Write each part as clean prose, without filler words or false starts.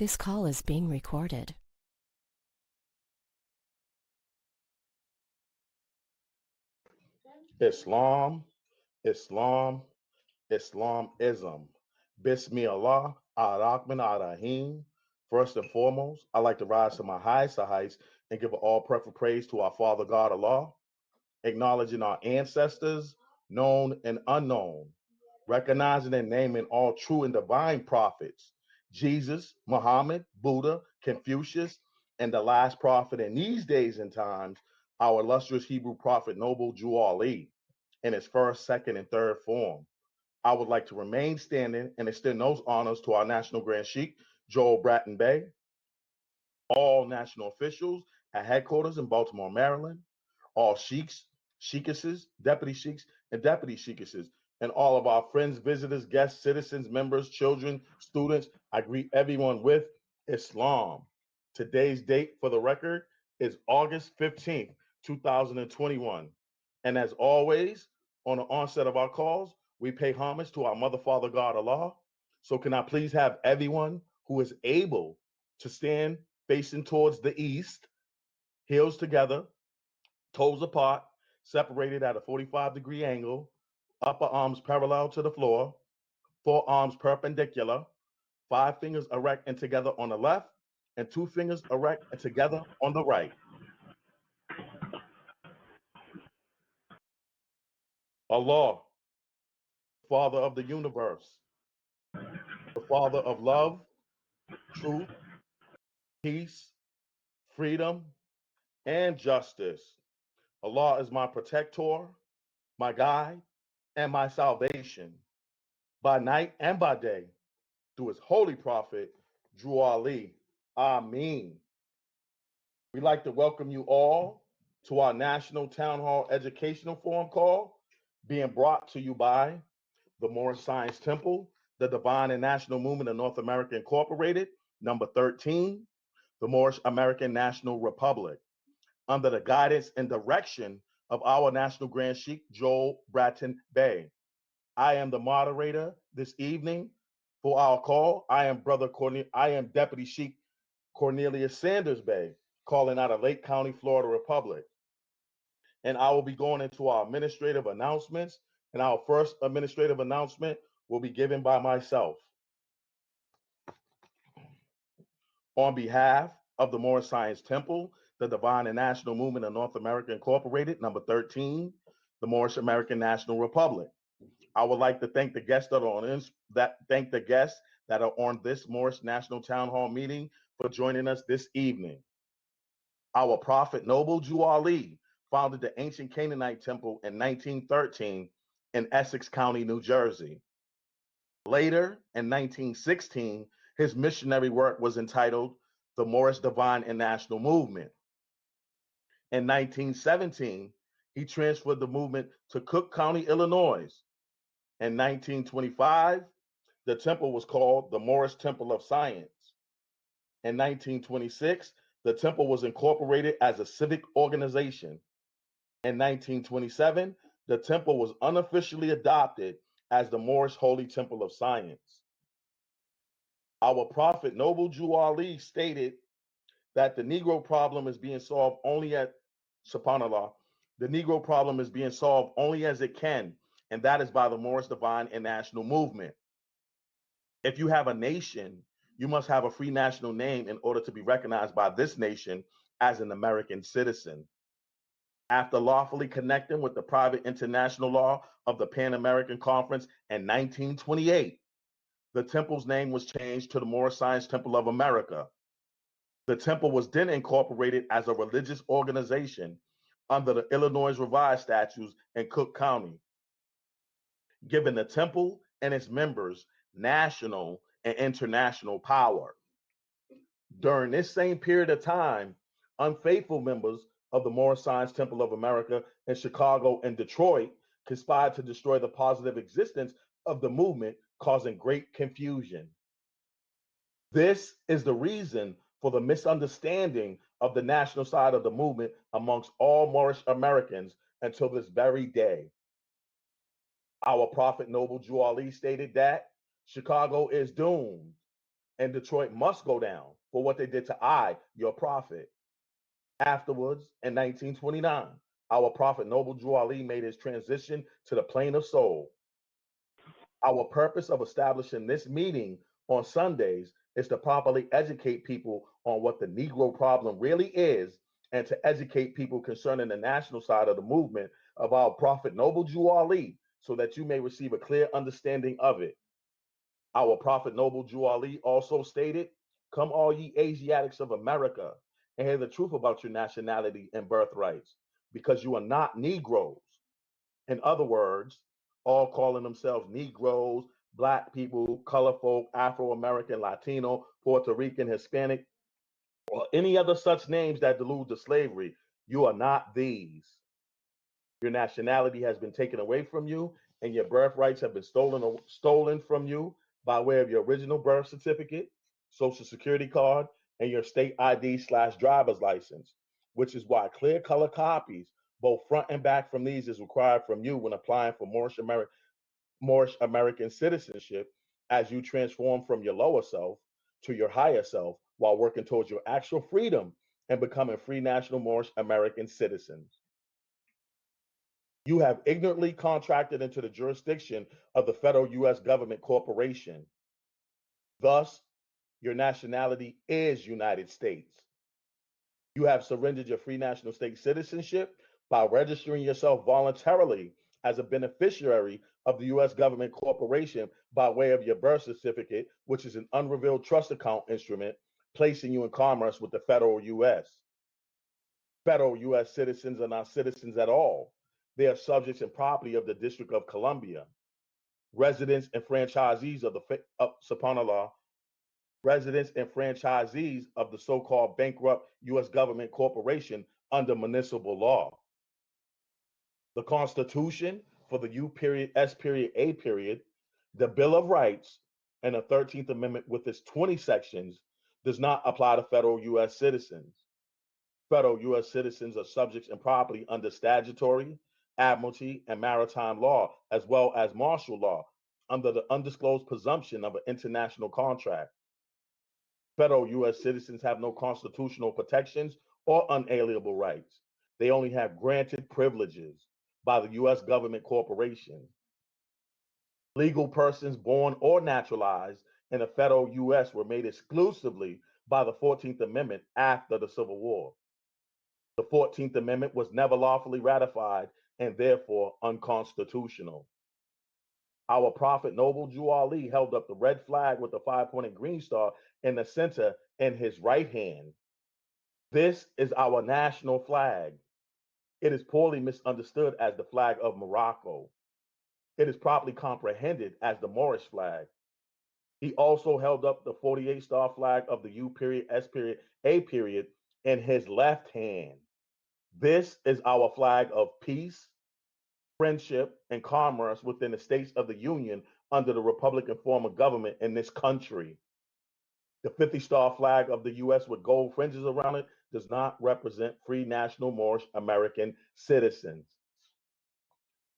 This call is being recorded. Islam, Islam, Islamism. Bismillah, ar-Rahman, ar-Rahim. First and foremost, I'd like to rise to my highest of heights and give all preferred praise to our Father God Allah, acknowledging our ancestors, known and unknown, recognizing and naming all true and divine prophets, Jesus, Muhammad, Buddha, Confucius, and the last prophet in these days and times, our illustrious Hebrew prophet, Noble Jew Ali, in his first, second, and third form. I would like to remain standing and extend those honors to our National Grand Sheikh, Joel Bratton Bey, all national officials at headquarters in Baltimore, Maryland, all sheiks, sheikesses, deputy sheiks, and deputy sheikesses, and all of our friends, visitors, guests, citizens, members, children, students. I greet everyone with Islam. Today's date, for the record, is August 15th, 2021. And as always, on the onset of our calls, we pay homage to our Mother, Father, God, Allah. So can I please have everyone who is able to stand facing towards the east, heels together, toes apart, separated at a 45-degree angle, upper arms parallel to the floor, forearms perpendicular, 5 fingers erect and together on the left, and 2 fingers erect and together on the right. Allah, Father of the universe, the Father of love, truth, peace, freedom, and justice. Allah is my protector, my guide, and my salvation, by night and by day, through his holy prophet, Drew Ali. Ameen. We'd like to welcome you all to our National Town Hall Educational Forum call, being brought to you by the Moorish Science Temple, the Divine and National Movement of North America Incorporated, number 13, the Moorish American National Republic, under the guidance and direction of our National Grand Sheikh, Joel Bratton Bey. I am the moderator this evening for our call. I am Deputy Sheikh Cornelius Sanders Bey, calling out of Lake County, Florida Republic. And I will be going into our administrative announcements. And our first administrative announcement will be given by myself. On behalf of the Moorish Science Temple, the Divine and National Movement of North America Incorporated, number 13, the Moorish American National Republic, I would like to thank the guests that are on this Moorish National Town Hall meeting for joining us this evening. Our prophet Noble Jew Ali founded the ancient Canaanite temple in 1913 in Essex County, New Jersey. Later, in 1916, his missionary work was entitled The Moorish Divine and National Movement. In 1917, he transferred the movement to Cook County, Illinois. In 1925, the temple was called the Moorish Temple of Science. In 1926, the temple was incorporated as a civic organization. In 1927, the temple was unofficially adopted as the Moorish Holy Temple of Science. Our prophet Noble Jew Ali stated that the Negro problem is being solved only at subhanallah. The Negro problem is being solved only as it can, and that is by the Moorish Divine and National Movement. If you have a nation, you must have a free national name in order to be recognized by this nation as an American citizen. After lawfully connecting with the private international law of the Pan American Conference in 1928, the temple's name was changed to the Moorish Science Temple of America. The temple was then incorporated as a religious organization under the Illinois Revised Statutes in Cook County, giving the temple and its members national and international power. During this same period of time, unfaithful members of the Moorish Science Temple of America in Chicago and Detroit conspired to destroy the positive existence of the movement, causing great confusion. This is the reason for the misunderstanding of the national side of the movement amongst all Moorish Americans until this very day. Our prophet Noble Jew Ali stated that Chicago is doomed. and Detroit must go down for what they did to I, your prophet. Afterwards, in 1929, our prophet Noble Drew Ali made his transition to the plane of soul. Our purpose of establishing this meeting on Sundays is to properly educate people on what the Negro problem really is and to educate people concerning the national side of the movement of our prophet Noble Drew Ali so that you may receive a clear understanding of it. Our prophet Noble Drew Ali also stated, "Come all ye Asiatics of America and hear the truth about your nationality and birthrights, because you are not negroes." In other words, all calling themselves negroes, black people, color folk, Afro-American, Latino, Puerto Rican, Hispanic, or any other such names that delude to slavery, you are not these. Your nationality has been taken away from you, and your birthrights have been stolen from you by way of your original birth certificate, social security card, and your state ID/driver's license, which is why clear color copies, both front and back from these, is required from you when applying for Moorish American citizenship as you transform from your lower self to your higher self while working towards your actual freedom and becoming free national Moorish American citizens. You have ignorantly contracted into the jurisdiction of the federal U.S. government corporation. Thus, your nationality is United States. You have surrendered your free national state citizenship by registering yourself voluntarily as a beneficiary of the U.S. government corporation by way of your birth certificate, which is an unrevealed trust account instrument, placing you in commerce with the federal U.S. Federal U.S. citizens are not citizens at all. They are subjects and property of the District of Columbia. Residents and franchisees of the subhanAllah, residents and franchisees of the so-called bankrupt U.S. government corporation under municipal law. The Constitution for the U.S.A., the Bill of Rights, and the 13th Amendment with its 20 sections does not apply to federal U.S. citizens. Federal U.S. citizens are subjects and property under statutory, admiralty, and maritime law, as well as martial law, under the undisclosed presumption of an international contract. Federal U.S. citizens have no constitutional protections or unalienable rights. They only have granted privileges by the U.S. government corporation. Legal persons born or naturalized in the federal U.S. were made exclusively by the 14th Amendment after the Civil War. The 14th Amendment was never lawfully ratified and therefore unconstitutional. Our prophet Noble Drew Ali held up the red flag with the five-pointed green star in the center in his right hand. This is our national flag. It is poorly misunderstood as the flag of Morocco. It is properly comprehended as the Moorish flag. He also held up the 48-star flag of the U.S.A. in his left hand. This is our flag of peace, friendship, and commerce within the states of the Union under the Republican form of government in this country. The 50-star flag of the U.S. with gold fringes around it does not represent free national Moorish American citizens.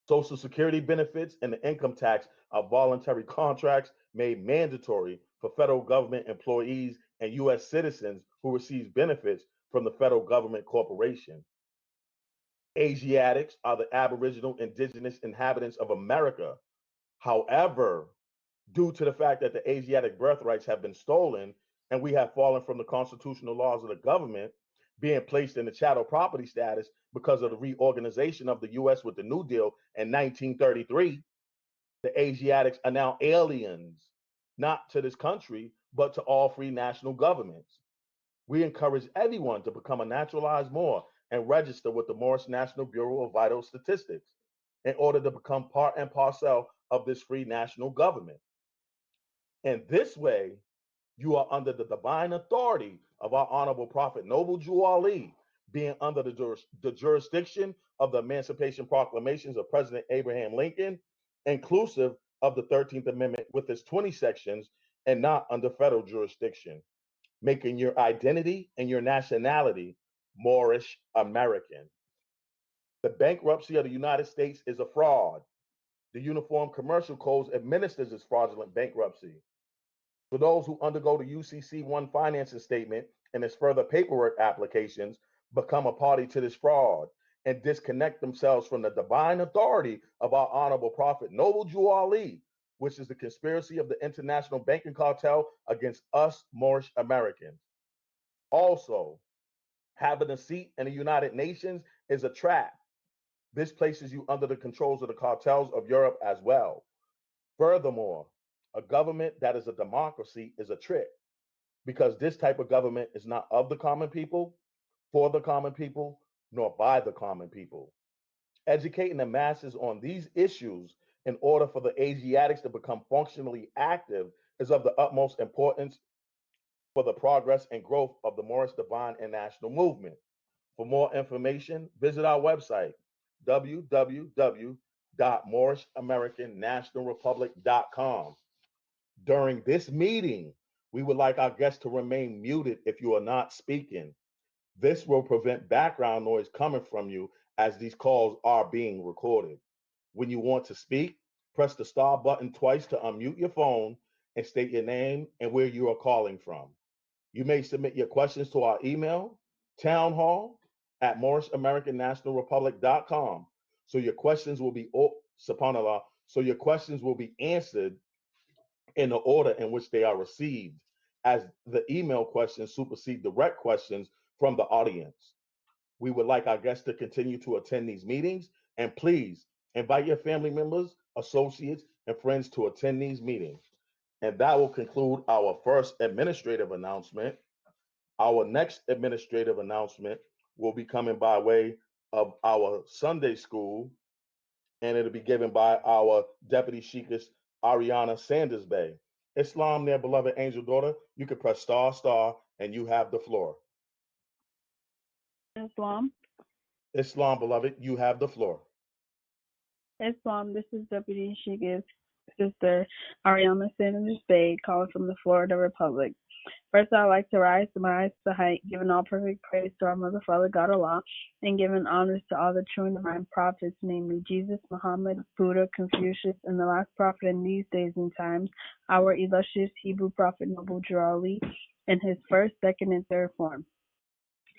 Social Security benefits and the income tax are voluntary contracts made mandatory for federal government employees and U.S. citizens who receive benefits from the federal government corporation. Asiatics are the Aboriginal indigenous inhabitants of America. However, due to the fact that the Asiatic birthrights have been stolen and we have fallen from the constitutional laws of the government, being placed in the chattel property status because of the reorganization of the U.S. with the New Deal in 1933, the Asiatics are now aliens, not to this country, but to all free national governments. We encourage everyone to become a naturalized Moor and register with the Moorish National Bureau of Vital Statistics in order to become part and parcel of this free national government. In this way, you are under the divine authority of our honorable prophet Noble Drew Ali, being under the jurisdiction of the Emancipation Proclamations of President Abraham Lincoln, inclusive of the 13th Amendment with its 20 sections, and not under federal jurisdiction, making your identity and your nationality Moorish American. The bankruptcy of the United States is a fraud. The Uniform Commercial Code administers its fraudulent bankruptcy. For those who undergo the UCC 1 financing statement and its further paperwork applications, become a party to this fraud and disconnect themselves from the divine authority of our honorable prophet, Noble Jew Ali, which is the conspiracy of the international banking cartel against us Moorish Americans. Also, having a seat in the United Nations is a trap. This places you under the controls of the cartels of Europe as well. Furthermore, a government that is a democracy is a trick because this type of government is not of the common people, for the common people, nor by the common people. Educating the masses on these issues in order for the Asiatics to become functionally active is of the utmost importance for the progress and growth of the Moorish Divine and National Movement. For more information, visit our website, www.moorishamericannationalrepublic.com. During this meeting, we would like our guests to remain muted if you are not speaking. This will prevent background noise coming from you as these calls are being recorded. When you want to speak, press the star button twice to unmute your phone and state your name and where you are calling from. You may submit your questions to our email, townhall@moorishamericannationalrepublic.com. So your questions will be subhanallah, so your questions will be answered in the order in which they are received, as the email questions supersede direct questions from the audience. We would like our guests to continue to attend these meetings, and please invite your family members, associates, and friends to attend these meetings. And that will conclude our first administrative announcement. Our next administrative announcement will be coming by way of our Sunday school, and it'll be given by our Deputy Sheikess, Ariana Sanders Bay. Islam, their beloved angel daughter, you can press star star and you have the floor. Islam. Islam, beloved, you have the floor. Islam, this is Deputy Sheik's sister Ariana Sanders Bay calling from the Florida Republic. First, I'd like to rise to my highest height, giving all perfect praise to our Mother, Father, God, Allah, and giving honors to all the true and divine prophets, namely Jesus, Muhammed, Buddha, Confucius, and the last prophet in these days and times, our illustrious Hebrew prophet, Noble Jew Ali, in his first, second, and third form.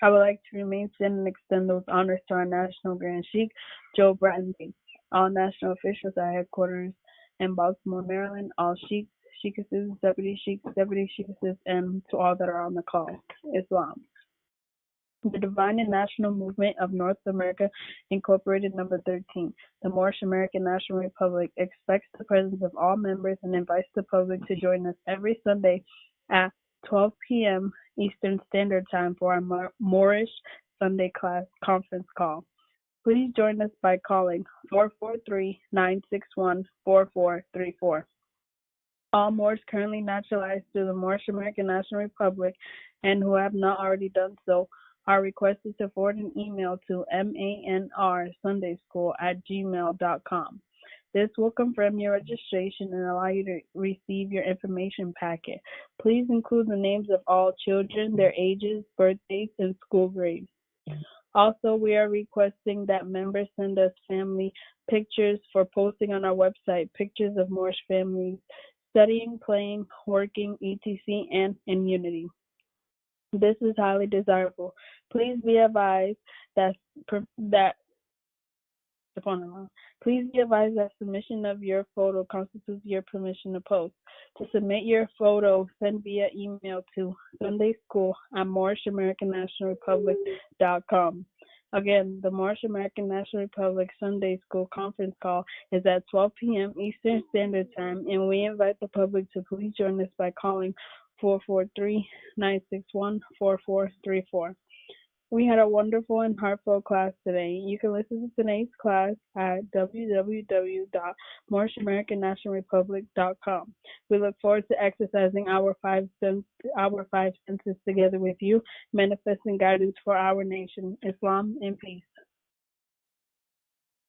I would like to remain standing and extend those honors to our National Grand Sheikh, Joe Bradley, all national officials at headquarters in Baltimore, Maryland, all sheikhs, sheikesses, deputy sheikesses, and to all that are on the call. Islam. The Divine and National Movement of North America, Incorporated, number 13, the Moorish American National Republic, expects the presence of all members and invites the public to join us every Sunday at 12 p.m. Eastern Standard Time for our Moorish Sunday class conference call. Please join us by calling 443-961-4434. All Moors currently naturalized through the Moorish American National Republic and who have not already done so are requested to forward an email to manrsundayschool@gmail.com. This will confirm your registration and allow you to receive your information packet. Please include the names of all children, their ages, birthdays, and school grades. Also, we are requesting that members send us family pictures for posting on our website, pictures of Moorish families studying, playing, working, etc., and in unity. This is highly desirable. Please be advised that submission of your photo constitutes your permission to post. To submit your photo, send via email to sundayschool@moorishamericannationalrepublic.com. Again, the Moorish American National Republic Sunday School conference call is at 12 p.m. Eastern Standard Time, and we invite the public to please join us by calling 443-961-4434. We had a wonderful and heartfelt class today. You can listen to today's class at www.moorishamericannationalrepublic.com. We look forward to exercising our five senses together with you, manifesting guidance for our nation. Islam and peace.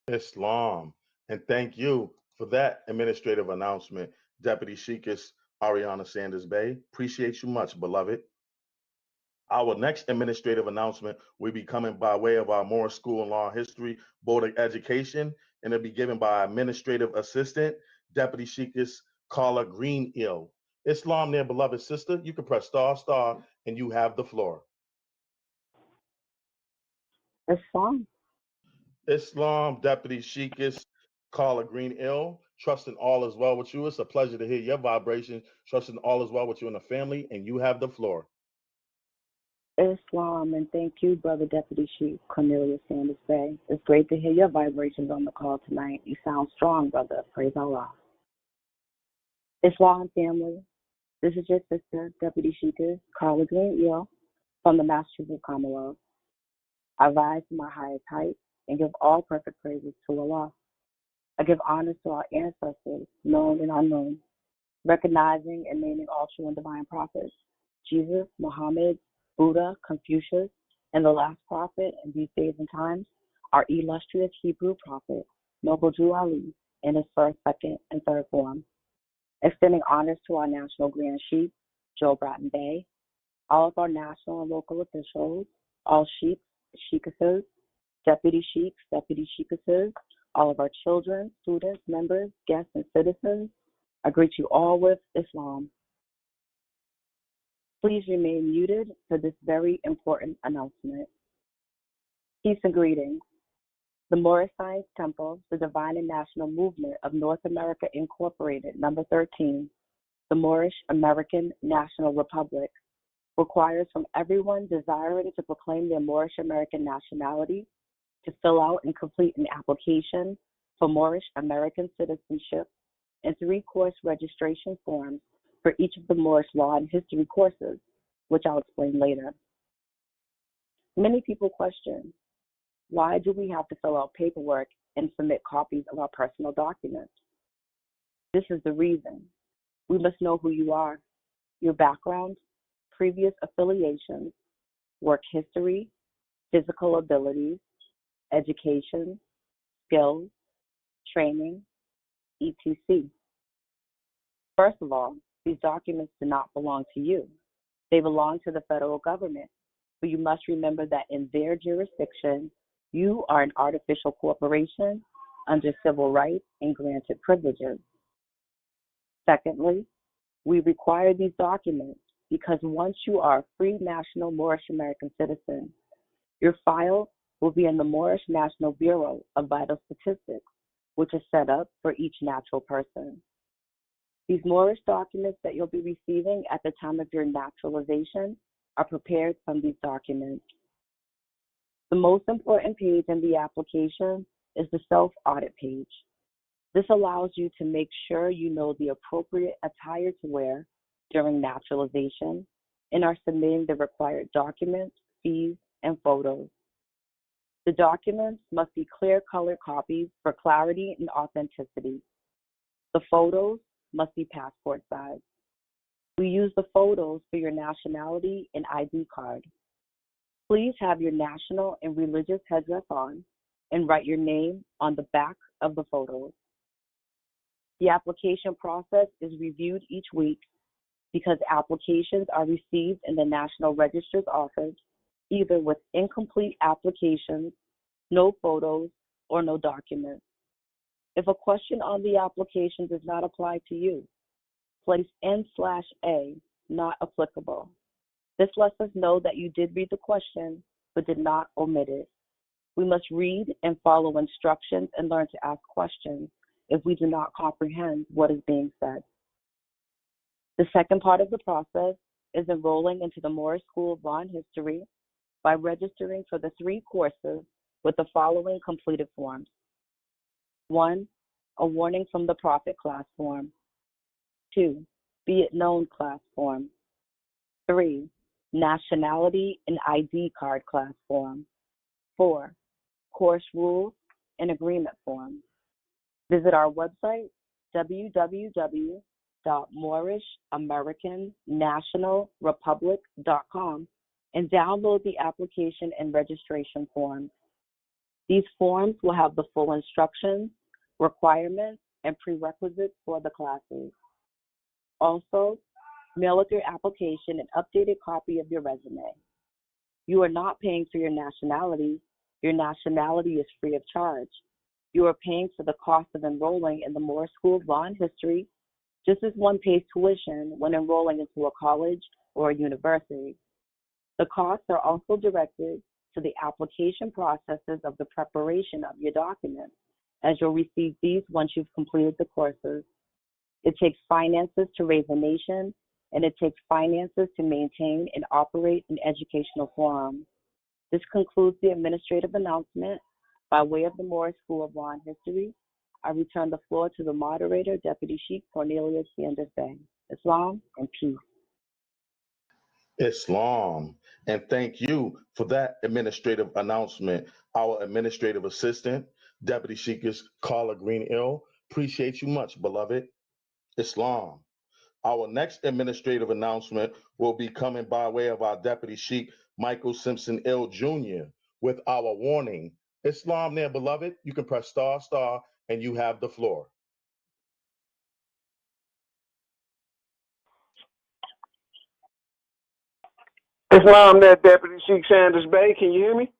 Islam. And thank you for that administrative announcement, Deputy Sheikess Ariana Sanders Bay. Appreciate you much, beloved. Our next administrative announcement will be coming by way of our Moorish School and Law History Board of Education, and it'll be given by Administrative Assistant, Deputy Sheikess Carla Greenhill. Islam, their beloved sister, you can press star, and you have the floor. Islam. Islam, Deputy Sheikis, Carla Green Ill, trusting all is well with you. It's a pleasure to hear your vibrations, trusting all is well with you and the family, and you have the floor. Islam, and thank you, Brother Deputy Chief Cornelius Sanders Bay. It's great to hear your vibrations on the call tonight. You sound strong, brother. Praise Allah. Islam family, this is your sister, Deputy Sheikah Carla Green Eel, from the Massachusetts Commonwealth. I rise to my highest height and give all perfect praises to Allah. I give honors to our ancestors, known and unknown, recognizing and naming all true and divine prophets, Jesus, Muhammed, Buddha, Confucius, and the last prophet in these days and times, our illustrious Hebrew prophet, Noble Jew Ali, in his first, second, and third form. Extending honors to our National Grand Chief, Joe Bratton Bay, all of our national and local officials, all sheiks, sheikesses, deputy sheiks, deputy sheikesses, all of our children, students, members, guests, and citizens. I greet you all with Islam. Please remain muted for this very important announcement. Peace and greetings. The Moorish Science Temple, the Divine and National Movement of North America Incorporated, number 13, the Moorish American National Republic, requires from everyone desiring to proclaim their Moorish American nationality to fill out and complete an application for Moorish American citizenship and 3-course registration forms for each of the Moorish law and history courses, which I'll explain later. Many people question, why do we have to fill out paperwork and submit copies of our personal documents? This is the reason. We must know who you are, your background, previous affiliations, work history, physical abilities, education, skills, training, etc. First of all, these documents do not belong to you. They belong to the federal government, but you must remember that in their jurisdiction, you are an artificial corporation under civil rights and granted privileges. Secondly, we require these documents because once you are a free national Moorish American citizen, your file will be in the Moorish National Bureau of Vital Statistics, which is set up for each natural person. These Moorish documents that you'll be receiving at the time of your naturalization are prepared from these documents. The most important page in the application is the self-audit page. This allows you to make sure you know the appropriate attire to wear during naturalization and are submitting the required documents, fees, and photos. The documents must be clear color copies for clarity and authenticity. The photos must be passport size. We use the photos for your nationality and ID card. Please have your national and religious headdress on and write your name on the back of the photos. The application process is reviewed each week because applications are received in the National Registrar's Office either with incomplete applications, no photos, or no documents. If a question on the application does not apply to you, place N/A, not applicable. This lets us know that you did read the question but did not omit it. We must read and follow instructions and learn to ask questions if we do not comprehend what is being said. The second part of the process is enrolling into the Moorish School of Law and History by registering for the 3 courses with the following completed forms. 1, a warning from the prophet class form. 2, be it known class form. 3, nationality and ID card class form. 4, course rules and agreement form. Visit our website, www.moorishamericannationalrepublic.com, and download the application and registration forms. These forms will have the full instructions, requirements, and prerequisites for the classes. Also, mail with your application an updated copy of your resume. You are not paying for your nationality. Your nationality is free of charge. You are paying for the cost of enrolling in the Moorish School of Law and History just as one pays tuition when enrolling into a college or a university. The costs are also directed to the application processes of the preparation of your documents, as you'll receive these once you've completed the courses. It takes finances to raise a nation, and it takes finances to maintain and operate an educational forum. This concludes the administrative announcement. By way of the Moorish School of Law and History, I return the floor to the moderator, Deputy Sheikh Cornelius Sanders Bey. Islam and peace. Islam. And thank you for that administrative announcement. Our administrative assistant, Deputy Sheikh Carla Green-Ill. Appreciate you much, beloved. Islam. Our next administrative announcement will be coming by way of our Deputy Sheikh Michael Simpson Ill Jr. with our warning. Islam there, beloved. You can press star, star, and you have the floor. Islam there, Deputy Sheikh Sanders Bey. Can you hear me?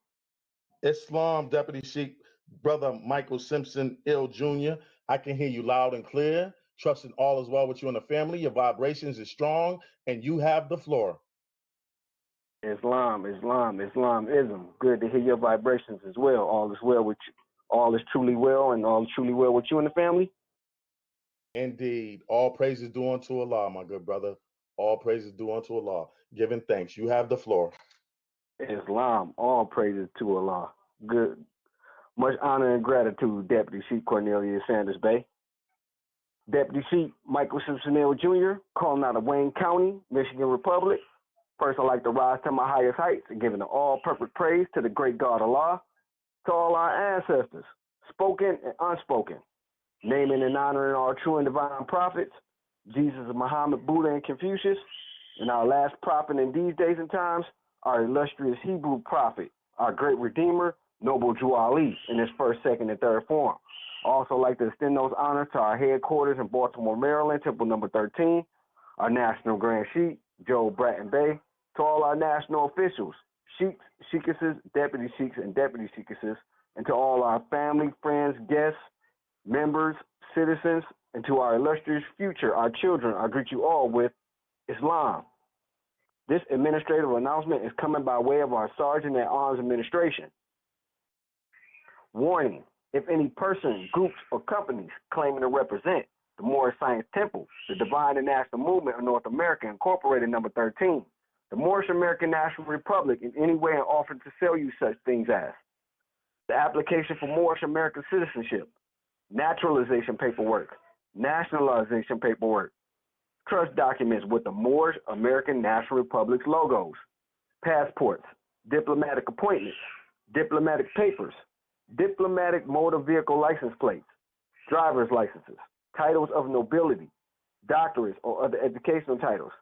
Islam, Deputy Sheikh, Brother Michael Simpson Ill Jr. I can hear you loud and clear. Trusting all is well with you and the family. Your vibrations is strong, and you have the floor. Islamism. Good to hear your vibrations as well. All is well with you. All is truly well, and all is truly well with you and the family. Indeed. All praises due unto Allah, my good brother. All praises due unto Allah. Giving thanks. You have the floor. Islam. All praises to Allah. Good. Much honor and gratitude, Deputy Sheikh Cornelius Sanders Bey. Deputy Sheikh Michael Simpson Ill Jr., calling out of Wayne County, Michigan Republic. First, I'd like to rise to my highest heights and giving all-purpose praise to the great God Allah, to all our ancestors, spoken and unspoken, naming and honoring our true and divine prophets, Jesus, Muhammed, Buddha, and Confucius, and our last prophet in these days and times, our illustrious Hebrew prophet, our great Redeemer, Noble U.S.A. in his first, second, and third form. I also like to extend those honors to our headquarters in Baltimore, Maryland, Temple number 13, our National Grand Sheikh, Joe Bratton Bey, to all our national officials, sheiks, sheikesses, deputy sheiks, and deputy sheikesses, and to all our family, friends, guests, members, citizens, and to our illustrious future, our children, I greet you all with Islam. This administrative announcement is coming by way of our Sergeant at Arms Administration. Warning, if any person, groups, or companies claiming to represent the Moorish Science Temple, the Divine and National Movement of North America, Incorporated, number 13, the Moorish American National Republic, in any way and offer to sell you such things as the application for Moorish American citizenship, naturalization paperwork, nationalization paperwork, trust documents with the Moorish American National Republic's logos, passports, diplomatic appointments, diplomatic papers, diplomatic motor vehicle license plates, driver's licenses, titles of nobility, doctorates or other educational titles,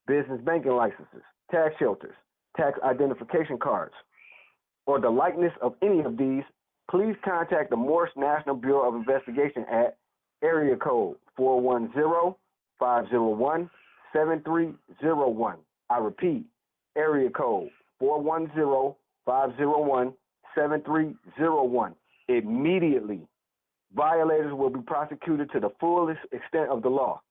business banking licenses, tax shelters, tax identification cards, or the likeness of any of these, please contact the Moorish National Bureau of Investigation at area code 410-501-7301. I repeat, area code 410-501-7301. Immediately, violators will be prosecuted to the fullest extent of the law.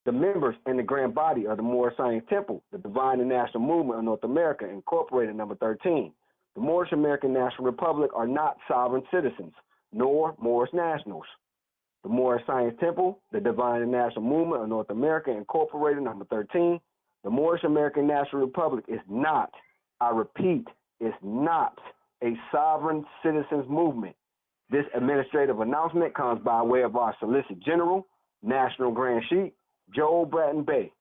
The members in the grand body of the Moorish Science Temple, the Divine and National Movement of North America, Incorporated, number 13, the Moorish American National Republic are not sovereign citizens, nor Moorish nationals. The Moorish Science Temple, the Divine and National Movement of North America, Incorporated, number 13, the Moorish American National Republic is not, I repeat, is not a sovereign citizens movement. This administrative announcement comes by way of our Solicitor General, National Grand Sheikh, Joe Bratton Bey.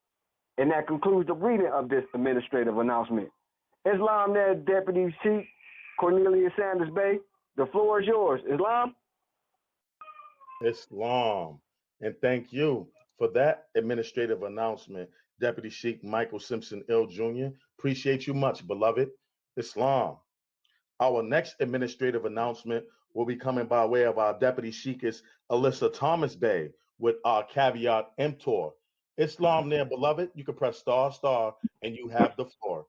And that concludes the reading of this administrative announcement. Islam there, Deputy Sheikh Cornelius Sanders Bey. The floor is yours. Islam? Islam. And thank you for that administrative announcement, Deputy Sheikh Michael Simpson Ill Jr. Appreciate you much, beloved. Islam. Our next administrative announcement will be coming by way of our Deputy Sheikess Alyssa Thomas Bey with our caveat emptor. Islam there, beloved. You can press star, star, and you have the floor.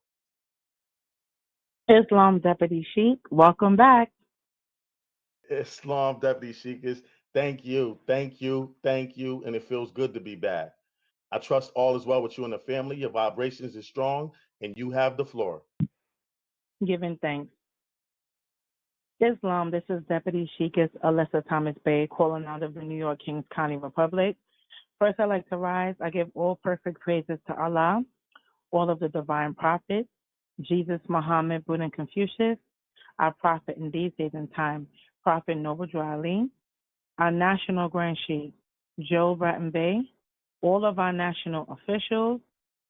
Islam Deputy Sheikh, welcome back. Islam, Deputy Sheikess. Thank you, thank you, thank you, and it feels good to be back. I trust all is well with you and the family. Your vibrations is strong, and you have the floor. Giving thanks. Islam, this is Deputy Sheikess Alyssa Thomas Bay, calling out of the New York Kings County Republic. First, I'd like to rise. I give all perfect praises to Allah, all of the divine prophets, Jesus, Muhammed, Buddha, and Confucius, our prophet in these days and time, Prophet Noble Drew Ali, our national Grand Sheikh, Joe Bratton Bay, all of our national officials,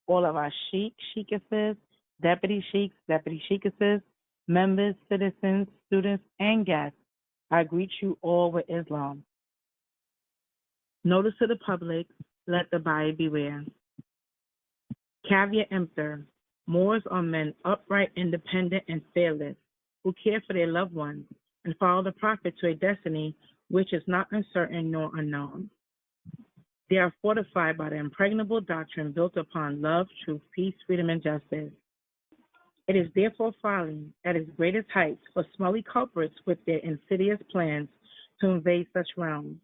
all of our sheikesses, deputy sheiks, deputy sheikesses, members, citizens, students, and guests. I greet you all with Islam. Notice to the public, let the buyer beware. Caveat emptor, Moors are men upright, independent, and fearless, who care for their loved ones and follow the prophet to a destiny which is not uncertain nor unknown. They are fortified by the impregnable doctrine built upon love, truth, peace, freedom, and justice. It is therefore folly at its greatest heights for smelly culprits with their insidious plans to invade such realms.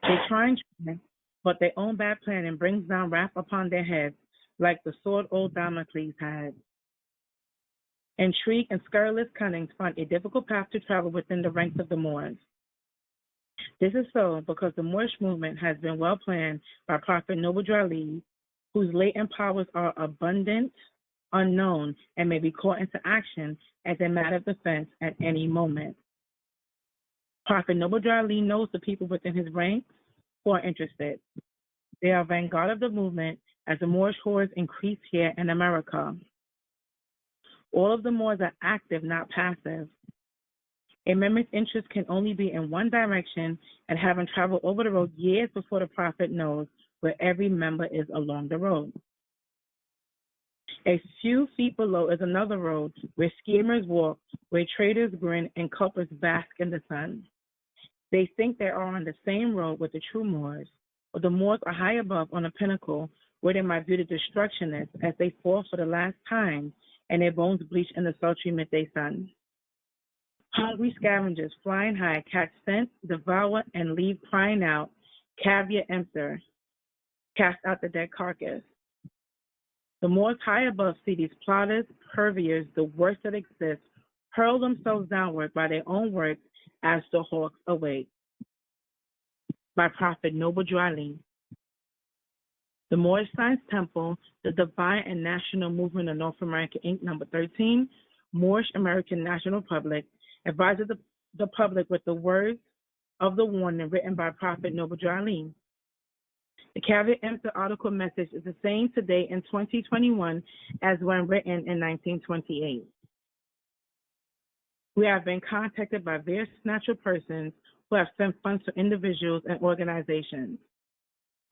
They try and try, but their own bad planning brings down wrath upon their heads like the sword old Damocles had. Intrigue and scurrilous cunnings find a difficult path to travel within the ranks of the Moors. This is so because the Moorish movement has been well planned by Prophet Noble Drew Ali, whose latent powers are abundant, unknown, and may be called into action as a matter of defense at any moment. Prophet Noble Drew Ali knows the people within his ranks who are interested. They are vanguard of the movement as the Moorish hordes increase here in America. All of the Moors are active, not passive. A member's interest can only be in one direction, and having traveled over the road years before the prophet knows where every member is along the road. A few feet below is another road where schemers walk, where traders grin, and culprits bask in the sun. They think they are on the same road with the true Moors, but the Moors are high above on a pinnacle where they might view the destructionists as they fall for the last time and their bones bleach in the sultry midday sun. Hungry scavengers flying high catch scent, devour, and leave crying out, caveat emptor, cast out the dead carcass. The Moors high above see these plotters, purveyors, the worst that exists, hurl themselves downward by their own works as the hawks await. By Prophet Noble Drew Ali. The Moorish Science Temple, the Divine and National Movement of North America, Inc., number 13, Moorish American National Republic, advises the public with the words of the warning written by Prophet Noble Drew Ali. The caveat emptor article message is the same today in 2021 as when written in 1928. We have been contacted by various natural persons who have sent funds to individuals and organizations.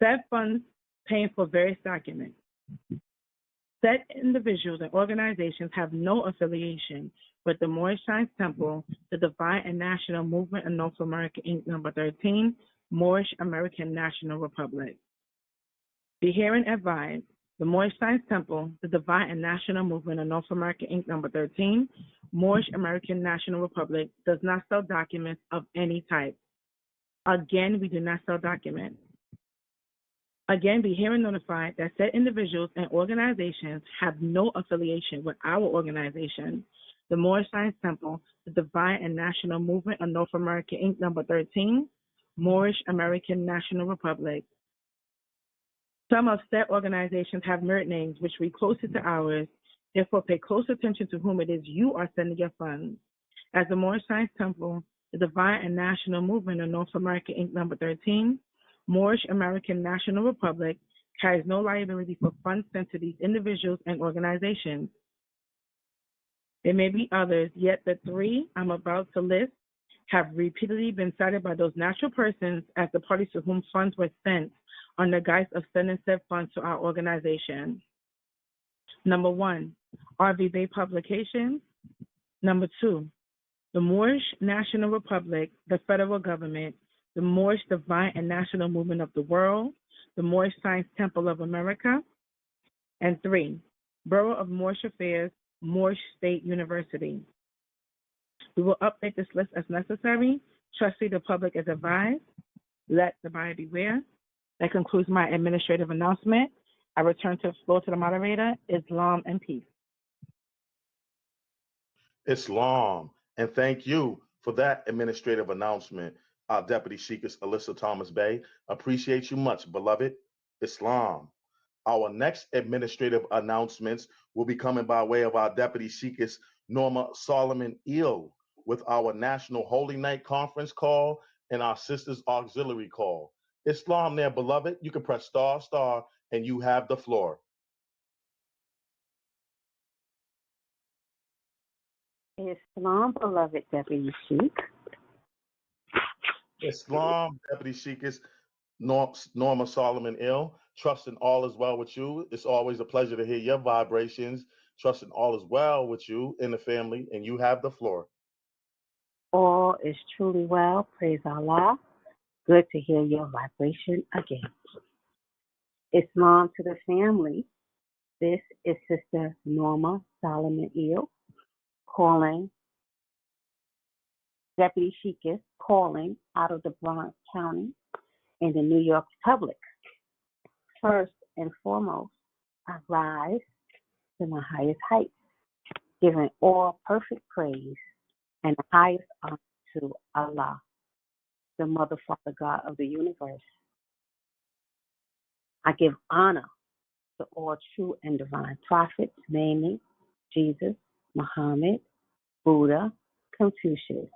Said funds paying for various documents. Said individuals and organizations have no affiliation with the Moorish Science Temple, the Divine and National Movement of North America, Inc., number 13, Moorish American National Republic. Be herein advised, the Moorish Science Temple, the Divine and National Movement of North America, Inc., number 13, Moorish American National Republic, does not sell documents of any type. Again, we do not sell documents. Again, be herein notified that said individuals and organizations have no affiliation with our organization, the Moorish Science Temple, the Divine and National Movement of North America, Inc., number 13, Moorish American National Republic. Some of said organizations have merit names which read closer to ours. Therefore, pay close attention to whom it is you are sending your funds. As the Moorish Science Temple, the Divine and National Movement of North America, Inc., number 13, Moorish American National Republic carries no liability for funds sent to these individuals and organizations. There may be others, yet the three I'm about to list have repeatedly been cited by those natural persons as the parties to whom funds were sent on the guise of sending said funds to our organization. Number 1, RV Bay Publications. Number 2, the Moorish National Republic, the federal government, the Moorish Divine and National Movement of the World, the Moorish Science Temple of America, and 3, Bureau of Moorish Affairs, Moorish State University. We will update this list as necessary. Trustee, the public is advised. Let the buyer beware. That concludes my administrative announcement. I return to the floor to the moderator. Islam and peace. Islam. And thank you for that administrative announcement, Deputy Sheikah Alyssa Thomas Bey. Appreciate you much, beloved. Islam. Our next administrative announcements will be coming by way of our Deputy Sheikah Norma Solomon Eel with our National Holy Night Conference call and our Sisters Auxiliary call. Islam there, beloved. You can press star, star, and you have the floor. Islam, beloved Deputy Sheikh. Islam, Deputy Sheikah Norma Solomon Ill, trusting all is well with you. It's always a pleasure to hear your vibrations, trusting all is well with you in the family, and you have the floor. All is truly well. Praise Allah. Good to hear your vibration again. Islam to the family. This is Sister Norma Solomon Eel calling, Deputy Sheikah calling out of the Bronx County in the New York Republic. First and foremost, I rise to my highest heights, giving all perfect praise and the highest honor to Allah, the Mother, Father, God of the universe. I give honor to all true and divine prophets, namely Jesus, Muhammed, Buddha, Confucius,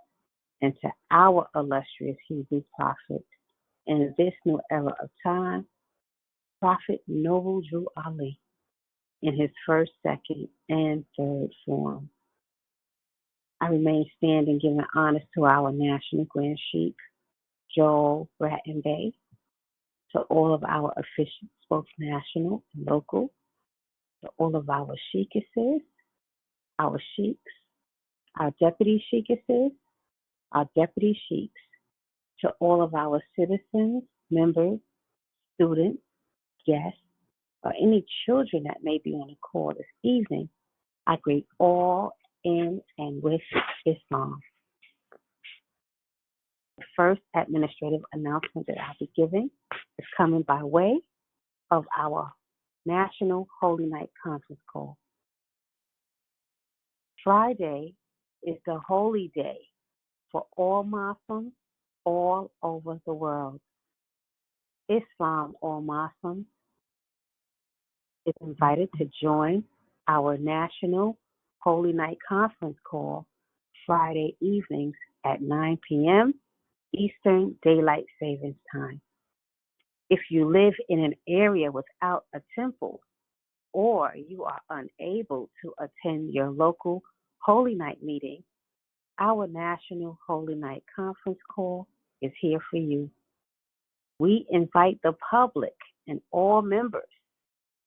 and to our illustrious Hebrew prophet in this new era of time, Prophet Noble Drew Ali, in his first, second, and third form. I remain standing giving honors to our National Grand Sheikh, Joel Bratton Bay, to all of our officials, both national and local, to all of our sheikesses, our sheiks, our deputy sheikesses, our deputy sheiks, to all of our citizens, members, students, guests, or any children that may be on the call this evening, I greet all in and with Islam. The first administrative announcement that I'll be giving is coming by way of our National Holy Night Conference Call. Friday is the holy day for all Muslims all over the world. Islam, all Muslims, is invited to join our National Holy Night Conference Call Friday evenings at 9 p.m. Eastern Daylight Savings Time. If you live in an area without a temple, or you are unable to attend your local Holy Night meeting, our National Holy Night Conference Call is here for you. We invite the public and all members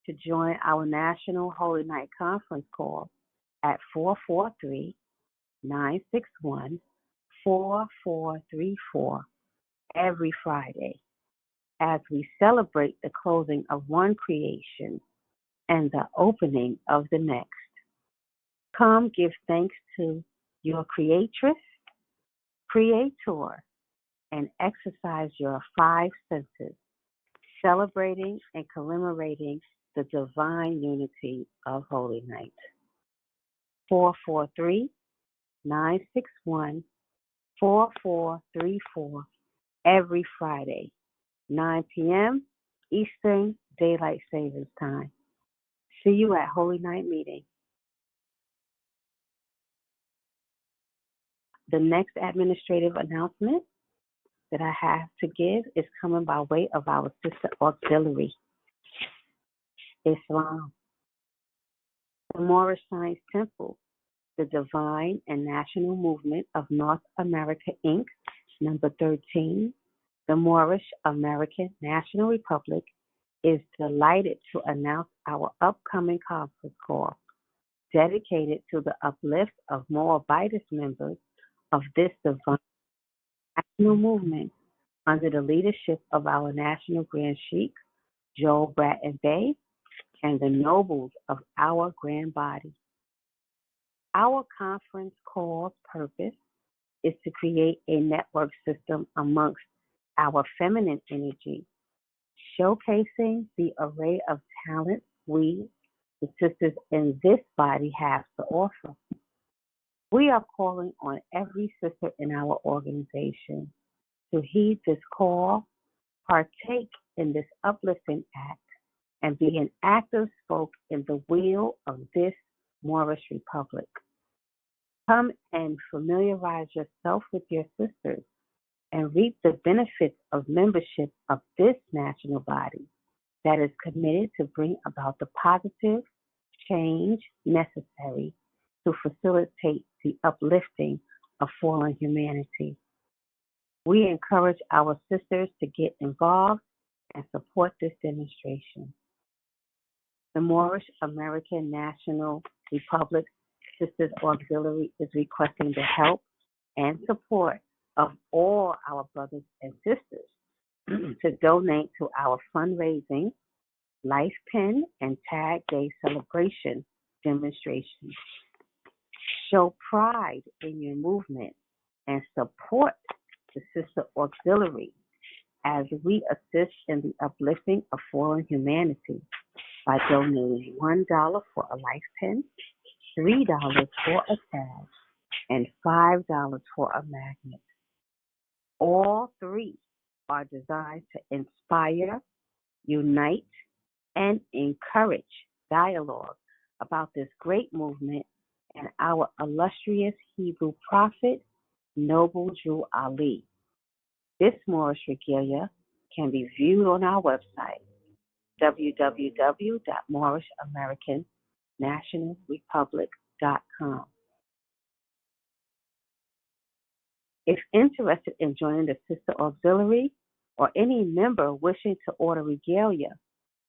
to join our National Holy Night Conference Call at 443-961-4434 every Friday as we celebrate the closing of one creation and the opening of the next. Come give thanks to your creatress, creator, and exercise your five senses, celebrating and commemorating the divine unity of Holy Night. 443-961-4434 every Friday, 9 p.m. Eastern Daylight Savings Time. See you at Holy Night Meeting. The next administrative announcement that I have to give is coming by way of our sister auxiliary, Islam. The Moorish Science Temple, the Divine and National Movement of North America, Inc., number 13, the Moorish American National Republic, is delighted to announce our upcoming conference call dedicated to the uplift of Moabitist members of this divine national movement under the leadership of our National Grand Sheikh, Joel Bratton Bay, and the nobles of our grand body. Our conference call's purpose is to create a network system amongst our feminine energy, showcasing the array of talent we, the sisters in this body, have to offer. We are calling on every sister in our organization to heed this call, partake in this uplifting act, and be an active spoke in the wheel of this Moorish Republic. Come and familiarize yourself with your sisters and reap the benefits of membership of this national body that is committed to bring about the positive change necessary to facilitate the uplifting of fallen humanity. We encourage our sisters to get involved and support this demonstration. The Moorish American National Republic Sisters Auxiliary is requesting the help and support of all our brothers and sisters to donate to our fundraising, Life Pen, and Tag Day celebration demonstrations. Show pride in your movement and support the Sister Auxiliary as we assist in the uplifting of fallen humanity by donating $1 for a Life Pen, $3 for a tag, and $5 for a magnet. All three are designed to inspire, unite, and encourage dialogue about this great movement and our illustrious Hebrew prophet, Noble Jew Ali. This Moorish regalia can be viewed on our website, www.moorishamericannationalrepublic.com. If interested in joining the Sister Auxiliary or any member wishing to order regalia,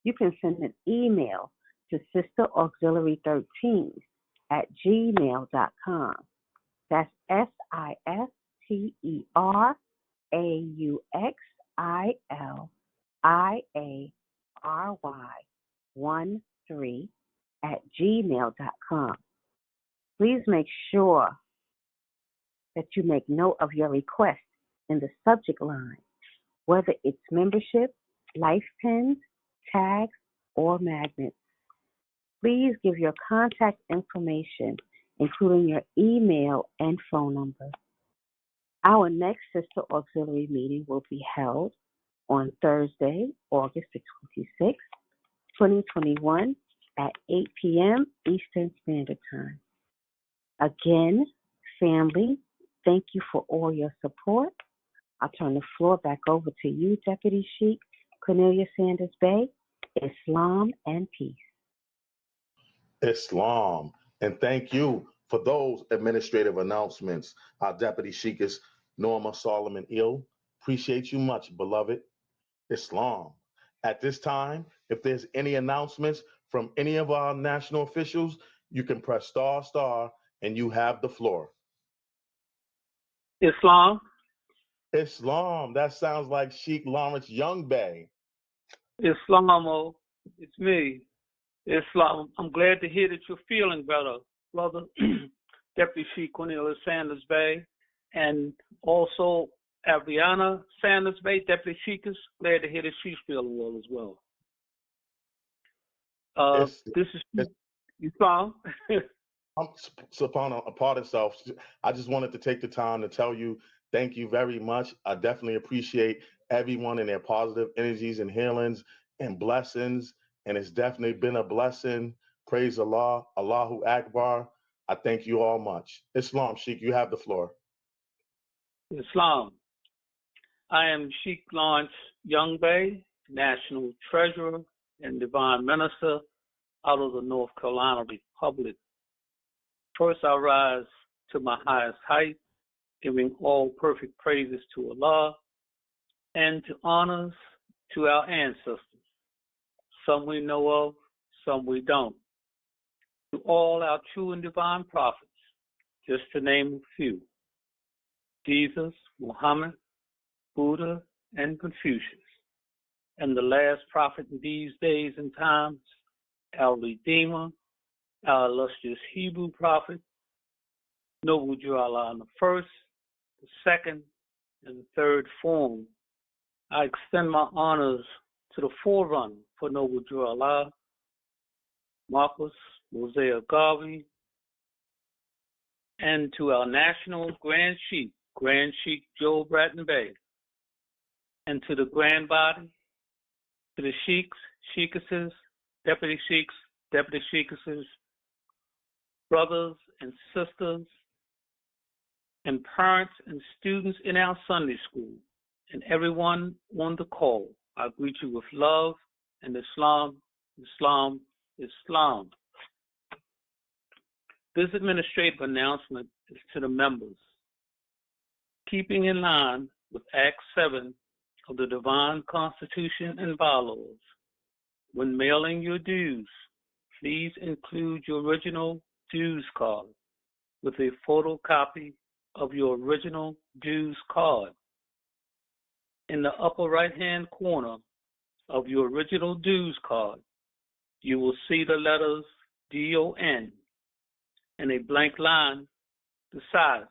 you can send an email to sisterauxiliary13@gmail.com. That's SISTERAUXILIARY13@gmail.com. Please make sure that you make note of your request in the subject line, whether it's membership, life pens, tags, or magnets. Please give your contact information, including your email and phone number. Our next Sister Auxiliary meeting will be held on Thursday, August the 26th, 2021 at 8 p.m. Eastern Standard Time. Again, family, thank you for all your support. I'll turn the floor back over to you, Deputy Sheikh Cornelia Sanders Bay. Islam and peace. Islam. And thank you for those administrative announcements. Our Deputy Sheikh is Norma Solomon Ill. Appreciate you much, beloved. Islam. At this time, if there's any announcements from any of our national officials, you can press ***, and you have the floor. Islam. Islam. That sounds like Sheikh Lawrence Young Bay. Islam, it's me. Islam. I'm glad to hear that you're feeling better, brother. Deputy Sheikh Cornelia Sanders Bay, and also Aviana Sanders Bay, Deputy Sheikh, is glad to hear that she's feeling well as well. This is Islam. Upon a part of self, I just wanted to take the time to tell you thank you very much. I definitely appreciate everyone and their positive energies and healings and blessings. And it's definitely been a blessing. Praise Allah, Allahu Akbar. I thank you all much. Islam, Sheikh, you have the floor. Islam. I am Sheikh Lawrence Young Bay, National Treasurer and Divine Minister out of the North Carolina Republic. First, I rise to my highest height, giving all perfect praises to Allah and to honors to our ancestors. Some we know of, some we don't. To all our true and divine prophets, just to name a few: Jesus, Muhammed, Buddha, and Confucius. And the last prophet in these days and times, our Redeemer, our illustrious Hebrew prophet, Noble Jew Allah the First, the second, and the third form, I extend my honors to the forerunner for Noble Drew Allah, Marcus Mosiah Garvey, and to our national Grand Sheikh Joe Bratton Bey, and to the Grand Body, to the Sheikhs, Sheikesses, Deputy Sheikhs, Deputy Sheikesses, brothers and sisters, and parents and students in our Sunday school, and everyone on the call. I greet you with love and Islam, Islam, Islam. This administrative announcement is to the members. Keeping in line with Act 7 of the Divine Constitution and bylaws, when mailing your dues, please include your original dues card with a photocopy of your original dues card. In the upper right-hand corner of your original dues card, you will see the letters DON and a blank line beside it,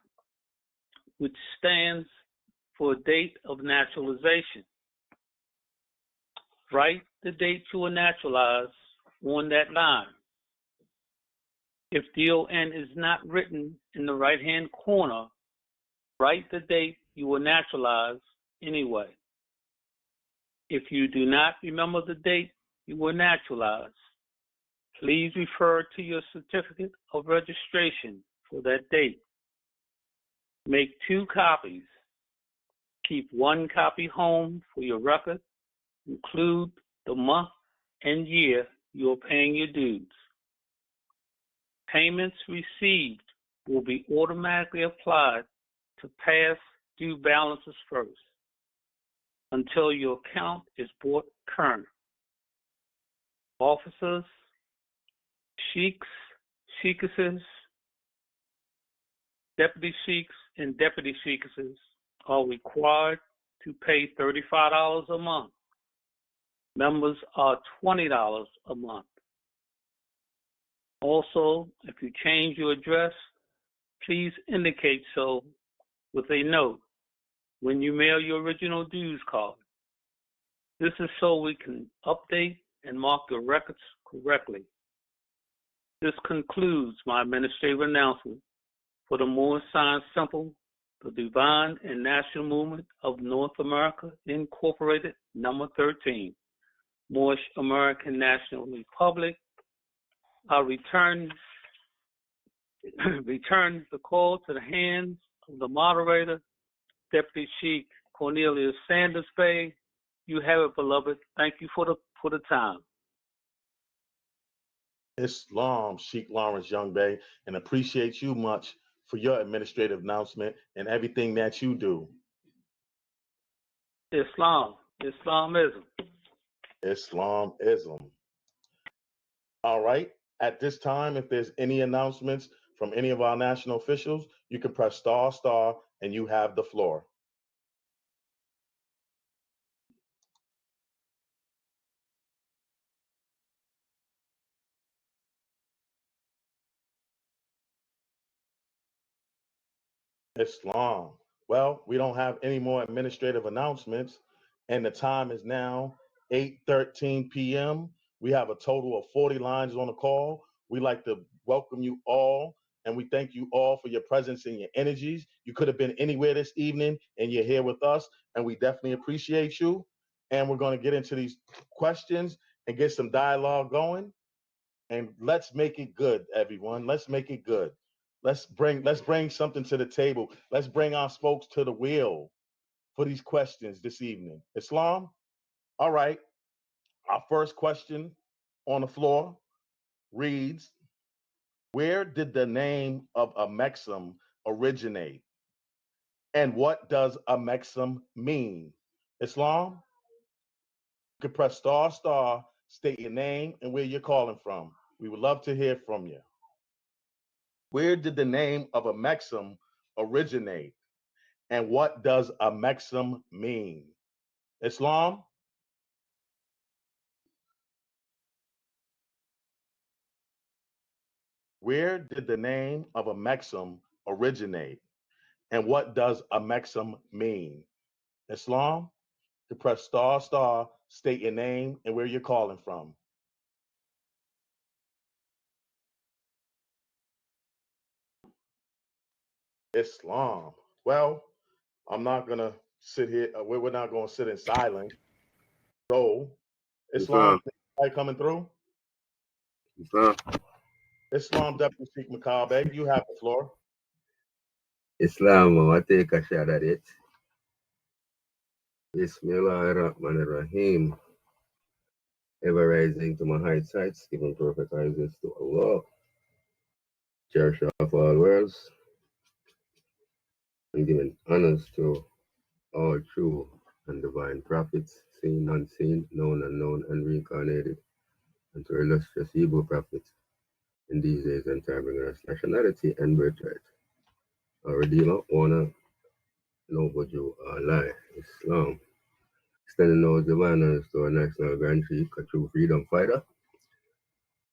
which stands for date of naturalization. Write the date you were naturalized on that line. If DON is not written in the right-hand corner, write the date you were naturalized anyway. If you do not remember the date you were naturalized, please refer to your certificate of registration for that date. Make 2 copies. Keep 1 copy home for your record. Include the month and year you are paying your dues. Payments received will be automatically applied to past due balances first until your account is brought current. Officers, sheikhs, sheikesses, deputy sheikhs, and deputy sheikesses are required to pay $35 a month. Members are $20 a month. Also, if you change your address, please indicate so with a note when you mail your original dues card. This is so we can update and mark your records correctly. This concludes my administrative announcement for the Moorish Science Temple, the Divine and National Movement of North America, Incorporated, number 13, Moorish American National Republic. I return the call to the hands of the moderator, Deputy Sheikh Cornelius Sanders Bey. You have it, beloved. Thank you for the time. Islam, Sheikh Lawrence Young Bey, and appreciate you much for your administrative announcement and everything that you do. Islamism. Islamism. All right. At this time, if there's any announcements from any of our national officials, you can press ***, and you have the floor. Islam. Well, we don't have any more administrative announcements, and the time is now 8:13 p.m. We have a total of 40 lines on the call. We'd like to welcome you all, and we thank you all for your presence and your energies. You could have been anywhere this evening, and you're here with us, and we definitely appreciate you. And we're going to get into these questions and get some dialogue going. And let's make it good, everyone. Let's make it good. Let's bring something to the table. Let's bring our spokes to the wheel for these questions this evening. Islam? All right. Our first question on the floor reads, where did the name of a Mexim originate? And what does a Mexim mean? Islam? You can press ***, state your name and where you're calling from. We would love to hear from you. Where did the name of a Mexim originate? And what does a Mexim mean? Islam? Where did the name of a Mexim originate? And what does Amexem mean? Islam? To press star, state your name and where you're calling from. Islam. Well, I'm not gonna sit here. We're not gonna sit in silence. So, Islam, coming through. Islam, Deputy Sheikh Makabe, you have the floor. Islam, I take a shot at it. Bismillahirrahmanirrahim. Ever rising to my heights, giving perfect praises to Allah, cherisher of all worlds, and giving honors to all true and divine prophets, seen, unseen, known, unknown, and reincarnated, and to illustrious Hebrew prophets in these days and time, bringing us nationality and birthright. Our Redeemer, honor, noble Jew, Allah, Islam. Extending those divine honors to our national Grand Chief, a true freedom fighter,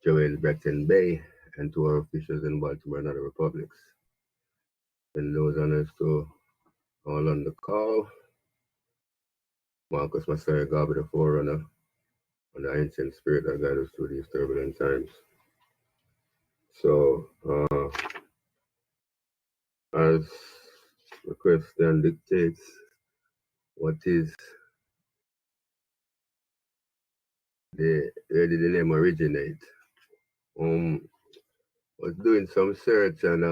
Joel Breton Bay, and to our officials in Baltimore and other republics. And those honors to all on the call, Marcus Messiah, God be the forerunner, and the ancient spirit that guides us through these turbulent times. So, as the question dictates, where did the name originate? Was doing some search and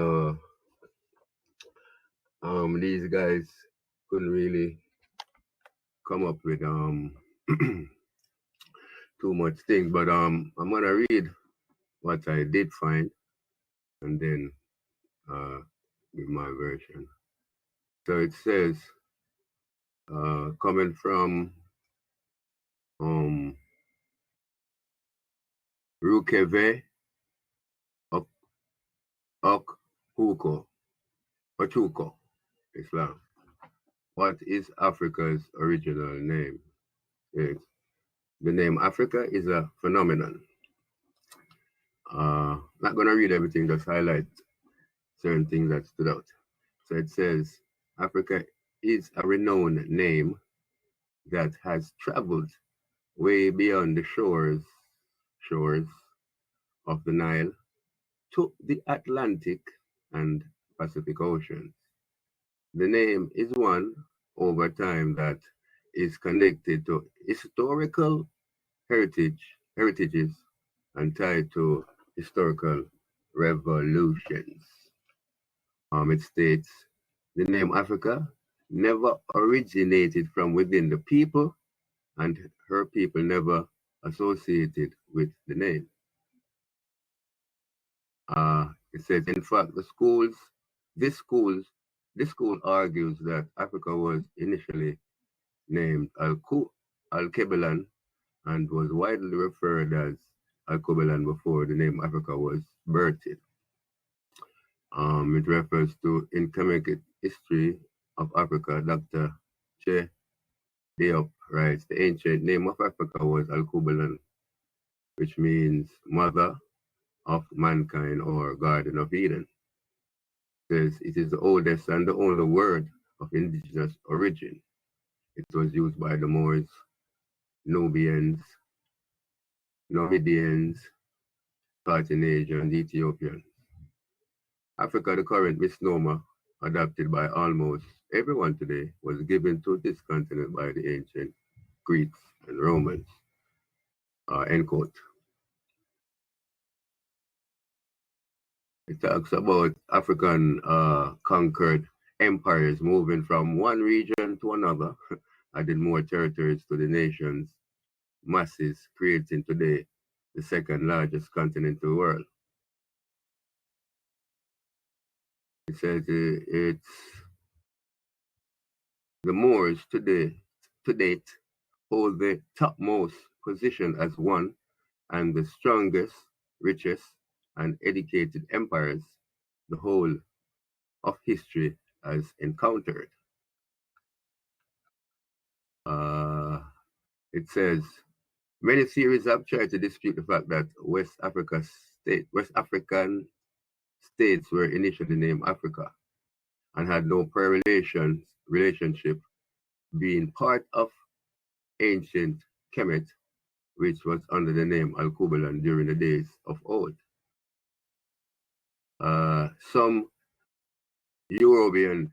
these guys couldn't really come up with too much things, but I'm gonna read what I did find and then give my version. So it says, coming from Rukeve Ochuko, Islam. What is Africa's original name? Yes. The name Africa is a phenomenon. Not gonna read everything, just highlight certain things that stood out. So it says, Africa is a renowned name that has traveled way beyond the shores of the Nile to the Atlantic and Pacific Oceans. The name is one over time that is connected to historical heritages and tied to historical revolutions. It states, the name Africa never originated from within the people, and her people never associated with the name. It says, in fact, this school argues that Africa was initially named Al-Kebelan and was widely referred as Al-Kebelan before the name Africa was birthed. It refers to Economic History of Africa. Dr. Che Diop writes, the ancient name of Africa was Al-Kebelan, which means mother of mankind or Garden of Eden. Says it is the oldest and the only word of indigenous origin. It was used by the Moors, Nubians, Numidians, Carthaginians, and Ethiopians. Africa, the current misnomer adopted by almost everyone today, was given to this continent by the ancient Greeks and Romans. End quote. It talks about African conquered empires moving from one region to another, adding more territories to the nation's masses, creating today the second largest continent in the world. It says it's the Moors to date hold the topmost position as one and the strongest, richest, and educated empires the whole of history has encountered. It says, many theories have tried to dispute the fact that West African states were initially named Africa. and had no prior relationship, being part of ancient Kemet, which was under the name Al-Kubalan during the days of old. Some European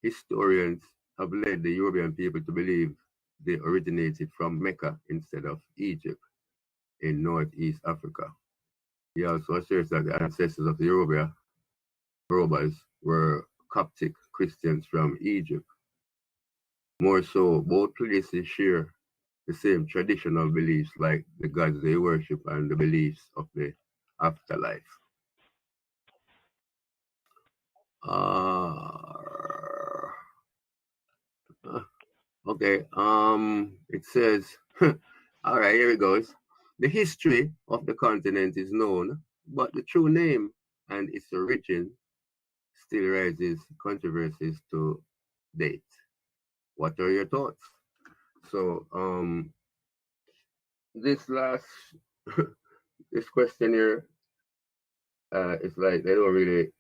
historians have led the European people to believe they originated from Mecca instead of Egypt in Northeast Africa. He also asserts that the ancestors of the Yorubas were Coptic Christians from Egypt. More so, both places share the same traditional beliefs like the gods they worship and the beliefs of the afterlife. Okay, it says, all right, here it goes. The history of the continent is known, but the true name and its origin still raises controversies to date. What are your thoughts? So, this last, this question here, it's like they don't really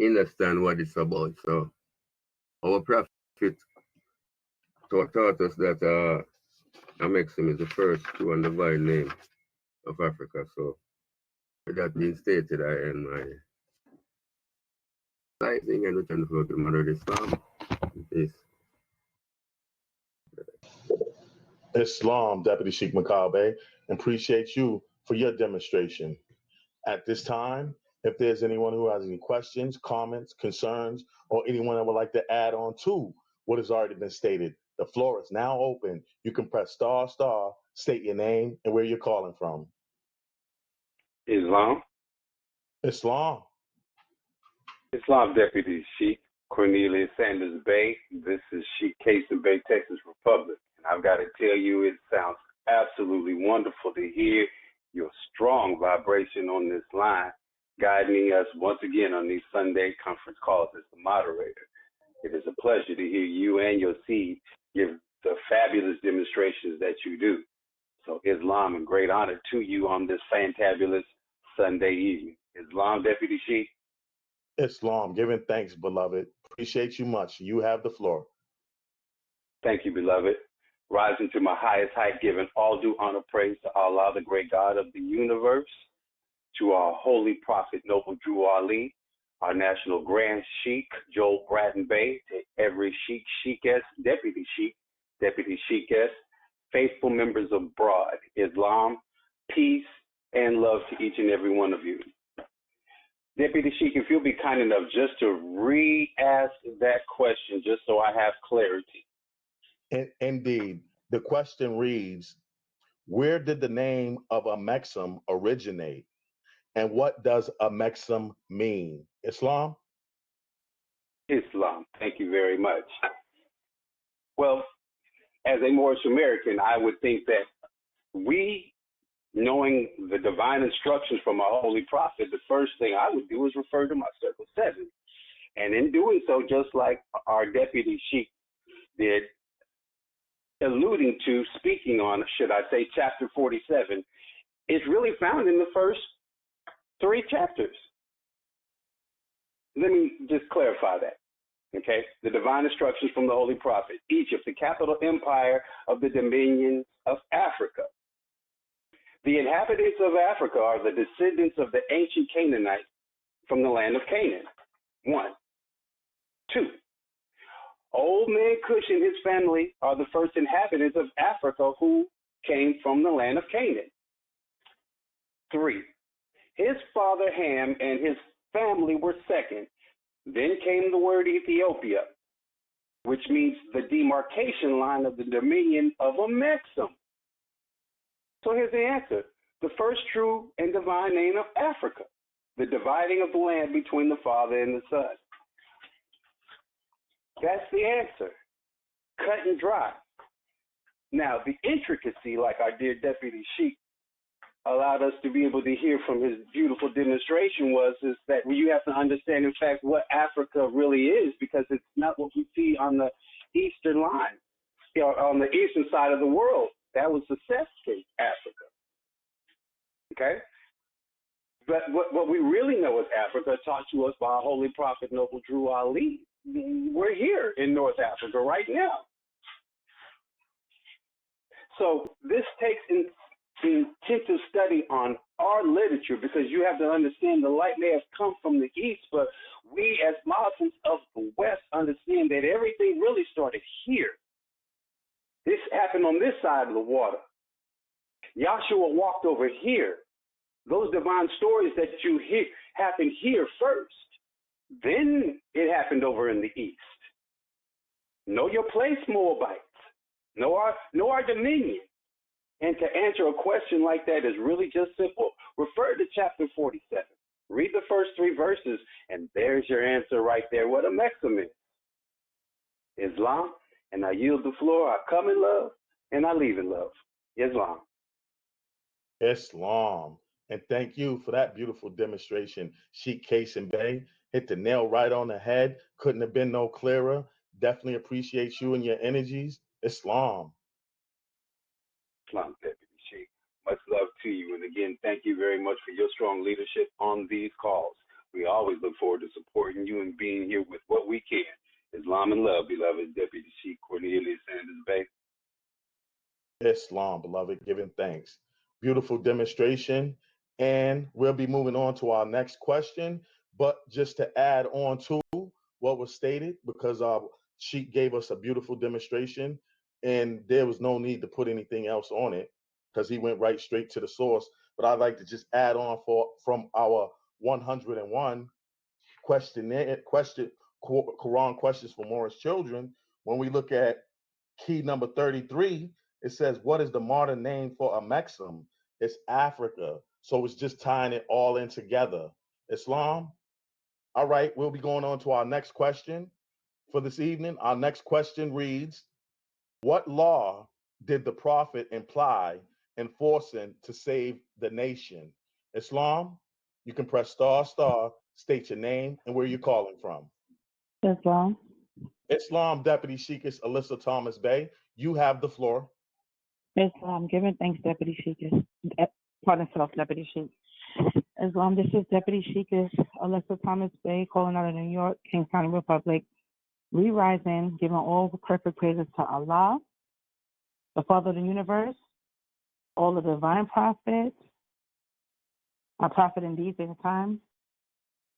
understand what it's about. So, our prophet taught us that Amexem is the first true and divine name of Africa. So, with that being stated, I end my citing and return the floor to Mother Islam. Peace. Islam, Deputy Sheikh Makabe, and appreciate you for your demonstration. At this time, if there's anyone who has any questions, comments, concerns, or anyone that would like to add on to what has already been stated, the floor is now open. You can press star, state your name and where you're calling from. Islam. Islam. Islam Deputy Sheikh Cornelius Sanders Bay. This is Sheikh Casey Bay, Texas Republic. And I've got to tell you, it sounds absolutely wonderful to hear your strong vibration on this line, guiding us once again on these Sunday conference calls as the moderator. It is a pleasure to hear you and your seed give the fabulous demonstrations that you do. So Islam, and great honor to you on this fantabulous Sunday evening. Islam, Deputy Sheikh. Islam, giving thanks, beloved. Appreciate you much. You have the floor. Thank you, beloved. Rising to my highest height, giving all due honor, praise to Allah, the great God of the universe, to our holy prophet, Noble Drew Ali, our national Grand Sheikh, Joel Bratton Bay, to every Sheikh, Sheikhess, Deputy Sheikhess, faithful members abroad, Islam, peace, and love to each and every one of you. Deputy Sheikh, if you'll be kind enough just to re-ask that question just so I have clarity. Indeed. The question reads, where did the name of Amexem originate? And what does Amexem mean? Islam? Islam, thank you very much. Well, as a Moorish American, I would think that we, knowing the divine instructions from our holy prophet, the first thing I would do is refer to my Circle 7. And in doing so, just like our Deputy Sheikh did, alluding to, speaking on, should I say, chapter 47, is really found in the first 3 chapters. Let me just clarify that, okay? The divine instructions from the Holy Prophet. Egypt, the capital empire of the dominions of Africa. The inhabitants of Africa are the descendants of the ancient Canaanites from the land of Canaan. 1. 2. Old man Cush and his family are the first inhabitants of Africa who came from the land of Canaan. 3. His father Ham and his family were second. Then came the word Ethiopia, which means the demarcation line of the dominion of Amexem. So here's the answer. The first true and divine name of Africa, the dividing of the land between the father and the son. That's the answer. Cut and dry. Now, the intricacy, like our dear Deputy Sheikh allowed us to be able to hear from his beautiful demonstration is that you have to understand, in fact, what Africa really is, because it's not what we see on the eastern line, on the eastern side of the world. That was the cesspit Africa. Okay? But what we really know as Africa, taught to us by our holy prophet, Noble Drew Ali, we're here in North Africa right now. So this takes intensive study on our literature, because you have to understand the light may have come from the east, but we as Muslims of the West understand that everything really started here. This happened on this side of the water. Yashua walked over here. Those divine stories that you hear happened here first. Then it happened over in the east. Know your place, Moabites. Know our dominion. And to answer a question like that is really just simple. Refer to chapter 47. Read the first 3 verses, and there's your answer right there. What a Mexican is. Islam, and I yield the floor. I come in love, and I leave in love. Islam. Islam. And thank you for that beautiful demonstration, Sheikh Case and Bay. Hit the nail right on the head. Couldn't have been no clearer. Definitely appreciate you and your energies. Islam. Islam, Deputy Sheikh. Much love to you. And again, thank you very much for your strong leadership on these calls. We always look forward to supporting you and being here with what we can. Islam and love, beloved Deputy Sheikh Cornelius Sanders Bay. Islam, beloved, giving thanks. Beautiful demonstration. And we'll be moving on to our next question. But just to add on to what was stated, because Sheikh gave us a beautiful demonstration, and there was no need to put anything else on it because he went right straight to the source. But I'd like to just add on from our 101 Quran questions for Moorish children. When we look at key number 33, it says, what is the modern name for a Mexim? It's Africa. So it's just tying it all in together. Islam. All right, we'll be going on to our next question for this evening. Our next question reads, what law did the Prophet imply enforcing to save the nation? Islam, you can press ***, state your name and where you're calling from. Islam. Islam, Deputy Sheikh Alyssa Thomas Bay, you have the floor. Islam, giving thanks, Deputy Sheikh. Pardon self, Deputy Sheikh. Islam, this is Deputy Sheikh Alyssa Thomas Bay, calling out of New York, King County Republic. We rising, giving all the perfect praises to Allah, the Father of the universe, all the divine prophets, our prophet in these days of time,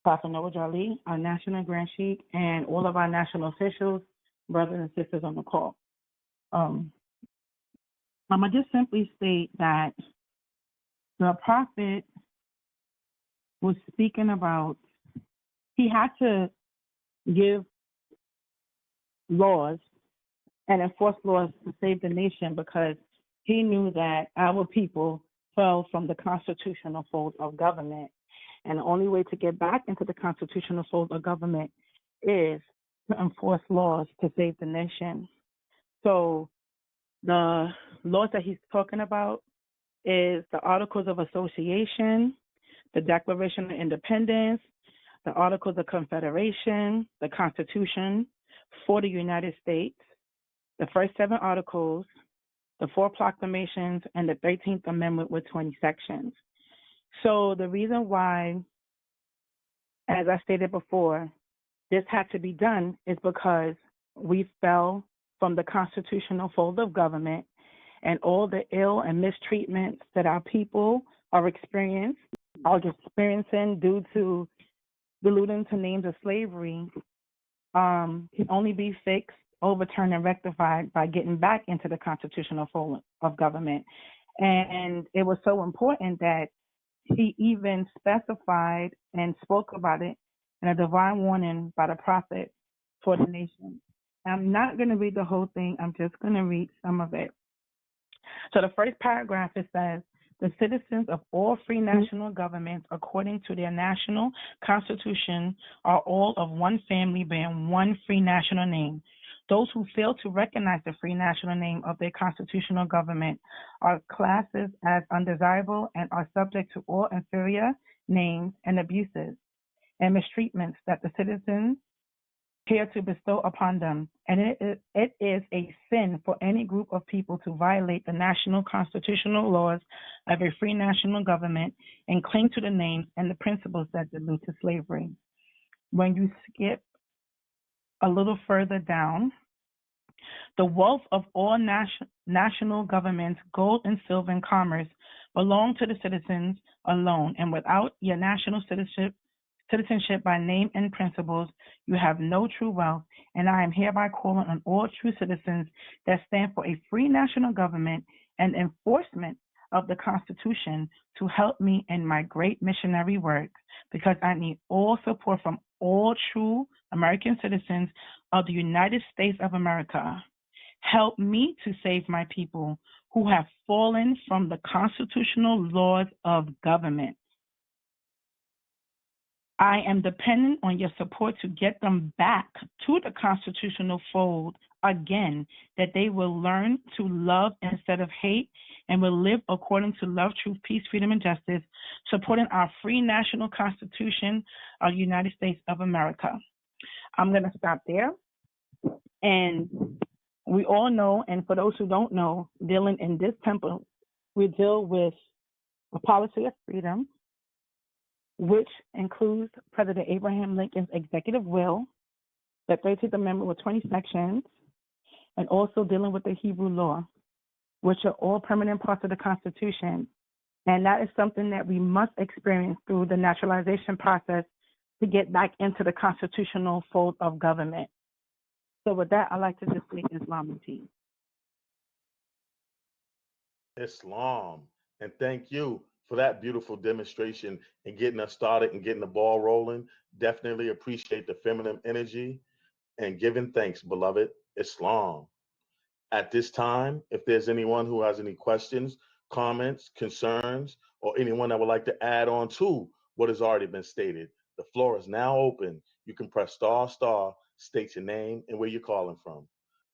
Prophet Noah Jali, our national Grand Sheikh, and all of our national officials, brothers and sisters on the call. I'm going to just simply state that the prophet was speaking about, he had to give laws and enforce laws to save the nation because he knew that our people fell from the constitutional fold of government. And the only way to get back into the constitutional fold of government is to enforce laws to save the nation. So the laws that he's talking about is the Articles of Association, the Declaration of Independence, the Articles of Confederation, the Constitution for the United States, the first 7 articles, the 4 proclamations, and the 13th Amendment with 20 sections. So the reason why, as I stated before, this had to be done is because we fell from the constitutional fold of government, and all the ill and mistreatments that our people are experiencing due to alluding to names of slavery can only be fixed, overturned, and rectified by getting back into the constitutional fold of government. And it was so important that he even specified and spoke about it in a divine warning by the prophet for the nation. I'm not going to read the whole thing. I'm just going to read some of it. So the first paragraph, it says, the citizens of all free national governments, according to their national constitution, are all of one family bearing one free national name. Those who fail to recognize the free national name of their constitutional government are classed as undesirable and are subject to all inferior names and abuses and mistreatments that the citizens care to bestow upon them. And it is a sin for any group of people to violate the national constitutional laws of a free national government and cling to the names and the principles that allude to slavery. When you skip a little further down, the wealth of all national governments, gold and silver and commerce, belong to the citizens alone, and without your national citizenship by name and principles, you have no true wealth, and I am hereby calling on all true citizens that stand for a free national government and enforcement of the Constitution to help me in my great missionary work, because I need all support from all true American citizens of the United States of America. Help me to save my people who have fallen from the constitutional laws of government. I am dependent on your support to get them back to the constitutional fold again, that they will learn to love instead of hate and will live according to love, truth, peace, freedom, and justice, supporting our free national constitution of the United States of America. I'm going to stop there. And we all know, and for those who don't know, dealing in this temple, we deal with a policy of freedom, which includes President Abraham Lincoln's executive will, the 13th Amendment with 20 sections, and also dealing with the Hebrew law, which are all permanent parts of the Constitution. And that is something that we must experience through the naturalization process to get back into the constitutional fold of government. So with that, I'd like to just say Islam and peace. Islam. And thank you for that beautiful demonstration and getting us started and getting the ball rolling. Definitely appreciate the feminine energy and giving thanks, beloved. Islam. At this time, if there's anyone who has any questions, comments, concerns, or anyone that would like to add on to what has already been stated, the floor is now open. You can press **, state your name and where you're calling from.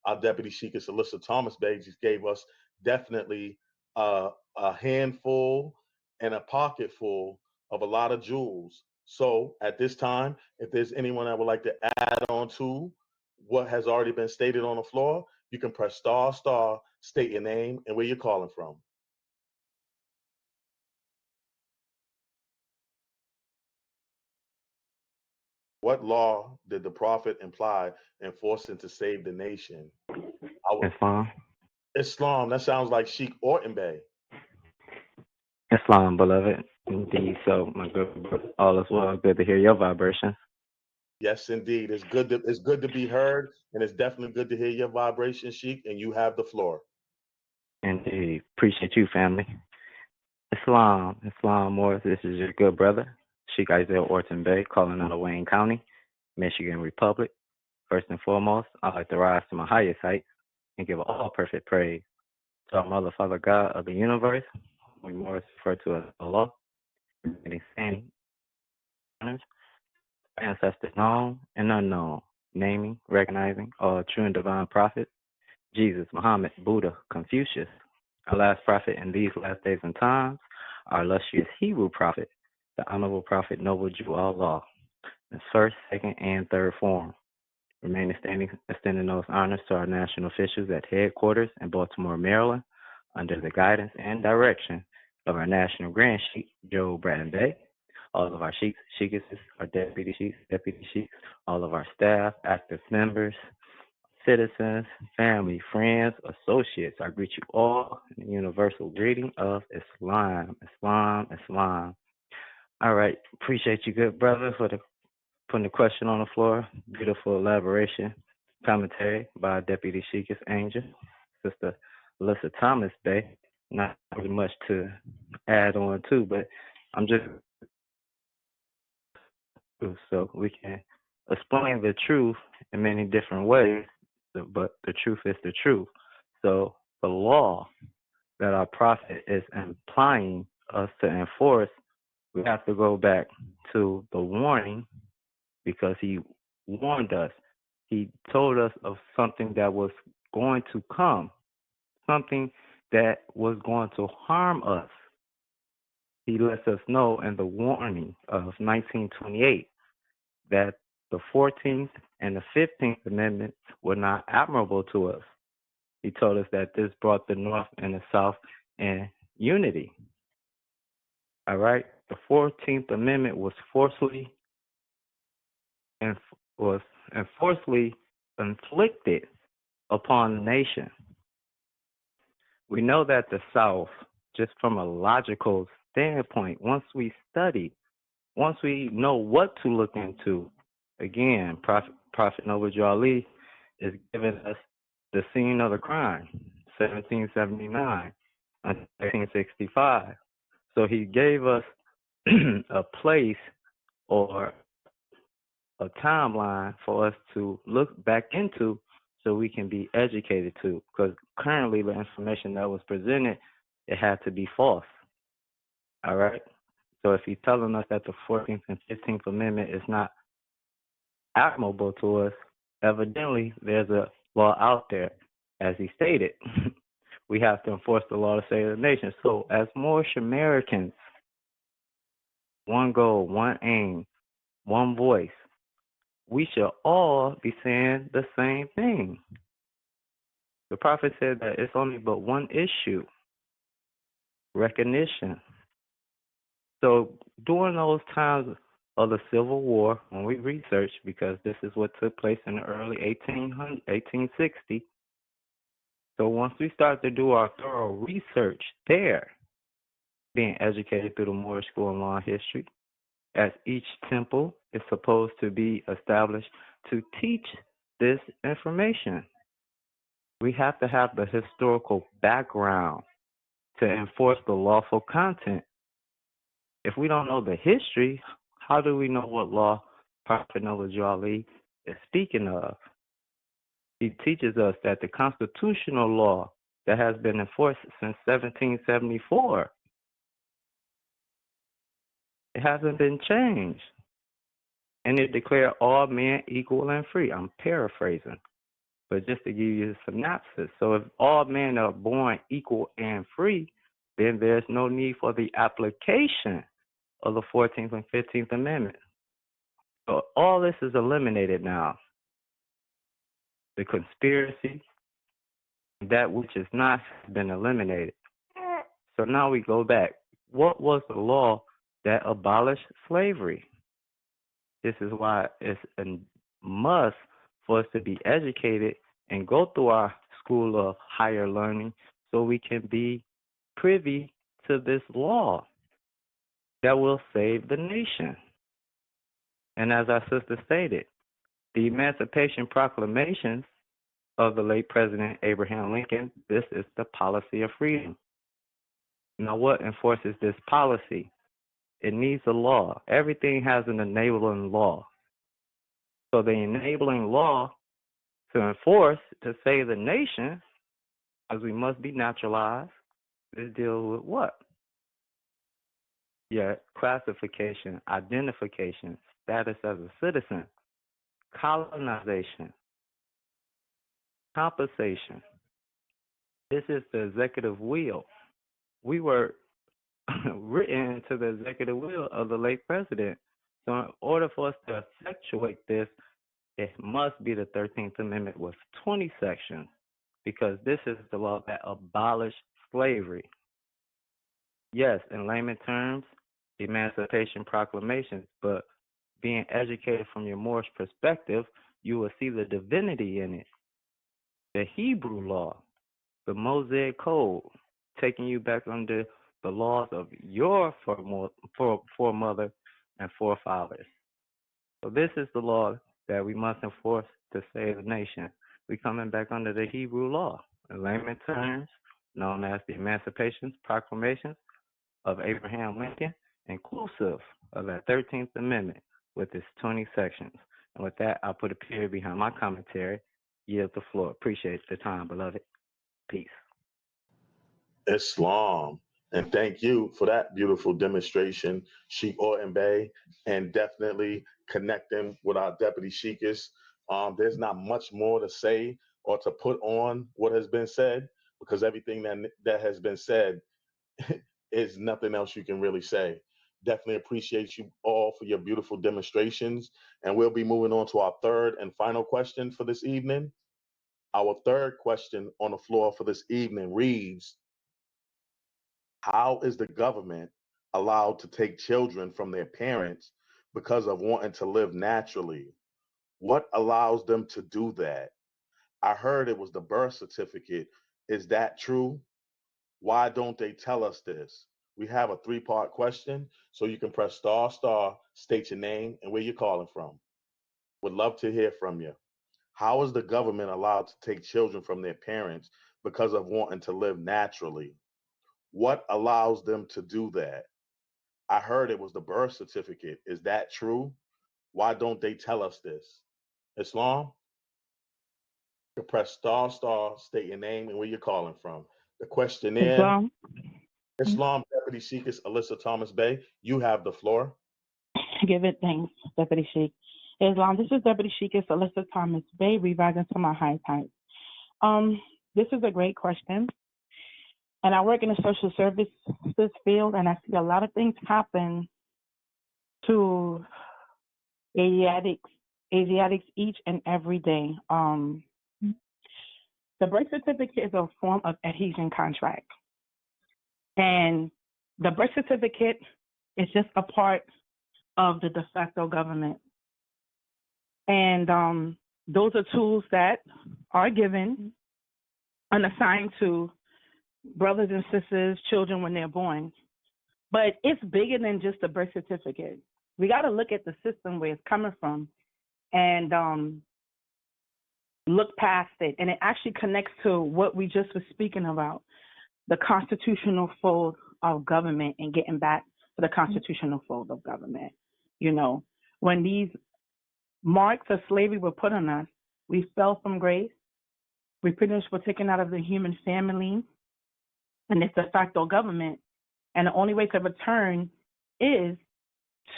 Our Deputy Sheikh Alyssa Thomas Bey just gave us definitely a handful and a pocket full of a lot of jewels. So at this time, if there's anyone that would like to add on to what has already been stated on the floor, you can press **, state your name and where you're calling from. What law did the Prophet imply enforcing to save the nation? Islam. Islam, that sounds like Sheikh Orton Bey. Islam, beloved. Indeed. So, my good brother, all is well. Good to hear your vibration. Yes, indeed. It's good to be heard, and it's definitely good to hear your vibration, Sheikh, and you have the floor. Indeed. Appreciate you, family. Islam Moore. This is your good brother, Sheikh Isaiah Orton Bey, calling out of Wayne County, Michigan Republic. First and foremost, I'd like to rise to my highest heights and give all perfect praise to our Mother, Father, God of the universe, we more refer to as Allah, remaining standing, ancestors known and unknown, naming, recognizing all true and divine prophets, Jesus, Muhammed, Buddha, Confucius, our last prophet in these last days and times, our illustrious Hebrew prophet, the honorable prophet, noble Jew, Allah, in first, second, and third form. Remaining standing, extending those honors to our national officials at headquarters in Baltimore, Maryland, under the guidance and direction of our national Grand Sheikh, Joe Bratton Bey, all of our sheikhs, sheikesses, our deputy sheikhs, all of our staff, active members, citizens, family, friends, associates. I greet you all in the universal greeting of Islam, Islam, Islam. All right, appreciate you, good brother, for putting the question on the floor. Beautiful elaboration, commentary by Deputy Sheik's Angel, Sister Alyssa Thomas Bey. Not really much to add on to, but I'm just so we can explain the truth in many different ways, but the truth is the truth. So the law that our prophet is implying us to enforce, we have to go back to the warning, because he warned us. He told us of something that was going to come, something that was going to harm us. He lets us know in the warning of 1928 that the 14th and the 15th Amendments were not admirable to us. He told us that this brought the North and the South in unity. All right? The 14th Amendment was forcefully and was and forcefully inflicted upon the nation. We know that the South, just from a logical standpoint, once we study, once we know what to look into, again, Prophet Noble Ali is giving us the scene of the crime, 1779 and 1865. So he gave us a place or a timeline for us to look back into so we can be educated to, because currently the information that was presented, it had to be false. All right? So if he's telling us that the 14th and 15th Amendment is not admirable to us, evidently there's a law out there, as he stated. We have to enforce the law to save the nation. So as Moorish Americans, one goal, one aim, one voice, we should all be saying the same thing. The prophet said that it's only but one issue, recognition. So during those times of the Civil War, when we researched, because this is what took place in the early 1860, so once we start to do our thorough research there, being educated through the Moorish School of Law and History, as each temple is supposed to be established to teach this information. We have to have the historical background to enforce the lawful content. If we don't know the history, how do we know what law Prophet Noble Ali is speaking of? He teaches us that the constitutional law that has been enforced since 1774, it hasn't been changed. And it declared all men equal and free. I'm paraphrasing, but just to give you a synopsis. So if all men are born equal and free, then there's no need for the application of the 14th and 15th Amendment. So all this is eliminated now. The conspiracy, that which is not, has been eliminated. So now we go back. What was the law that abolished slavery? This is why it's a must for us to be educated and go through our school of higher learning so we can be privy to this law that will save the nation. And as our sister stated, the Emancipation Proclamations of the late President Abraham Lincoln, this is the policy of freedom. Now, what enforces this policy? It needs a law. Everything has an enabling law. So the enabling law to enforce, to save the nation, as we must be naturalized, is deal with what? Yeah, classification, identification, status as a citizen, colonization, compensation. This is the executive will. We were written into the executive will of the late president. So in order for us to effectuate this, it must be the 13th Amendment with 20 sections, because this is the law that abolished slavery. Yes, in layman terms, Emancipation Proclamations, but being educated from your Moorish perspective, you will see the divinity in it. The Hebrew law, the Mosaic Code, taking you back under the laws of your foremother and forefathers. So this is the law that we must enforce to save the nation. We're coming back under the Hebrew law, in layman terms, known as the Emancipation Proclamations of Abraham Lincoln, inclusive of that 13th Amendment with its 20 sections. And with that, I'll put a period behind my commentary. Yield the floor. Appreciate the time, beloved. Peace. Islam. And thank you for that beautiful demonstration, Sheikh Orton Bey, and definitely connecting with our deputy sheikhs. There's not much more to say or to put on what has been said, because everything that has been said is nothing else you can really say. Definitely appreciate you all for your beautiful demonstrations. And we'll be moving on to our third and final question for this evening. Our third question on the floor for this evening reads, how is the government allowed to take children from their parents because of wanting to live naturally? What allows them to do that? I heard it was the birth certificate. Is that true? Why don't they tell us this? We have a 3-part question, so you can press star star, state your name and where you're calling from. Would love to hear from you. How is the government allowed to take children from their parents because of wanting to live naturally? What allows them to do that? I heard it was the birth certificate. Is that true? Why don't they tell us this? Islam? You can press star star, state your name and where you're calling from. The questionnaire. Islam. Islam Deputy Sheikh Alyssa Thomas Bey. You have the floor. Give it thanks, Deputy Sheikh. Islam, this is Deputy Sheikh Alyssa Thomas Bey, revising to my high type. This is a great question. And I work in the social services field, and I see a lot of things happen to Asiatics each and every day. The birth certificate is a form of adhesion contract. And the birth certificate is just a part of the de facto government. And those are tools that are given and assigned to brothers and sisters, children when they're born. But it's bigger than just the birth certificate. We got to look at the system where it's coming from and look past it. And it actually connects to what we just were speaking about, the constitutional fold of government and getting back to the constitutional fold of government. You know, when these marks of slavery were put on us, we fell from grace. We pretty much were taken out of the human family and it's de facto government. And the only way to return is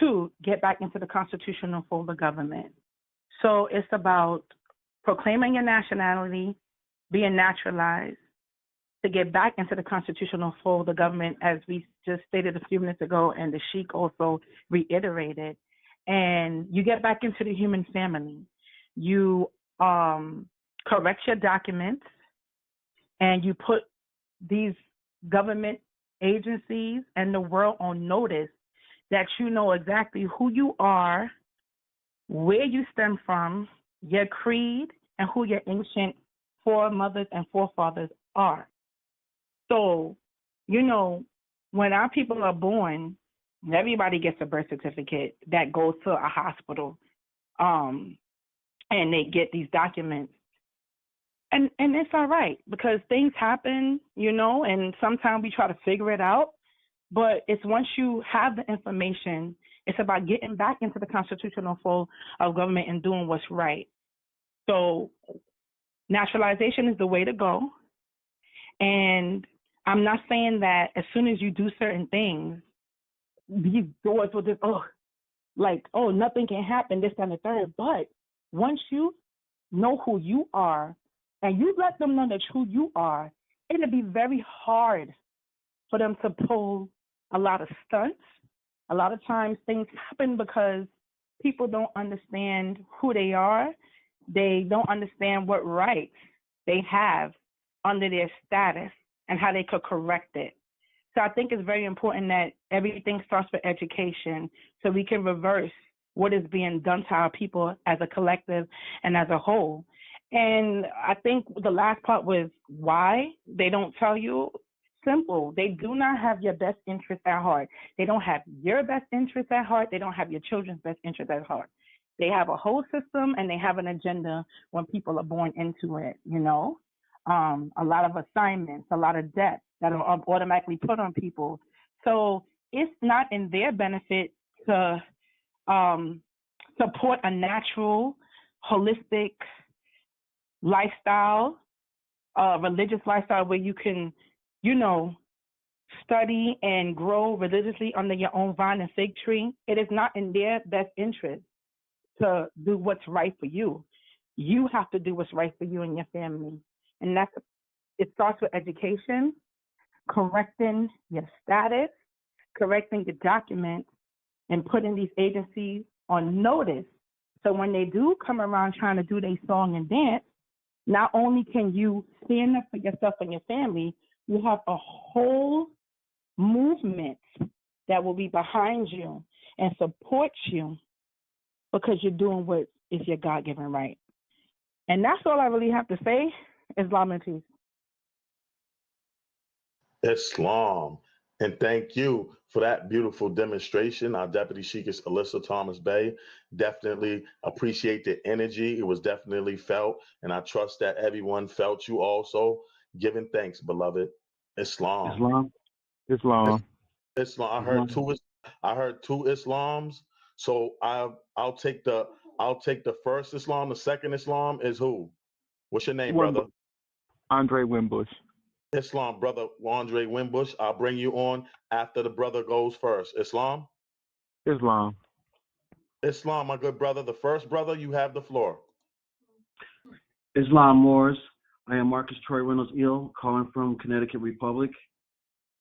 to get back into the constitutional fold of government. So it's about proclaiming your nationality, being naturalized, to get back into the constitutional fold of government, as we just stated a few minutes ago, and the Sheikh also reiterated. And you get back into the human family. You correct your documents, and you put these government agencies and the world on notice that you know exactly who you are, where you stem from, your creed, and who your ancient foremothers and forefathers are. So, you know, when our people are born, everybody gets a birth certificate that goes to a hospital, and they get these documents. And it's all right because things happen, you know, and sometimes we try to figure it out. But it's once you have the information, it's about getting back into the constitutional fold of government and doing what's right. So naturalization is the way to go. And I'm not saying that as soon as you do certain things, these doors will just, nothing can happen, this, and the third. But once you know who you are and you let them know that who you are, it'll be very hard for them to pull a lot of stunts. A lot of times things happen because people don't understand who they are. They don't understand what rights they have under their status and how they could correct it. So I think it's very important that everything starts with education so we can reverse what is being done to our people as a collective and as a whole. And I think the last part was why they don't tell you. Simple. They do not have your best interest at heart. They don't have your best interest at heart. They don't have your children's best interest at heart. They have a whole system and they have an agenda when people are born into it, you know. A lot of assignments, a lot of debts that are automatically put on people. So it's not in their benefit to support a natural, holistic lifestyle, religious lifestyle where you can, you know, study and grow religiously under your own vine and fig tree. It is not in their best interest to do what's right for you. You have to do what's right for you and your family. And it starts with education, correcting your status, correcting your documents, and putting these agencies on notice. So when they do come around trying to do their song and dance, not only can you stand up for yourself and your family, you have a whole movement that will be behind you and support you because you're doing what is your God-given right. And that's all I really have to say. Islam and peace. Islam. And thank you for that beautiful demonstration. Our Deputy Sheikh is Alyssa Thomas Bay. Definitely appreciate the energy. It was definitely felt. And I trust that everyone felt you also. Giving thanks, beloved. Islam. Islam. Islam. I heard two Islams. So I'll take the first Islam. The second Islam is who? What's your name, brother? Andre Wimbush. Islam, brother Andre Wimbush. I'll bring you on after the brother goes first. Islam? Islam. Islam, my good brother. The first brother, you have the floor. Islam Moors. I am Marcus Troy Reynolds Eel, calling from Connecticut Republic,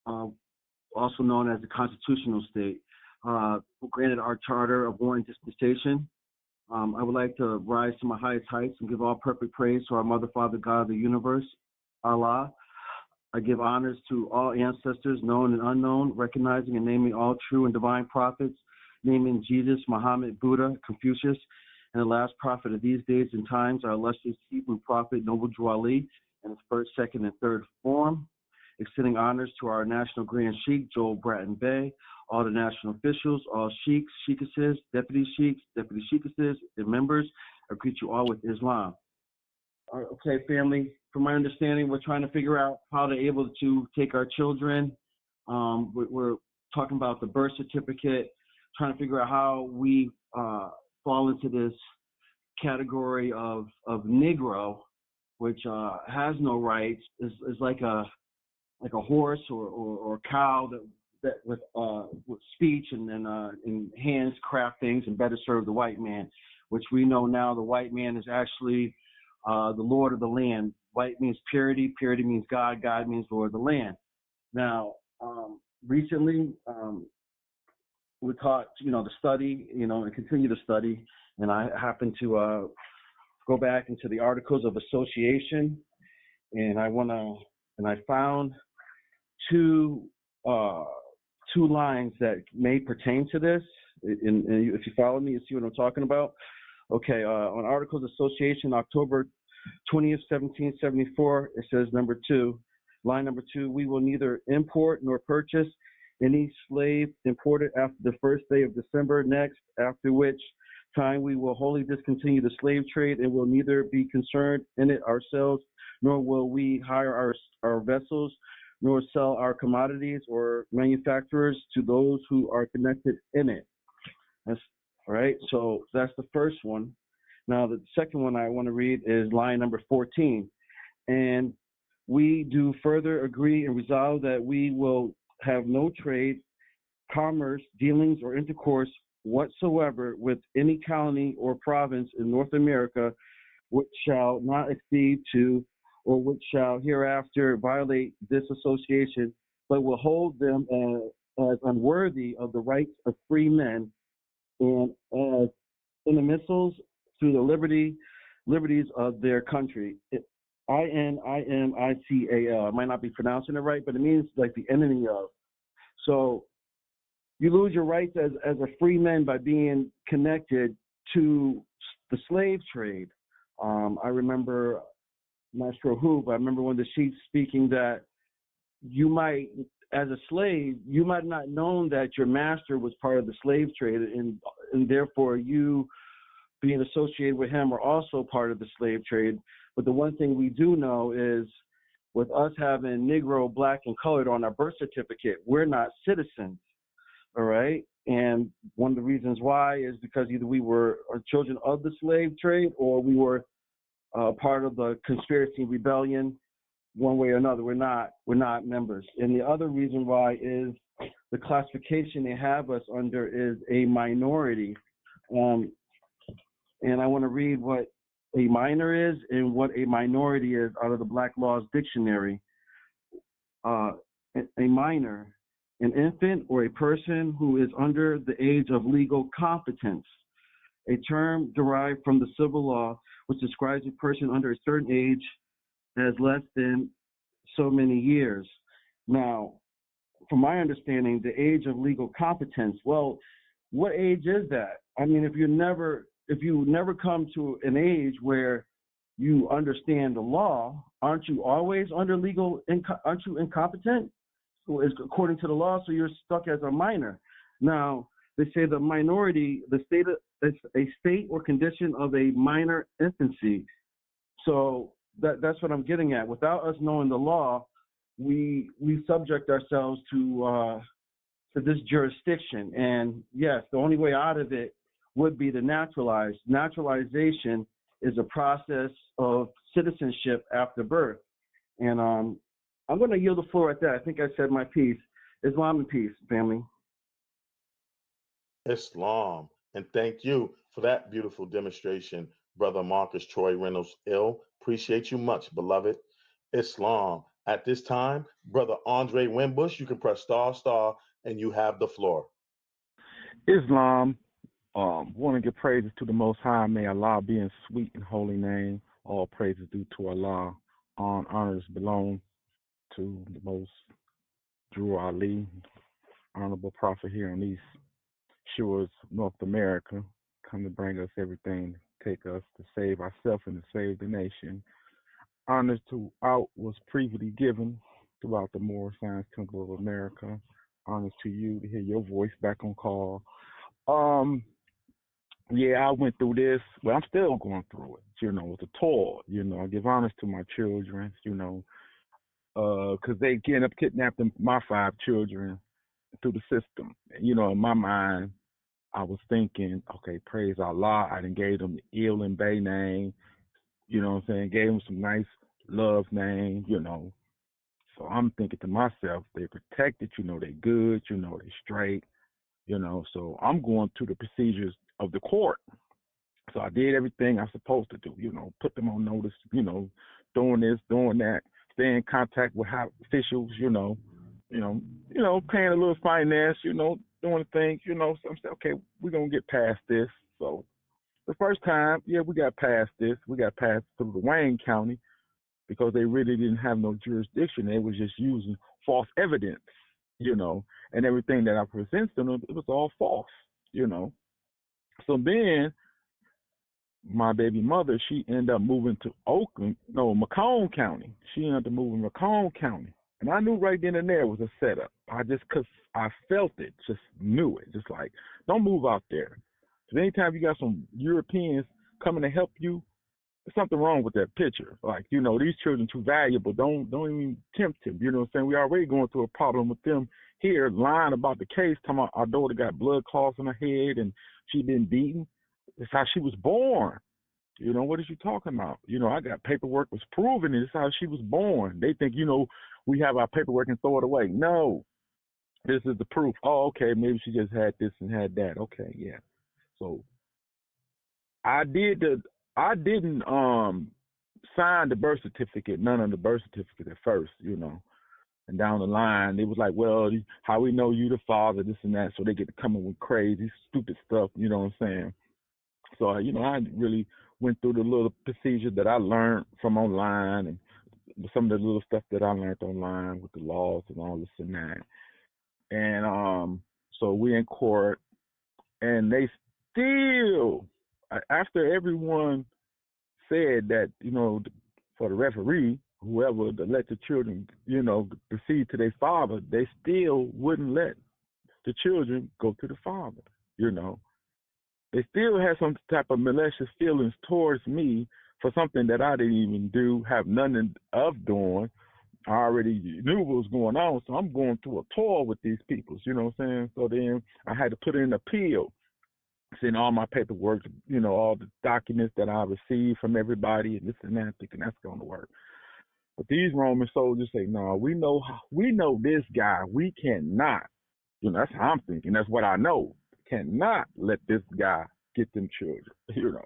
also known as the Constitutional State. Who granted our charter of war and dispensation. I would like to rise to my highest heights and give all perfect praise to our Mother, Father, God of the universe, Allah. I give honors to all ancestors, known and unknown, recognizing and naming all true and divine prophets, naming Jesus, Muhammed, Buddha, Confucius, and the last prophet of these days and times, our illustrious Hebrew prophet, Noble Drew Ali, in his first, second, and third form. Extending honors to our National Grand Sheikh, Joel Bratton Bey, all the national officials, all sheikhs, sheikesses, deputy sheikesses, and members. I greet you all with Islam. Okay, family, from my understanding, we're trying to figure out how to able to take our children. We're talking about the birth certificate, trying to figure out how we fall into this category of Negro, which has no rights, is like a horse or cow that with speech and hands craft things and better serve the white man, which we know now the white man is actually the Lord of the land. White means purity, purity means God, God means Lord of the land. Now, recently we taught, to study, and continue to study, and I happened to go back into the Articles of Association, and I found two lines that may pertain to this. And if you follow me, you see what I'm talking about. Okay, on Articles of Association, October 20th, 1774, it says line number two, we will neither import nor purchase any slave imported after the first day of December next, after which time we will wholly discontinue the slave trade and will neither be concerned in it ourselves, nor will we hire our vessels, nor sell our commodities or manufacturers to those who are connected in it. That's all right. So that's the first one. Now the second one I want to read is line number 14. And we do further agree and resolve that we will have no trade, commerce, dealings, or intercourse whatsoever with any colony or province in North America which shall not accede to or which shall hereafter violate this association, but will hold them as unworthy of the rights of free men and as inimical to the liberties of their country. INIMICAL. I might not be pronouncing it right, but it means like the enemy of. So you lose your rights as a free man by being connected to the slave trade. I remember, I'm not sure who, but I remember one of the sheets speaking that you might, as a slave, you might not known that your master was part of the slave trade, and therefore you being associated with him are also part of the slave trade. But the one thing we do know is with us having Negro, Black, and colored on our birth certificate, we're not citizens, all right? And one of the reasons why is because either we were children of the slave trade or we were part of the conspiracy rebellion, one way or another. We're not members. And the other reason why is the classification they have us under is a minority. And I want to read what a minor is and what a minority is out of the Black Laws Dictionary. A minor, an infant or a person who is under the age of legal competence, a term derived from the civil law which describes a person under a certain age as less than so many years. Now, from my understanding, the age of legal competence, well, what age is that? I mean, if you never come to an age where you understand the law, aren't you always under legal? Aren't you incompetent? So according to the law, so you're stuck as a minor. Now they say the minority, the state, is a state or condition of a minor infancy. So that's what I'm getting at. Without us knowing the law, we subject ourselves to this jurisdiction. And yes, the only way out of it would be to naturalize. Naturalization is a process of citizenship after birth. And I'm going to yield the floor at that. I think I said my piece. Islam and peace, family. Islam. And thank you for that beautiful demonstration, Brother Marcus Troy Reynolds Ill. Appreciate you much, beloved. Islam. At this time, Brother Andre Wimbush, you can press ***, and you have the floor. Islam. Want to give praises to the Most High. May Allah be in sweet and holy name. All praises due to Allah. All honors belong to the Most Drew Ali, honorable prophet here on these shores of North America, come to bring us everything, take us to save ourselves and to save the nation. Honors to out was previously given throughout the Moorish Science Temple of America. Honors to you to hear your voice back on call. Yeah, I went through this. Well, I'm still going through it. It's a toil. I give honors to my children. Because they end up kidnapping my 5 children through the system. In my mind, I was thinking, okay, praise Allah. I done gave them the Il and Bay name. You know what I'm saying? Gave them some nice love name. So I'm thinking to myself, they protected. They good. They straight. So I'm going through the procedures of the court. So I did everything I'm supposed to do, put them on notice, doing this, doing that, stay in contact with high officials, paying a little finance, doing things, so I'm saying, okay, we're going to get past this. So the first time, we got past this. We got past through the Wayne County because they really didn't have no jurisdiction. They was just using false evidence, and everything that I presented to them, it was all false, So then my baby mother, she ended up moving to Macomb County. She ended up moving to Macomb County. And I knew right then and there was a setup. Because I felt it, just knew it. Just like, don't move out there. Because anytime you got some Europeans coming to help you, there's something wrong with that picture. Like, these children too valuable. Don't even tempt them. You know what I'm saying? We already going through a problem with them here, lying about the case, talking about our daughter got blood clots in her head and she been beaten. It's how she was born. What is you talking about? I got paperwork was proving it. It's how she was born. They think, we have our paperwork and throw it away. No, this is the proof. Oh, okay, maybe she just had this and had that. Okay, yeah. So I didn't sign the birth certificate, none of the birth certificate at first, And down the line, it was like, well, how we know you the father, this and that. So they get to come in with crazy, stupid stuff, you know what I'm saying? So, I really went through the little procedure that I learned from online and some of the little stuff that I learned online with the laws and all this and that. And so we in court, and they still, after everyone said that, for the referee, whoever to let the children, proceed to their father, they still wouldn't let the children go to the father, They still had some type of malicious feelings towards me for something that I didn't even do, have nothing of doing. I already knew what was going on, so I'm going through a tour with these people, you know what I'm saying? So then I had to put in an appeal, send all my paperwork, all the documents that I received from everybody and this and that, thinking that's going to work. But these Roman soldiers say, no, we know this guy. We cannot, that's how I'm thinking. That's what I know. Cannot let this guy get them children,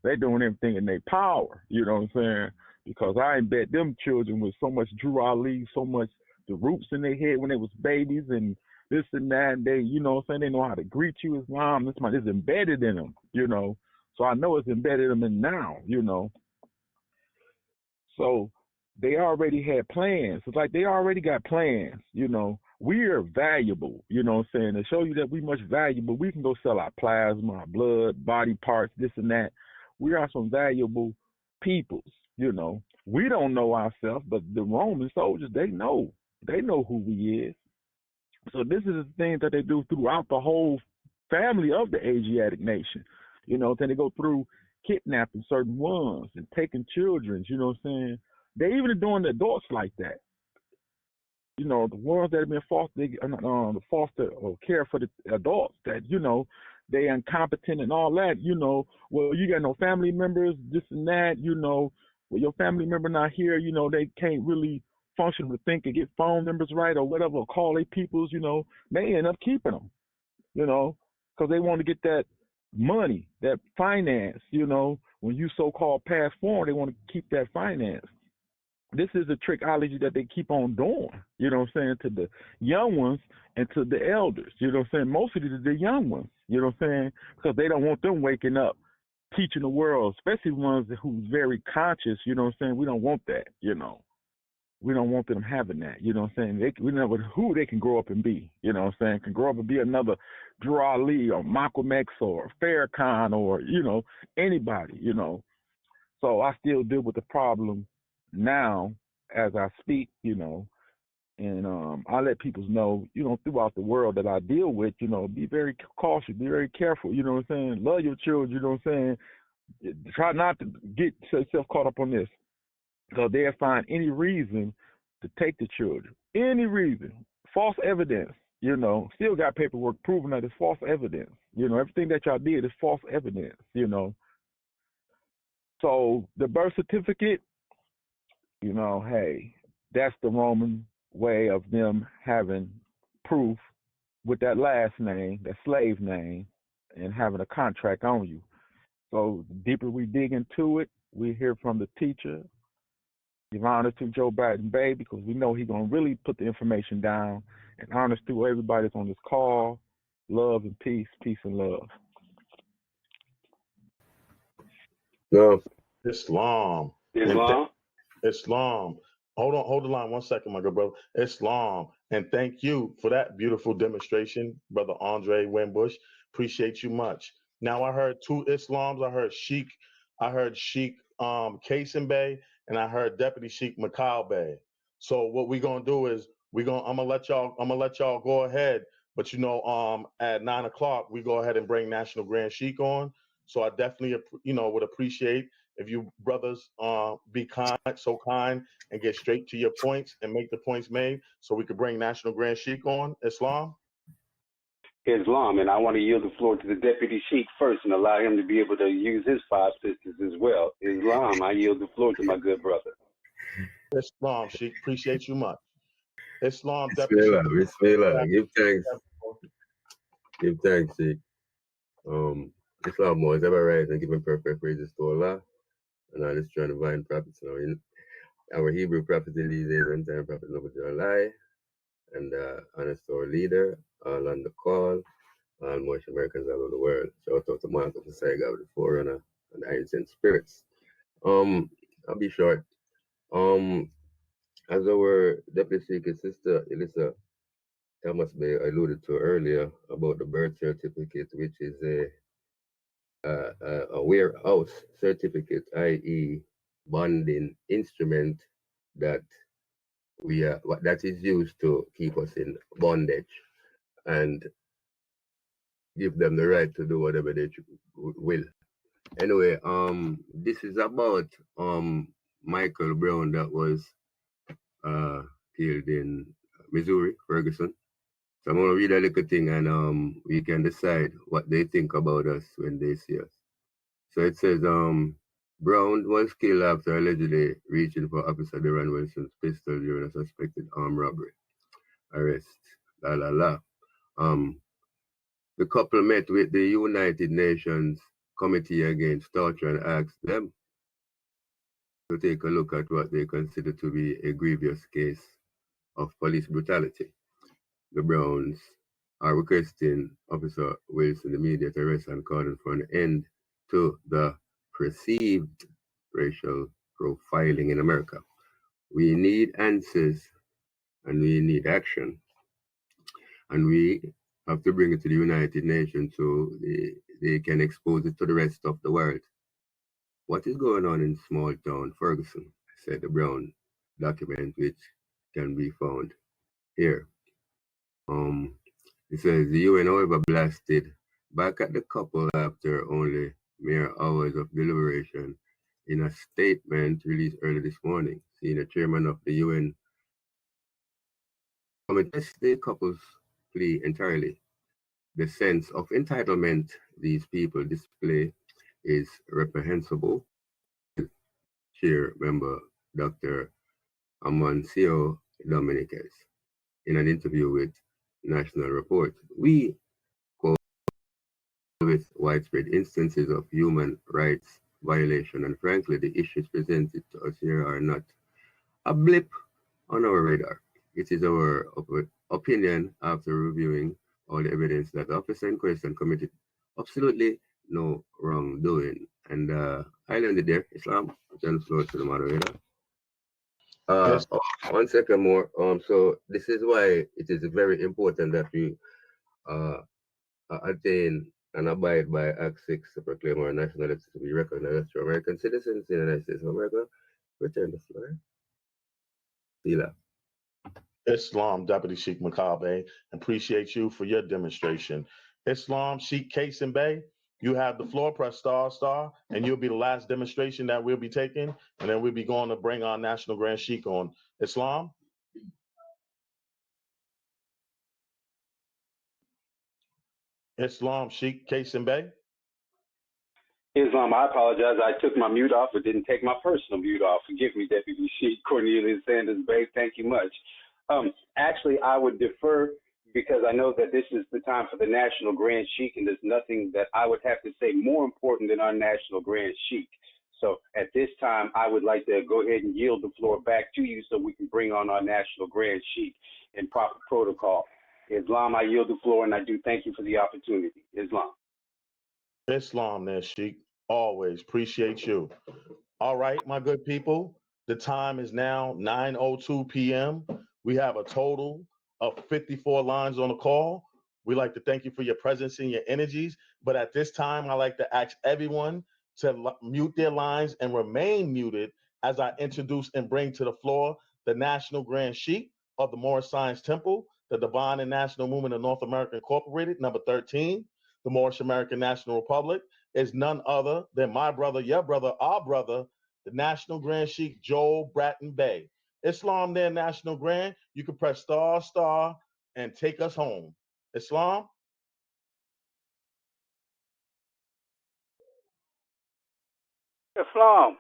They doing everything in their power, you know what I'm saying? Because I ain't bet them children with so much Drew Ali, so much the roots in their head when they was babies and this and that, and they, you know what I'm saying, they know how to greet you, Islam. This is embedded in them, So I know it's embedded in them now, So they already had plans. It's like they already got plans, we are valuable, you know what I'm saying? To show you that we much valuable, we can go sell our plasma, our blood, body parts, this and that. We are some valuable peoples, you know. We don't know ourselves, but the Roman soldiers, they know. They know who we is. So this is the thing that they do throughout the whole family of the Asiatic nation. You know, then they go through kidnapping certain ones and taking children, you know what I'm saying? They even doing the adults like that. You know, the ones that have been foster or care for the adults that, you know, they incompetent and all that, you know, well, you got no family members, this and that, you know, well, your family member not here, you know, they can't really function to think and get phone numbers right or whatever, or call their peoples, you know, they end up keeping them, you know, because they want to get that money, that finance, you know, when you so-called pass forward, they want to keep that finance. This is a trickology that they keep on doing, you know what I'm saying, to the young ones and to the elders, you know what I'm saying, mostly to the young ones, you know what I'm saying, because they don't want them waking up, teaching the world, especially ones who's very conscious, you know what I'm saying, we don't want that, you know. We don't want them having that, you know what I'm saying? We know who they can grow up and be, you know what I'm saying? Can grow up and be another Drew Ali or Malcolm X or Farrakhan or, you know, anybody, you know. So I still deal with the problem now as I speak, you know, and I let people know, you know, throughout the world that I deal with, you know, be very cautious, be very careful, you know what I'm saying? Love your children, you know what I'm saying? Try not to get yourself caught up on this because they'll find any reason to take the children, any reason, false evidence, you know, still got paperwork proving that it's false evidence. You know, everything that y'all did is false evidence, you know. So the birth certificate, you know, hey, that's the Roman way of them having proof with that last name, that slave name, and having a contract on you. So the deeper we dig into it, we hear from the teacher. Give honor to Joe Biden Bay because we know he's going to really put the information down, and honors to everybody that's on this call. Love and peace, peace and love. No. Islam. Islam. Hold the line 1 second, my good brother. Islam. And thank you for that beautiful demonstration, Brother Andre Wimbush. Appreciate you much. Now I heard two Islams. I heard Sheikh Kasim Bey, and I heard Deputy Sheikh Mikhail Bey. So what we're gonna do is I'm gonna let y'all go ahead. But you know, at 9 o'clock, we go ahead and bring National Grand Sheikh on. So I definitely, you know, would appreciate if you brothers be so kind, and get straight to your points and make the points made so we could bring National Grand Sheikh on. Islam? Islam, and I want to yield the floor to the Deputy Sheikh first and allow him to be able to use his 5 sisters as well. Islam, I yield the floor to my good brother. Islam, Sheikh, appreciate you much. Islam, Bismillah, Bismillah. Give thanks. Give thanks, Sheikh. Islam was ever right and giving perfect praises to Allah. And I just trying to find prophets now. Our Hebrew prophet in these days, and time prophet Noble Jalai, and honest to our leader, all on the call, all Moorish Americans all over the world. Shout out to Mark of the Saiga with the Forerunner and the Ancient Spirits. I'll be short. As our Deputy Speaker Sister Elisa Thomas Bay alluded to earlier about the birth certificate, which is a warehouse certificate, i.e., bonding instrument that that is used to keep us in bondage and give them the right to do whatever they will. Anyway, this is about Michael Brown that was killed in Missouri, Ferguson. So I'm gonna read a little thing and we can decide what they think about us when they see us. So it says Brown was killed after allegedly reaching for Officer Deron Wilson's pistol during a suspected armed robbery. Arrest. La la la. The couple met with the United Nations Committee Against Torture and asked them to take a look at what they consider to be a grievous case of police brutality. The Browns are requesting Officer Wilson immediate arrest and calling for an end to the perceived racial profiling in America. We need answers and we need action. and we have to bring it to the United Nations so they can expose it to the rest of the world. What is going on in small town Ferguson? Said the Brown document, which can be found here. It says the UN, however, blasted back at the couple after only mere hours of deliberation. In a statement released early this morning, senior chairman of the UN contested the couple's plea entirely. The sense of entitlement these people display is reprehensible. Chair member Dr. Amancio Dominguez in an interview with National Report. We call with widespread instances of human rights violation, and frankly, the issues presented to us here are not a blip on our radar. It is our opinion after reviewing all the evidence that the officer in question committed absolutely no wrongdoing. And I landed there. Islam, I turn the floor to the moderator. Yes. 1 second more. So this is why it is very important that we attain and abide by Act 6 to proclaim our nationality to be recognized as American citizens in the United States of America. Return the floor. Sila. Islam, Deputy Sheikh Makabe, appreciate you for your demonstration. Islam, Sheikh Kasim Bey, you have the floor, press star, and you'll be the last demonstration that we'll be taking, and then we'll be going to bring our National Grand Sheikh on. Islam? Islam, Sheikh Kasim Bey? Islam, I apologize. I took my mute off, but didn't take my personal mute off. Forgive me, Deputy Sheikh Cornelius Sanders Bay. Thank you much. Actually, I would defer because I know that this is the time for the National Grand Sheikh, and there's nothing that I would have to say more important than our National Grand Sheikh. So at this time, I would like to go ahead and yield the floor back to you so we can bring on our National Grand Sheikh in proper protocol. Islam, I yield the floor, and I do thank you for the opportunity. Islam. Islam there, Sheikh. Always appreciate you. All right, my good people. The time is now 9:02 p.m. We have a total of 54 lines on the call. We'd like to thank you for your presence and your energies. But at this time, I'd like to ask everyone to mute their lines and remain muted as I introduce and bring to the floor the National Grand Sheikh of the Moorish Science Temple, the Divine and National Movement of North America Incorporated, number 13, the Moorish American National Republic, is none other than my brother, your brother, our brother, the National Grand Sheikh Joel Bratton Bey. Islam there, National Grand. You can press star, and take us home. Islam? Islam.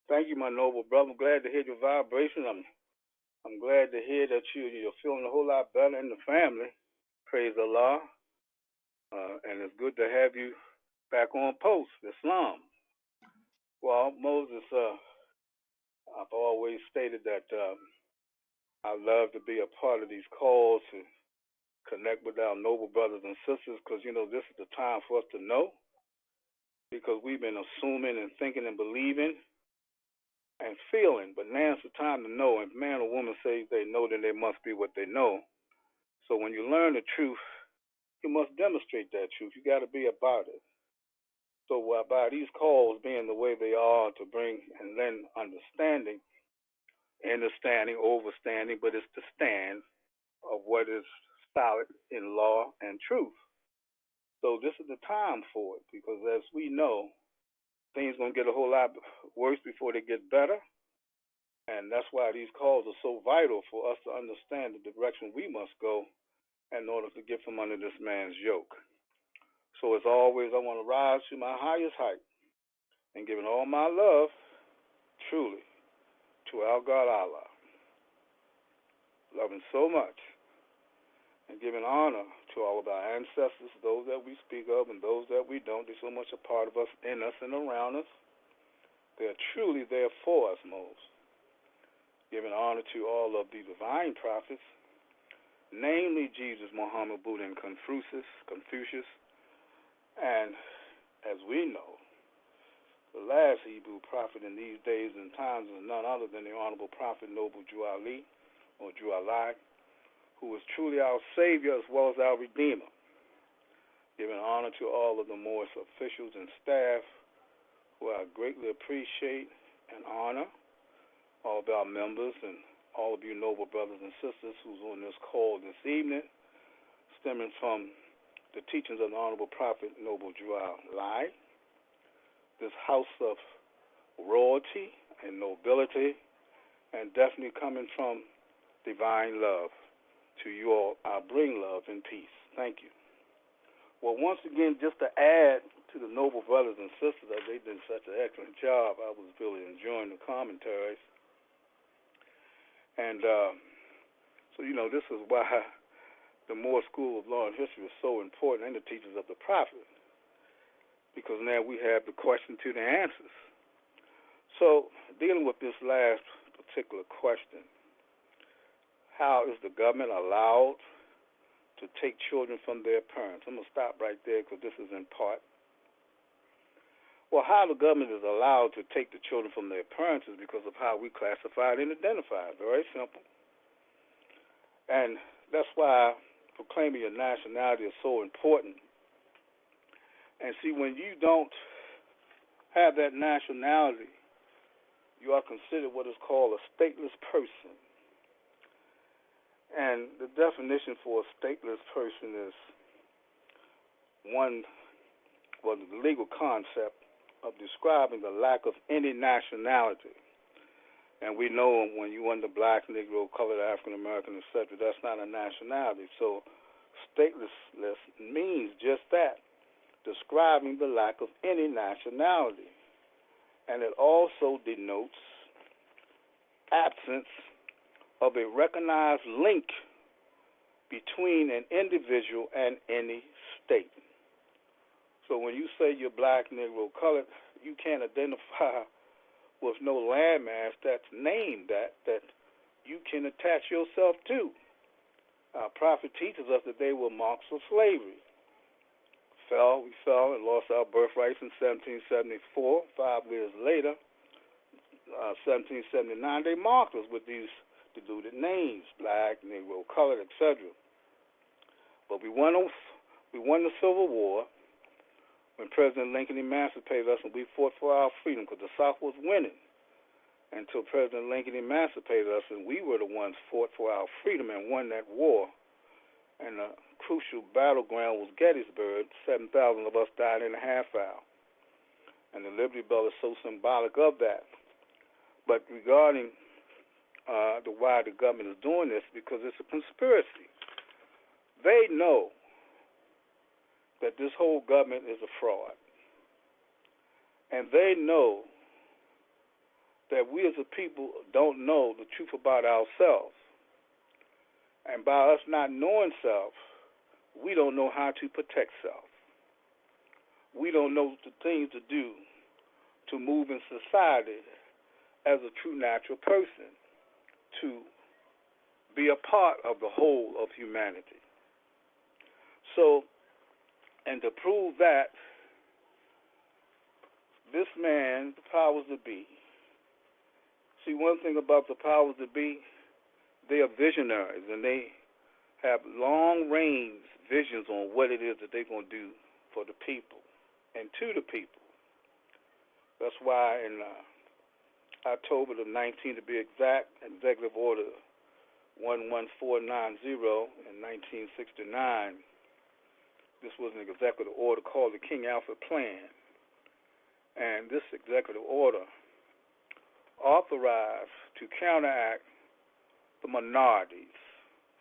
Thank you, my noble brother. I'm glad to hear your vibration. I'm glad to hear that you're feeling a whole lot better in the family. Praise Allah. And it's good to have you back on post. Islam. Well, Moses, I've always stated that I love to be a part of these calls and connect with our noble brothers and sisters because, this is the time for us to know because we've been assuming and thinking and believing and feeling, but now's the time to know. If man or woman says they know, then they must be what they know. So when you learn the truth, you must demonstrate that truth. You got to be about it. So by these calls being the way they are to bring and lend understanding, overstanding, but it's the stand of what is solid in law and truth. So this is the time for it because as we know, things going to get a whole lot worse before they get better. And that's why these calls are so vital for us to understand the direction we must go in order to get from under this man's yoke. So as always, I want to rise to my highest height and giving all my love, truly, to our God Allah. Love him so much. And giving honor to all of our ancestors, those that we speak of and those that we don't. They're so much a part of us, in us, and around us. They're truly there for us most. Giving honor to all of the divine prophets, namely Jesus, Muhammed, Buddha, and Confucius. And as we know, the last Hebrew prophet in these days and times is none other than the Honorable Prophet Noble Drew Ali, or Jualai, who is truly our Savior as well as our Redeemer. Giving honor to all of the Moorish officials and staff who I greatly appreciate and honor, all of our members and all of you noble brothers and sisters who's on this call this evening, stemming from the teachings of the Honorable Prophet Noble Drew Lai, this house of royalty and nobility, and definitely coming from divine love. To you all, I bring love and peace. Thank you. Well, once again, just to add to the noble brothers and sisters, as they did such an excellent job, I was really enjoying the commentaries. And so, this is why the Moore School of Law and History is so important, and the teachers of the Prophet, because now we have the question to the answers. So, dealing with this last particular question, how is the government allowed to take children from their parents? I'm going to stop right there because this is in part. Well, how the government is allowed to take the children from their parents is because of how we classify and identify. Very simple. And that's why proclaiming your nationality is so important. And see, when you don't have that nationality, you are considered what is called a stateless person. And the definition for a stateless person is the legal concept of describing the lack of any nationality. And we know when you under black, Negro, colored, African American, etc., that's not a nationality. So statelessness means just that, describing the lack of any nationality. And it also denotes absence of a recognized link between an individual and any state. So when you say you're black, Negro, colored, you can't identify with no landmass that's named that you can attach yourself to. Our prophet teaches us that they were marks of slavery. We fell and lost our birthrights in 1774. 5 years later, 1779, they marked us with these diluted names, black, Negro, colored, etc. But we won the Civil War when President Lincoln emancipated us, and we fought for our freedom because the South was winning until President Lincoln emancipated us, and we were the ones fought for our freedom and won that war. And the crucial battleground was Gettysburg. 7,000 of us died in a half hour. And the Liberty Bell is so symbolic of that. But regarding why the government is doing this, because it's a conspiracy. They know that this whole government is a fraud. And they know that we as a people don't know the truth about ourselves. And by us not knowing self, we don't know how to protect self. We don't know the things to do to move in society as a true natural person, to be a part of the whole of humanity. So, and to prove that, this man, the powers that be, see, one thing about the powers that be, they are visionaries, and they have long-range visions on what it is that they're going to do for the people and to the people. That's why in October the 19th, to be exact, Executive Order 11490 in 1969, this was an executive order called the King Alfred Plan. And this executive order authorized to counteract the minorities.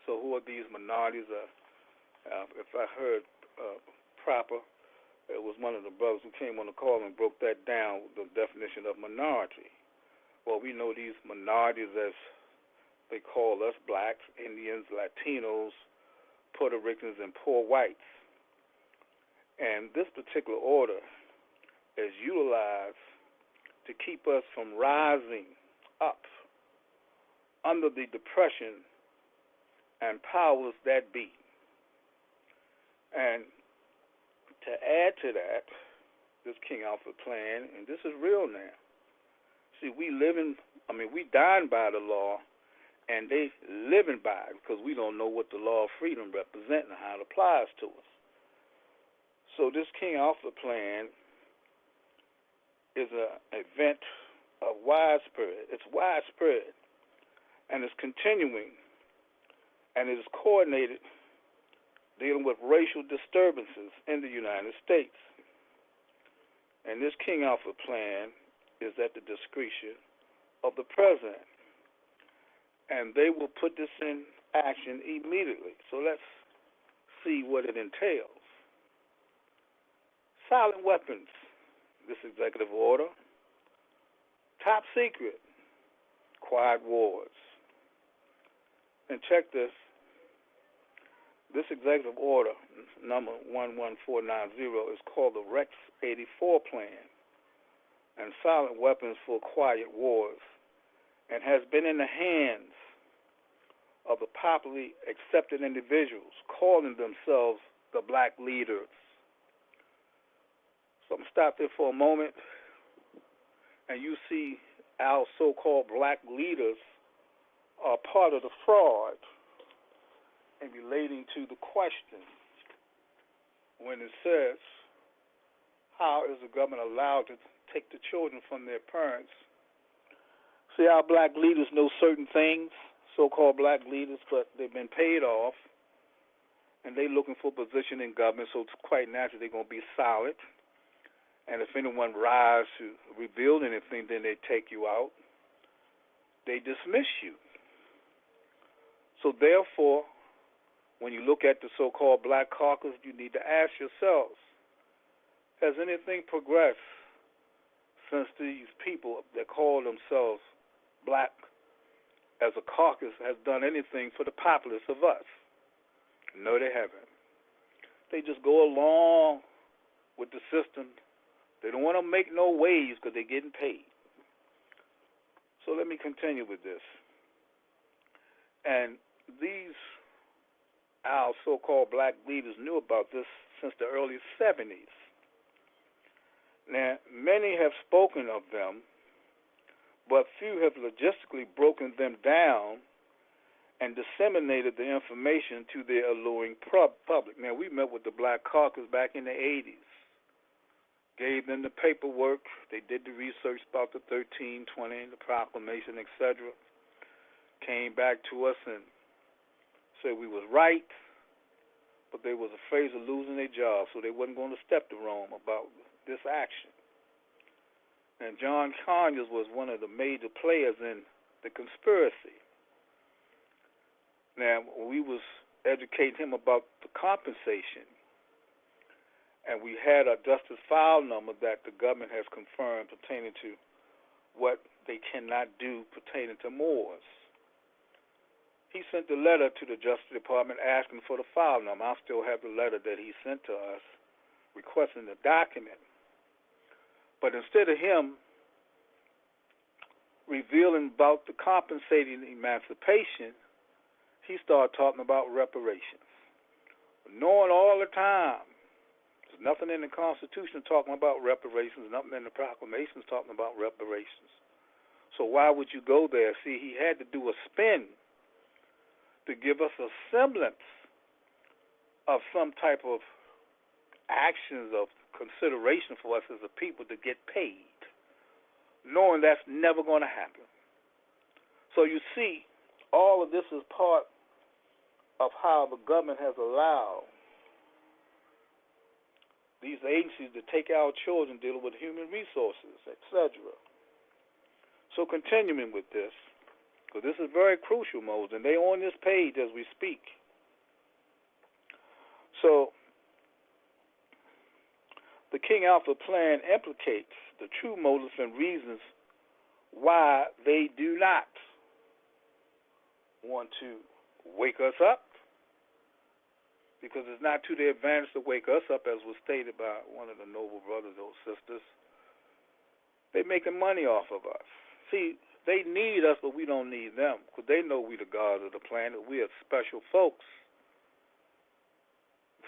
So who are these minorities? If I heard proper, it was one of the brothers who came on the call and broke that down, the definition of minority. Well, we know these minorities as they call us, blacks, Indians, Latinos, Puerto Ricans, and poor whites. And this particular order is utilized to keep us from rising up under the depression and powers that be. And to add to that, this King Alfred Plan, and this is real now. See, we dying by the law, and they living by it because we don't know what the law of freedom represents and how it applies to us. So this King Alpha plan is an event of widespread. It's widespread, and it's continuing, and it is coordinated dealing with racial disturbances in the United States. And this King Alpha plan is at the discretion of the president, and they will put this in action immediately. So let's see what it entails. Silent weapons, this executive order. Top secret, quiet wars. And check this. This executive order, number 11490, is called the Rex 84 Plan, and silent weapons for quiet wars, and has been in the hands of the popularly accepted individuals calling themselves the black leaders. So I'm going to stop there for a moment, and you see our so-called black leaders are part of the fraud in relating to the question when it says, how is the government allowed to take the children from their parents? See, our black leaders know certain things, so-called black leaders, but they've been paid off, and they're looking for position in government, so it's quite natural they're going to be silent. And if anyone rise to reveal anything, then they take you out. They dismiss you. So therefore, when you look at the so-called black caucus, you need to ask yourselves, has anything progressed since these people that call themselves black as a caucus has done anything for the populace of us? No, they haven't. They just go along with the system. They don't want to make no waves because they're getting paid. So let me continue with this. And these, our so-called black leaders knew about this since the early 70s. Now, many have spoken of them, but few have logistically broken them down and disseminated the information to their alluring public. Now, we met with the Black Caucus back in the 80s, gave them the paperwork, they did the research about the 1320, the proclamation, etc., came back to us and said we was right, but they was afraid of losing their job, so they wasn't going to step to Rome about this action. And John Conyers was one of the major players in the conspiracy. Now, we was educating him about the compensation, and we had a justice file number that the government has confirmed pertaining to what they cannot do pertaining to Moors. He sent a letter to the Justice Department asking for the file number. I still have the letter that he sent to us requesting the document. But instead of him revealing about the compensating emancipation, he started talking about reparations. Knowing all the time, there's nothing in the Constitution talking about reparations, nothing in the proclamations talking about reparations. So why would you go there? See, he had to do a spin to give us a semblance of some type of actions of consideration for us as a people to get paid, knowing that's never going to happen. So you see, all of this is part of how the government has allowed these agencies to take our children dealing with human resources, etc. So continuing with this, because this is very crucial, Moses, and they're on this page as we speak. So the King Alpha plan implicates the true motives and reasons why they do not want to wake us up, because it's not to their advantage to wake us up, as was stated by one of the noble brothers or sisters. They're making money off of us. See, they need us, but we don't need them, because they know we the gods of the planet. We are special folks.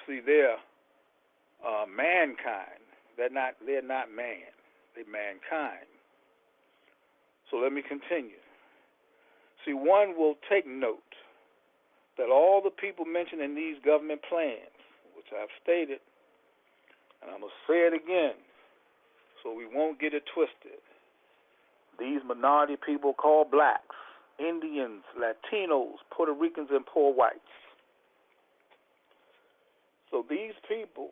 See, they're mankind. They're not man. They're mankind. So let me continue. See, one will take note that all the people mentioned in these government plans, which I've stated, and I'm going to say it again so we won't get it twisted. These minority people called blacks, Indians, Latinos, Puerto Ricans, and poor whites. So these people,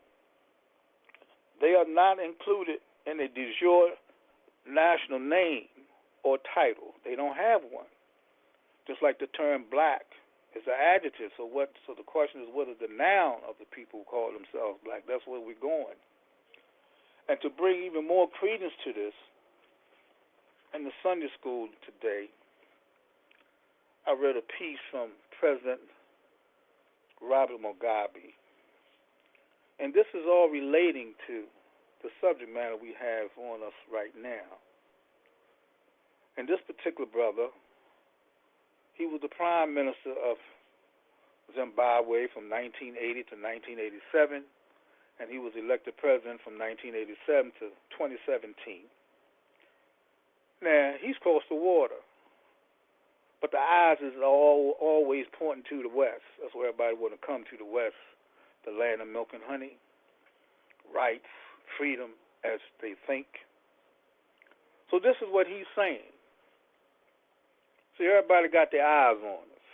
they are not included in a de jure national name or title. They don't have one. Just like the term black is an adjective. So the question is, what is the noun of the people who call themselves black? That's where we're going. And to bring even more credence to this, in the Sunday school today, I read a piece from President Robert Mugabe. And this is all relating to the subject matter we have on us right now. And this particular brother, he was the prime minister of Zimbabwe from 1980 to 1987, and he was elected president from 1987 to 2017. Now, he's crossed the water, but the eyes is always pointing to the west. That's where everybody want to come to, the west, the land of milk and honey, rights, freedom, as they think. So this is what he's saying. See, everybody got their eyes on us,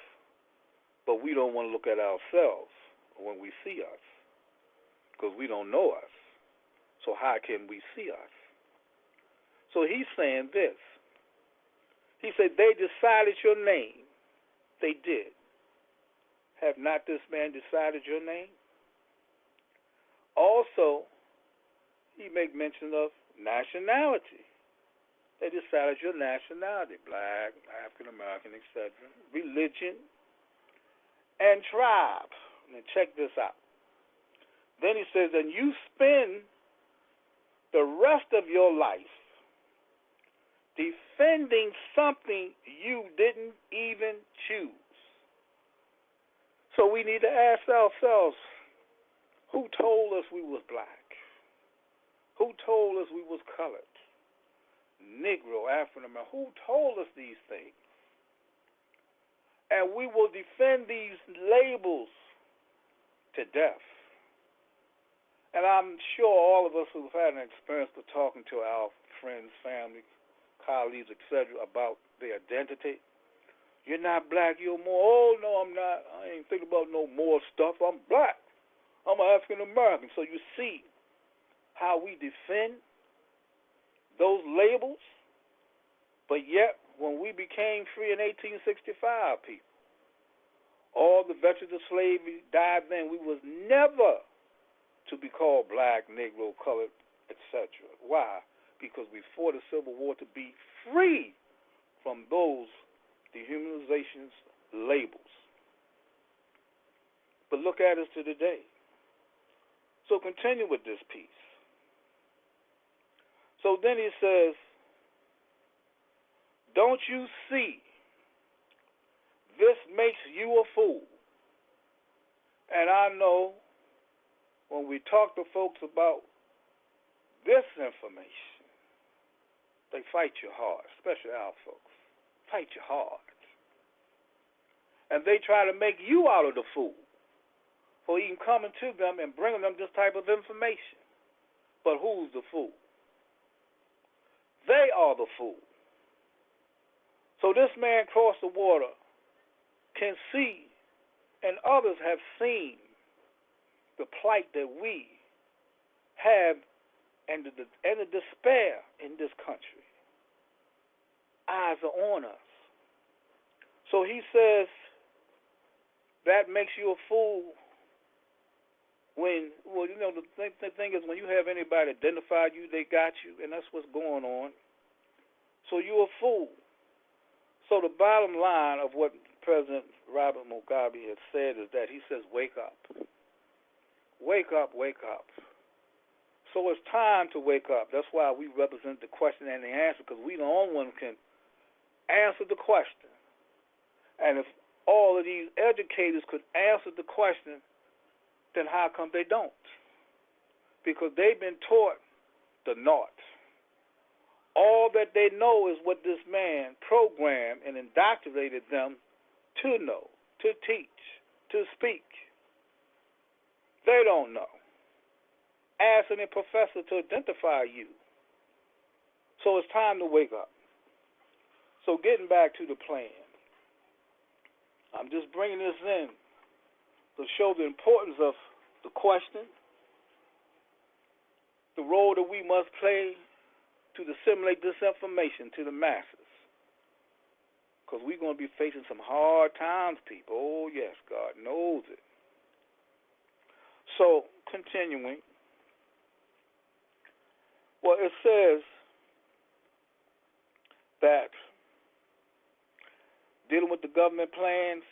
but we don't want to look at ourselves when we see us, because we don't know us. So how can we see us? So he's saying this. He said, they decided your name. They did. Have not this man decided your name? Also, he make mention of nationality. They decided your nationality, black, African American, etc. Religion and tribe. And check this out. Then he says, and you spend the rest of your life defending something you didn't even choose. So we need to ask ourselves, who told us we was black? Who told us we was colored? Negro, African American. Who told us these things? And we will defend these labels to death. And I'm sure all of us who've had an experience of talking to our friends, family, colleagues, etc., about their identity. You're not black, you're more. Oh, no, I'm not. I ain't thinking about no more stuff. I'm black. I'm African American. So you see how we defend those labels, but yet when we became free in 1865, people, all the veterans of slavery died then. We was never to be called black, Negro, colored, etc. Why? Because we fought the Civil War to be free from those dehumanizations labels. But look at us to today. So continue with this piece. So then he says, don't you see this makes you a fool? And I know when we talk to folks about this information, they fight you hard, especially our folks. Fight you hard. And they try to make you out of the fool for even coming to them and bringing them this type of information. But who's the fool? They are the fool. So this man crossed the water, can see, and others have seen the plight that we have and the despair in this country. Eyes are on us. So he says that makes you a fool when, well, you know, the thing is when you have anybody identify you, they got you, and that's what's going on. So you're a fool. So the bottom line of what President Robert Mugabe has said is that he says, wake up. Wake up, wake up. So it's time to wake up. That's why we represent the question and the answer, because we the only one who can answer the question. And if all of these educators could answer the question, then how come they don't? Because they've been taught the naught. All that they know is what this man programmed and indoctrinated them to know, to teach, to speak. They don't know. Ask any professor to identify you. So it's time to wake up. So getting back to the plan, I'm just bringing this in to show the importance of the question, the role that we must play to disseminate this information to the masses. Because we're going to be facing some hard times, people. Oh, yes, God knows it. So, continuing, well, it says that dealing with the government plans,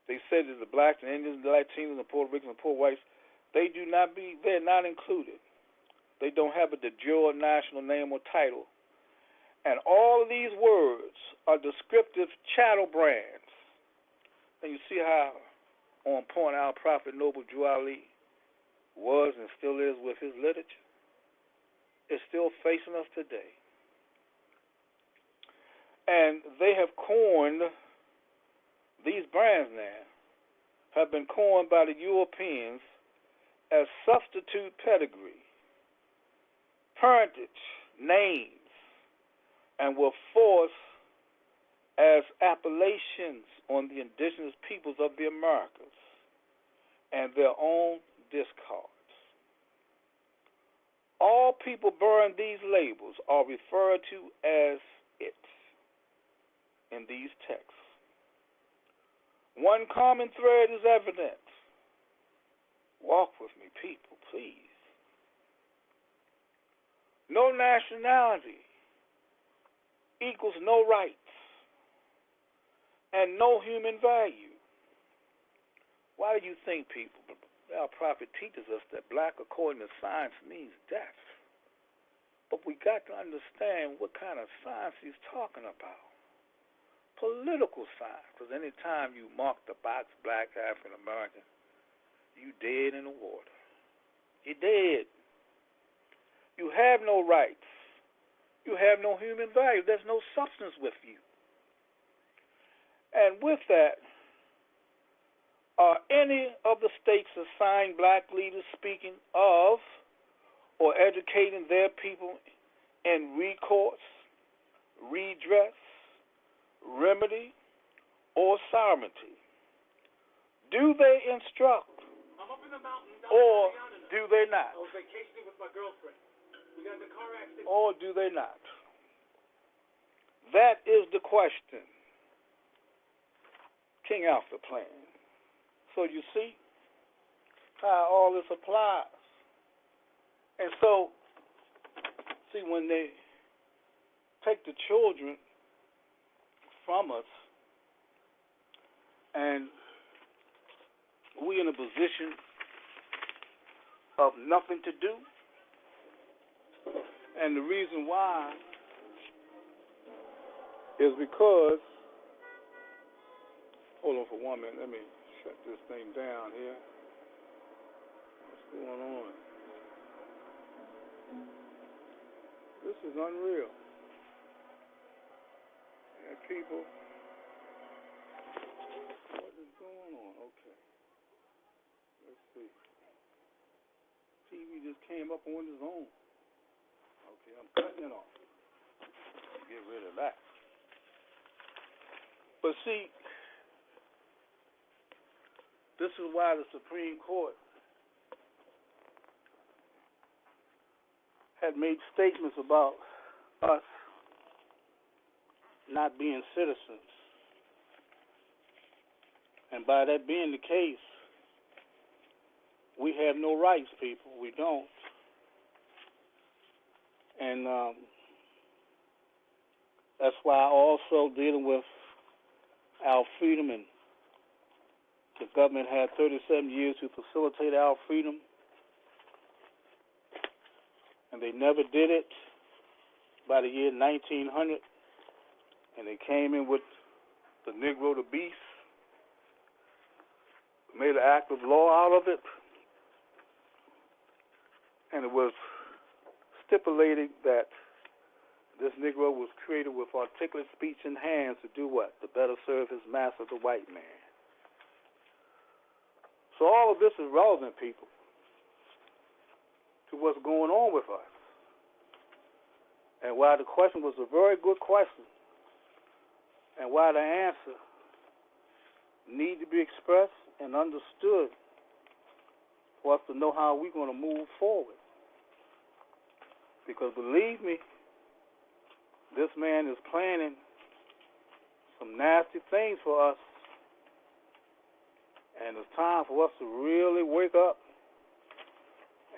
they said that the blacks and Indians, the Latinos, and the Puerto Ricans and poor whites, they're not included. They don't have a de jure national name or title. And all of these words are descriptive chattel brands. And you see how on point our prophet Noble Drew Ali was and still is with his literature. It's still facing us today. And they have coined, these brands now, have been coined by the Europeans as substitute pedigree, parentage, names, and were forced as appellations on the indigenous peoples of the Americas and their own discards. All people bearing these labels are referred to as it in these texts. One common thread is evident. Walk with me, people, please. No nationality equals no rights and no human value. Why do you think, people? Our prophet teaches us that black, according to science, means death. But we got to understand what kind of science he's talking about. Political science. Because any time you mark the box black, African American, you dead in the water. You're dead. You have no rights. You have no human value. There's no substance with you. And with that, are any of the states assigned black leaders speaking of or educating their people in recourse, redress, remedy, or sovereignty? Do they instruct or do they not? I was vacationing with my girlfriend. We got in the car accident. Or do they not? That is the question. King Alpha plan. So you see how all this applies. And so, see, when they take the children from us and we in a position of nothing to do, and the reason why is because, hold on for 1 minute, let me shut this thing down here. What's going on? This is unreal. And people, what is going on? Okay. Let's see. TV just came up on its own. Okay, I'm cutting it off. Get rid of that. But see, this is why the Supreme Court had made statements about us not being citizens. And by that being the case, we have no rights, people. We don't. And that's why also dealing with our freedom, and the government had 37 years to facilitate our freedom, and they never did it by the year 1900, and they came in with the Negro, the beast, made an act of law out of it, and it was stipulated that this Negro was created with articulate speech and hands to do what? To better serve his master, the white man. So all of this is relevant, people, to what's going on with us. And why the question was a very good question, and why the answer need to be expressed and understood for us to know how we're going to move forward. Because believe me, this man is planning some nasty things for us, and it's time for us to really wake up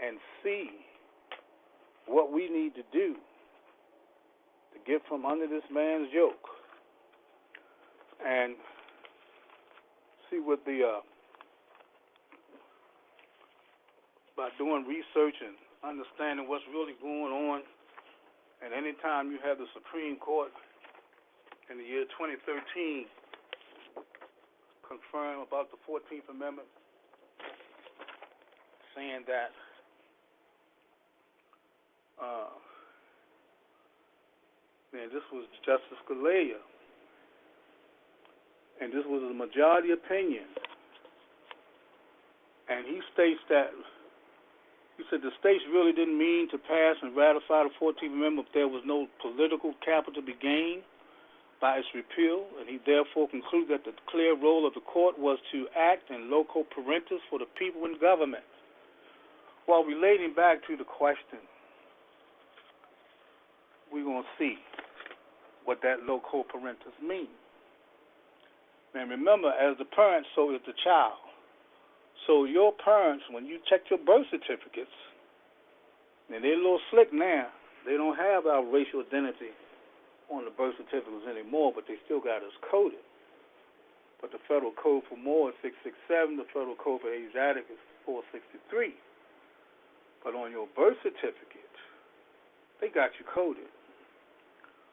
and see what we need to do to get from under this man's yoke and see what by doing research and understanding what's really going on. And anytime you have the Supreme Court in the year 2013 confirm about the 14th Amendment, saying that this was Justice Scalia, and this was a majority opinion, and he states that, he said the states really didn't mean to pass and ratify the 14th Amendment if there was no political capital to be gained by its repeal, and he therefore concluded that the clear role of the court was to act in loco parentis for the people in government. While relating back to the question, we're going to see what that loco parentis means. And remember, as the parent, so is the child. So your parents, when you check your birth certificates, and they're a little slick now, they don't have our racial identity on the birth certificates anymore, but they still got us coded. But the federal code for Moor is 667, the federal code for Asiatic is 463. But on your birth certificate, they got you coded.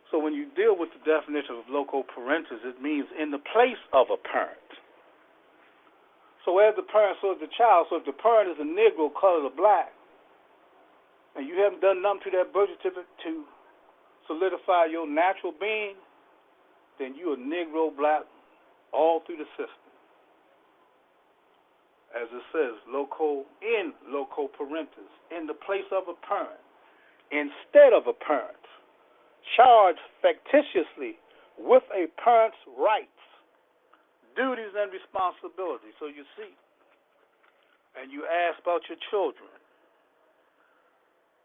So when you deal with the definition of loco parentis, it means in the place of a parent. So as the parent, so is the child. So if the parent is a Negro, colored, or black, and you haven't done nothing to that birth certificate to solidify your natural being, then you're a Negro, black, all through the system. As it says, loco parentis, in the place of a parent, instead of a parent, charged fictitiously with a parent's rights, duties, and responsibilities. So you see, and you ask about your children.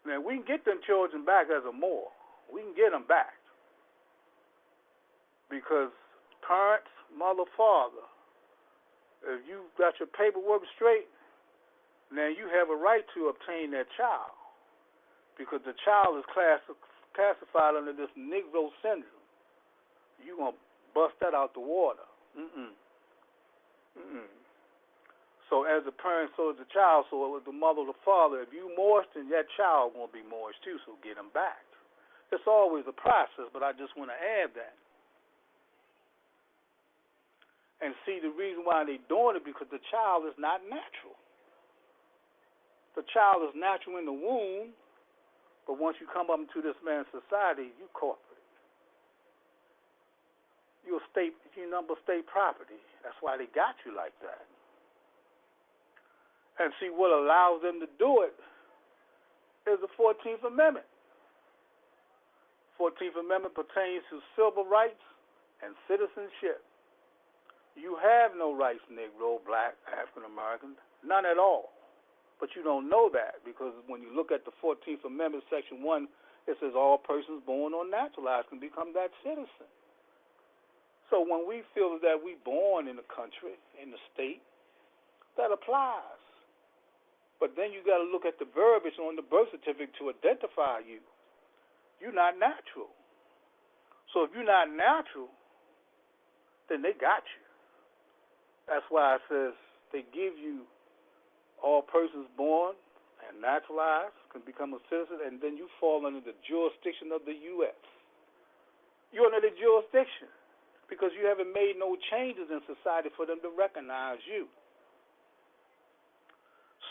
Now, we can get them children back as a Moor. We can get them back. Because parents, mother, father, if you got your paperwork straight, now you have a right to obtain that child. Because the child is classified under this Negro syndrome. You're going to bust that out the water. So as a parent, so is the child, so is the mother or the father. If you Moorish, then that child won't be Moorish too, so get them back. It's always a process, but I just want to add that. And see, the reason why they're doing it, because the child is not natural. The child is natural in the womb, but once you come up into this man's society, you corporate. You're number state property. That's why they got you like that. And see, what allows them to do it is the 14th Amendment. 14th Amendment pertains to civil rights and citizenship. You have no rights, Negro, black, African American, none at all. But you don't know that, because when you look at the 14th Amendment, Section 1, it says all persons born or naturalized can become that citizen. So when we feel that we born in the country, in the state, that applies. But then you got to look at the verbiage on the birth certificate to identify you. You're not natural. So if you're not natural, then they got you. That's why it says they give you all persons born and naturalized can become a citizen, and then you fall under the jurisdiction of the U.S. You're under the jurisdiction because you haven't made no changes in society for them to recognize you.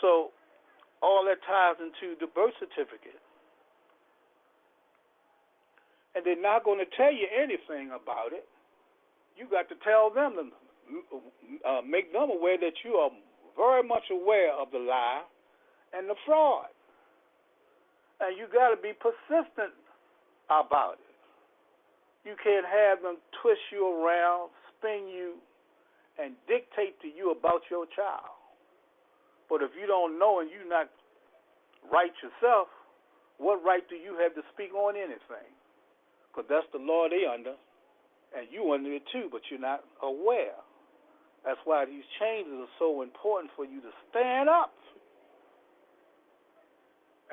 So all that ties into the birth certificate. and they're not going to tell you anything about it. You got to tell them, make them aware that you are very much aware of the lie and the fraud. And you got to be persistent about it. You can't have them twist you around, spin you, and dictate to you about your child. But if you don't know and you're not right yourself, what right do you have to speak on anything? Because that's the law they under, and you under it too, but you're not aware. That's why these changes are so important for you to stand up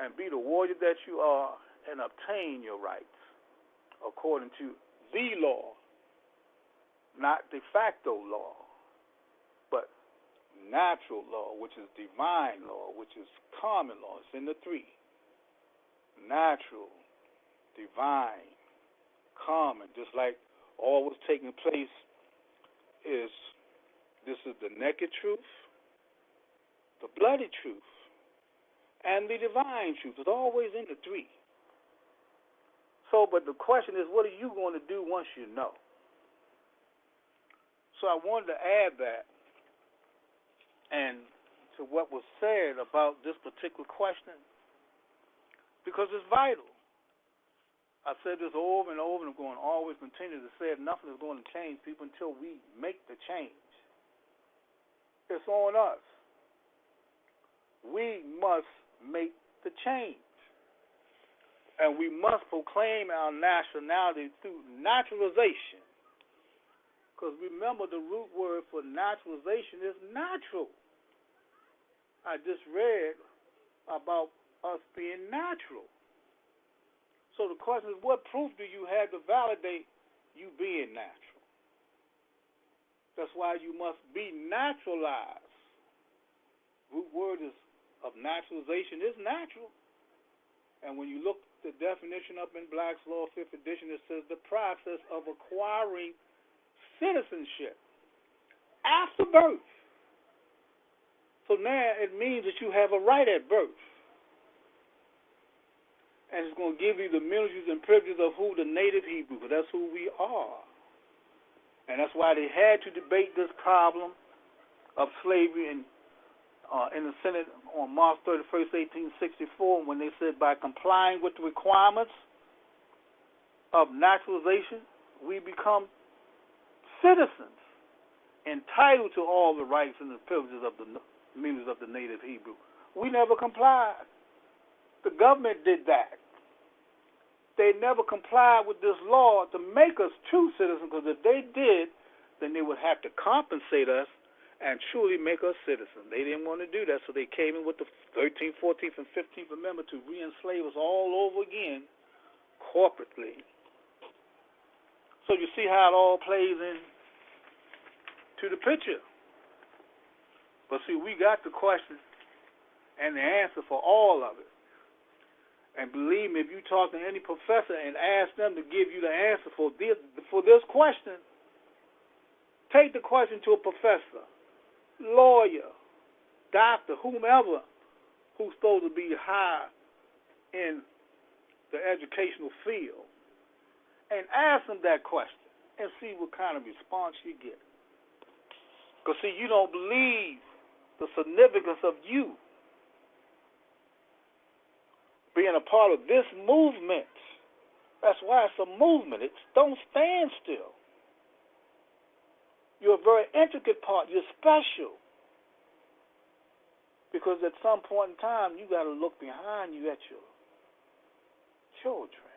and be the warrior that you are and obtain your rights according to the law, not de facto law, but natural law, which is divine law, which is common law. It's in the three. Natural, divine, common. Just like all what's taking place this is the naked truth, the bloody truth, and the divine truth. It's always in the three. So, but the question is, what are you going to do once you know? So I wanted to add that and to what was said about this particular question, because it's vital. I said this over and over, and I'm going to always continue to say it. Nothing is going to change people until we make the change. It's on us. We must make the change. And we must proclaim our nationality through naturalization. Because remember, the root word for naturalization is natural. I just read about us being natural. So the question is, what proof do you have to validate you being natural? That's why you must be naturalized. Root word of naturalization is natural. And when you look at the definition up in Black's Law, 5th edition, it says the process of acquiring citizenship after birth. So now it means that you have a right at birth. And it's going to give you the amenities and privileges of who the native Hebrew, because that's who we are. And that's why they had to debate this problem of slavery in the Senate on March 31st, 1864, when they said by complying with the requirements of naturalization, we become citizens entitled to all the rights and the privileges of the members of the native Hebrew. We never complied. The government did that. They never complied with this law to make us true citizens, because if they did, then they would have to compensate us and truly make us citizens. They didn't want to do that, so they came in with the 13th, 14th, and 15th Amendment to re-enslave us all over again corporately. So you see how it all plays in to the picture. But see, we got the question and the answer for all of it. And believe me, if you talk to any professor and ask them to give you the answer for this question, take the question to a professor, lawyer, doctor, whomever who's supposed to be high in the educational field, and ask them that question and see what kind of response you get. Because, see, you don't believe the significance of you being a part of this movement. That's why it's a movement. Don't stand still. You're a very intricate part. You're special. Because at some point in time, you got to look behind you at your children.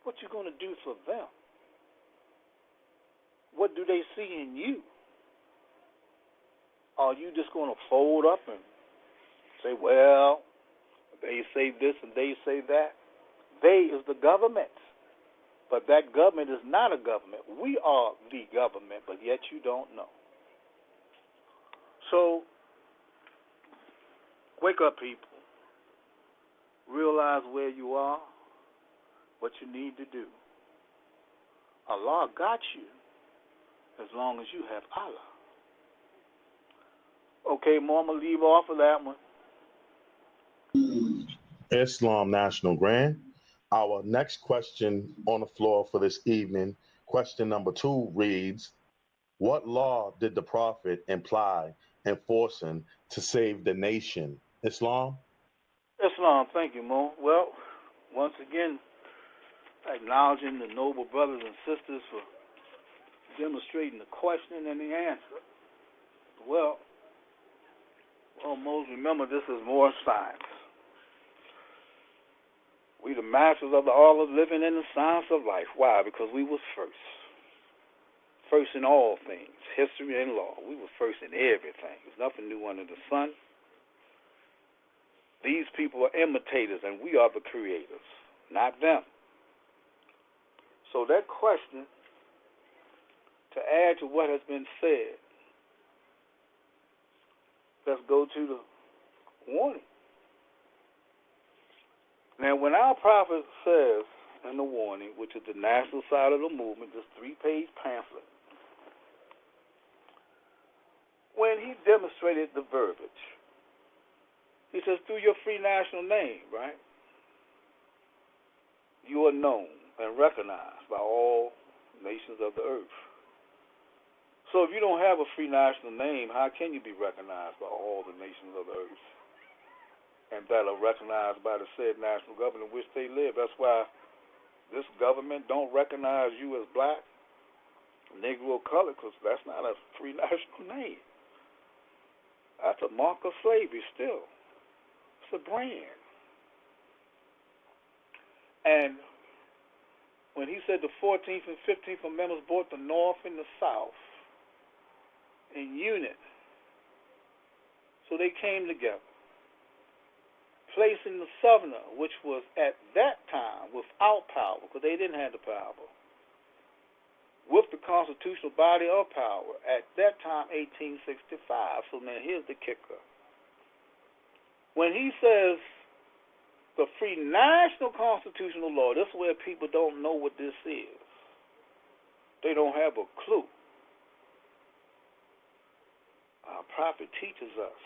What you going to do for them? What do they see in you? Are you just going to fold up and say, well, they say this and they say that? They is the government. But that government is not a government. We are the government, but yet you don't know. So, wake up, people. Realize where you are, what you need to do. Allah got you as long as you have Allah. Okay, Mom, I'm going to leave off of that one. Islam National Grand. Our next question on the floor for this evening, question number 2 reads, what law did the Prophet imply enforcing to save the nation? Islam? Islam, thank you, Mo. Well, once again, acknowledging the noble brothers and sisters for demonstrating the question and the answer. Well, Mos, remember this is Moorish science. We the masters of the art of living in the science of life. Why? Because we was first. First in all things, history and law. We were first in everything. There's nothing new under the sun. These people are imitators, and we are the creators, not them. So that question, to add to what has been said, let's go to the warning. Now, when our prophet says in the warning, which is the national side of the movement, this 3-page pamphlet, when he demonstrated the verbiage, he says, through your free national name, right, you are known and recognized by all nations of the earth. So if you don't have a free national name, how can you be recognized by all the nations of the earth? And that are recognized by the said national government in which they live. That's why this government don't recognize you as black, negro, color, because that's not a free national name. That's a mark of slavery still. It's a brand. And when he said the 14th and 15th Amendments brought the North and the South in unit, so they came together, placing the Southerner, which was at that time without power, because they didn't have the power, with the constitutional body of power, at that time, 1865. So now here's the kicker. When he says the free national constitutional law, this is where people don't know what this is. They don't have a clue. Our prophet teaches us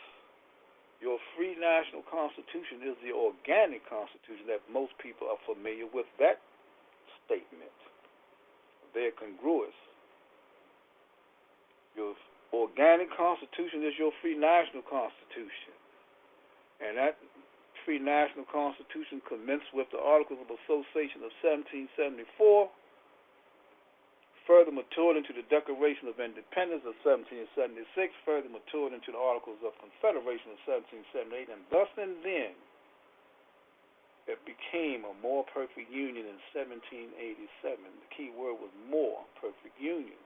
your free national constitution is the organic constitution that most people are familiar with that statement. They're congruous. Your organic constitution is your free national constitution. And that free national constitution commenced with the Articles of Association of 1774, further matured into the Declaration of Independence of 1776, further matured into the Articles of Confederation of 1778, and thus and then it became a more perfect union in 1787. The key word was more perfect union.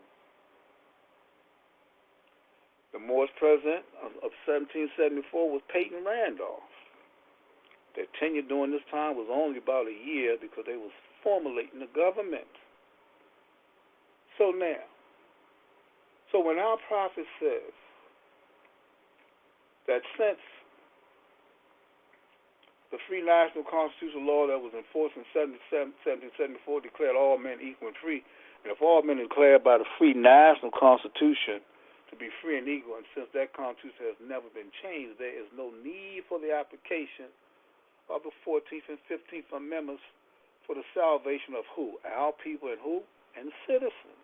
The Moorish president of 1774 was Peyton Randolph. Their tenure during this time was only about a year because they was formulating the government. So now, when our prophet says that since the free national constitutional law that was enforced in 1774 declared all men equal and free, and if all men are declared by the free national constitution to be free and equal, and since that constitution has never been changed, there is no need for the application of the 14th and 15th Amendments for the salvation of who? Our people and who? And citizens.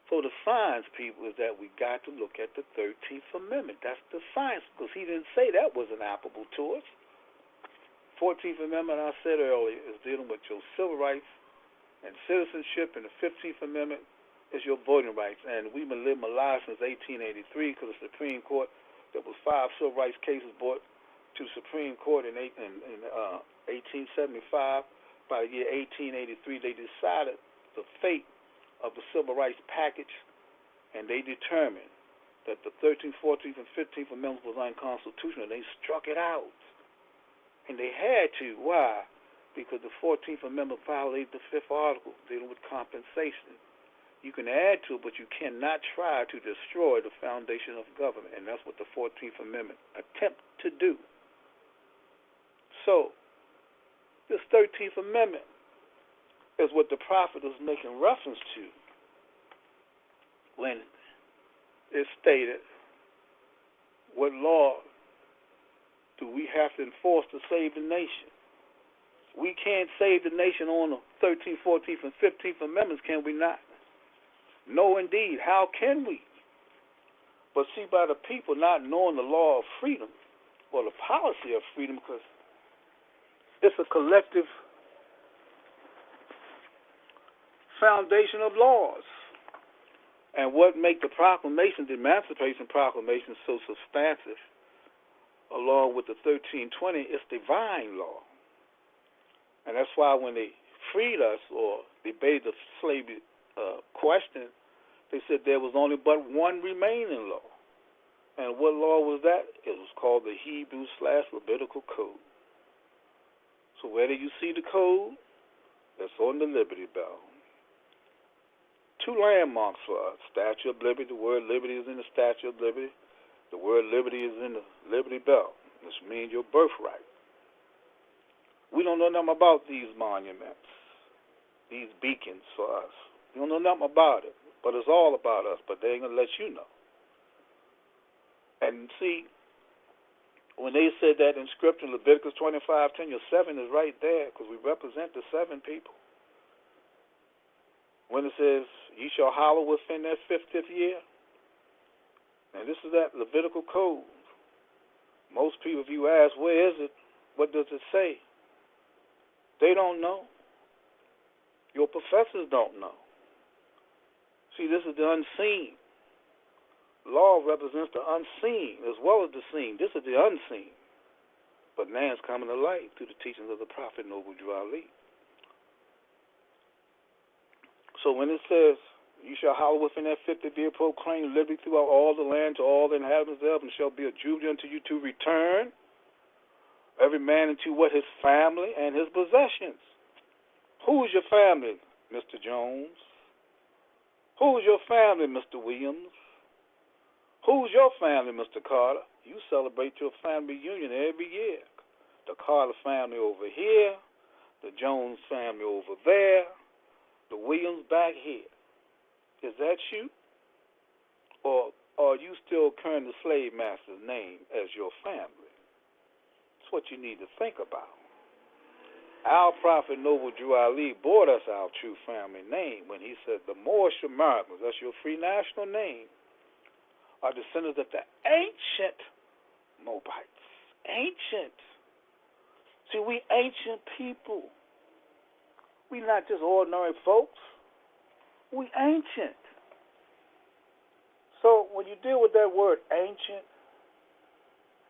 So the science, people, is that we got to look at the 13th Amendment. That's the science, because he didn't say that wasn't applicable to us. 14th Amendment, I said earlier, is dealing with your civil rights and citizenship, and the 15th Amendment is your voting rights. And we've been living alive since 1883 because the Supreme Court, there was 5 civil rights cases brought to the Supreme Court in 1875. By the year 1883, they decided the fate of the civil rights package, and they determined that the 13th, 14th, and 15th Amendments was unconstitutional. They struck it out. And they had to. Why? Because the 14th Amendment violated the 5th article dealing with compensation. You can add to it, but you cannot try to destroy the foundation of government. And that's what the 14th Amendment attempts to do. So, this 13th Amendment is what the prophet is making reference to when it stated, what law do we have to enforce to save the nation? We can't save the nation on the 13th, 14th, and 15th Amendments, can we not? No, indeed. How can we? But see, by the people not knowing the law of freedom or the policy of freedom, because it's a collective foundation of laws. And what make the proclamation, the Emancipation Proclamation, so substantive, along with the 1320, is divine law. And that's why when they freed us or debated the slavery question, they said there was only but one remaining law. And what law was that? It was called the Hebrew/Levitical Code. So where do you see the code? That's on the Liberty Bell. Two landmarks for us. Statue of Liberty. The word liberty is in the Statue of Liberty. The word liberty is in the Liberty Bell, which means your birthright. We don't know nothing about these monuments, these beacons for us. We don't know nothing about it, but it's all about us, but they ain't going to let you know. And see, when they said that in Scripture, Leviticus 25:10, your 7 is right there because we represent the 7 people. When it says, ye shall hallow within that 50th year, and this is that Levitical code. Most people, if you ask, where is it, what does it say? They don't know. Your professors don't know. See, this is the unseen. Law represents the unseen as well as the seen. This is the unseen. But now it's coming to light through the teachings of the Prophet Noble Drew Ali. So when it says, you shall hallow within that 50th year, proclaim liberty throughout all the land to all the inhabitants thereof, and shall be a jubilee unto you to return, every man into what his family and his possessions. Who is your family, Mr. Jones? Who is your family, Mr. Williams? Who's your family, Mr. Carter? You celebrate your family reunion every year. The Carter family over here, the Jones family over there, the Williams back here. Is that you? Or are you still carrying the slave master's name as your family? That's what you need to think about. Our Prophet Noble Drew Ali brought us our true family name when he said the Moorish Americans, that's your free national name, are descendants of the ancient Moabites. Ancient. See, we ancient people. We not just ordinary folks. We ancient. So when you deal with that word ancient,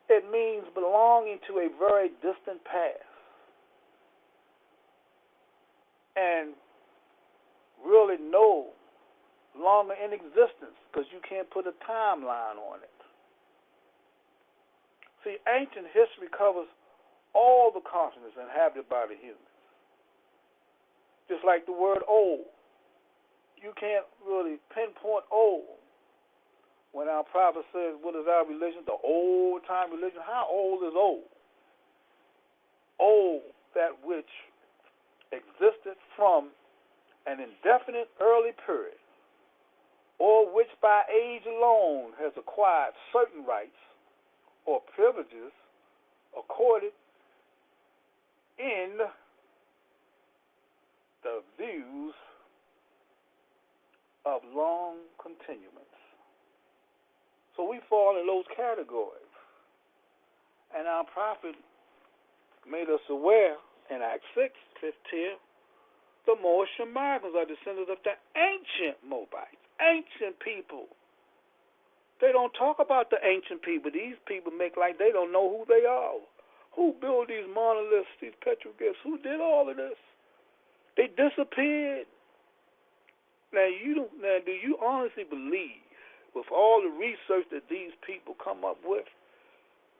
it means belonging to a very distant past. And really no longer in existence because you can't put a timeline on it. See, ancient history covers all the continents inhabited by the humans. Just like the word old. You can't really pinpoint old. When our prophet says, what is our religion? The old-time religion. How old is old? Old, that which existed from an indefinite early period, or which by age alone has acquired certain rights or privileges accorded in the views of long continuance. So we fall in those categories. And our prophet made us aware in Acts 6:15, the Moorish Americans are descendants of the ancient Moabites, ancient people. They don't talk about the ancient people. These people make like they don't know who they are. Who built these monoliths, these petroglyphs? Who did all of this? They disappeared. Now, do you honestly believe, with all the research that these people come up with,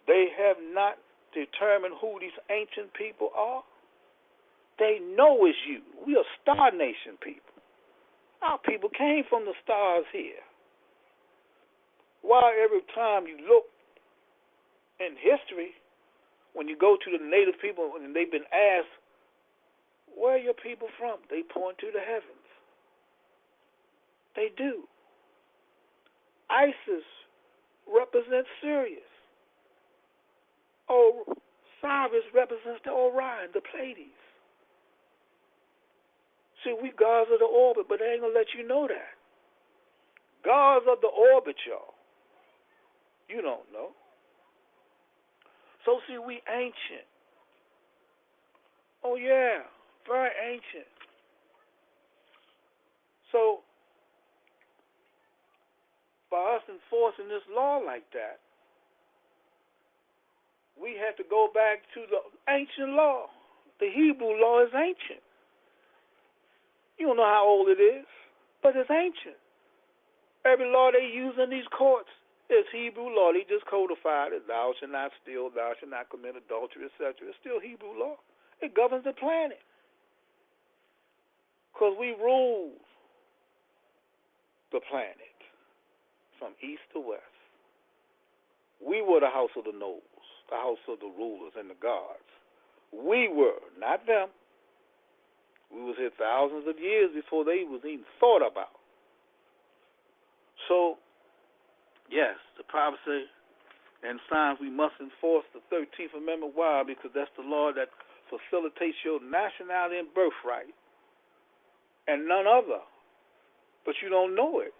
they have not determined who these ancient people are? They know it's you. We are Star Nation people. Our people came from the stars here. Why every time you look in history, when you go to the native people and they've been asked, where are your people from? They point to the heavens. They do. Isis represents Sirius. Osiris represents the Orion, the Pleiades. See, we gods of the orbit, but they ain't going to let you know that. Gods of the orbit, y'all. You don't know. So, see, we ancient. Oh, yeah, very ancient. So, by us enforcing this law like that, we have to go back to the ancient law. The Hebrew law is ancient. You don't know how old it is, but it's ancient. Every law they use in these courts is Hebrew law. They just codified it. Thou shalt not steal, thou shalt not commit adultery, etc. It's still Hebrew law. It governs the planet. Because we rule the planet from east to west. We were the house of the nobles, the house of the rulers and the gods. We were, not them. We was here thousands of years before they was even thought about. So, yes, the prophecy and signs we must enforce the 13th Amendment. Why? Because that's the law that facilitates your nationality and birthright, and none other. But you don't know it.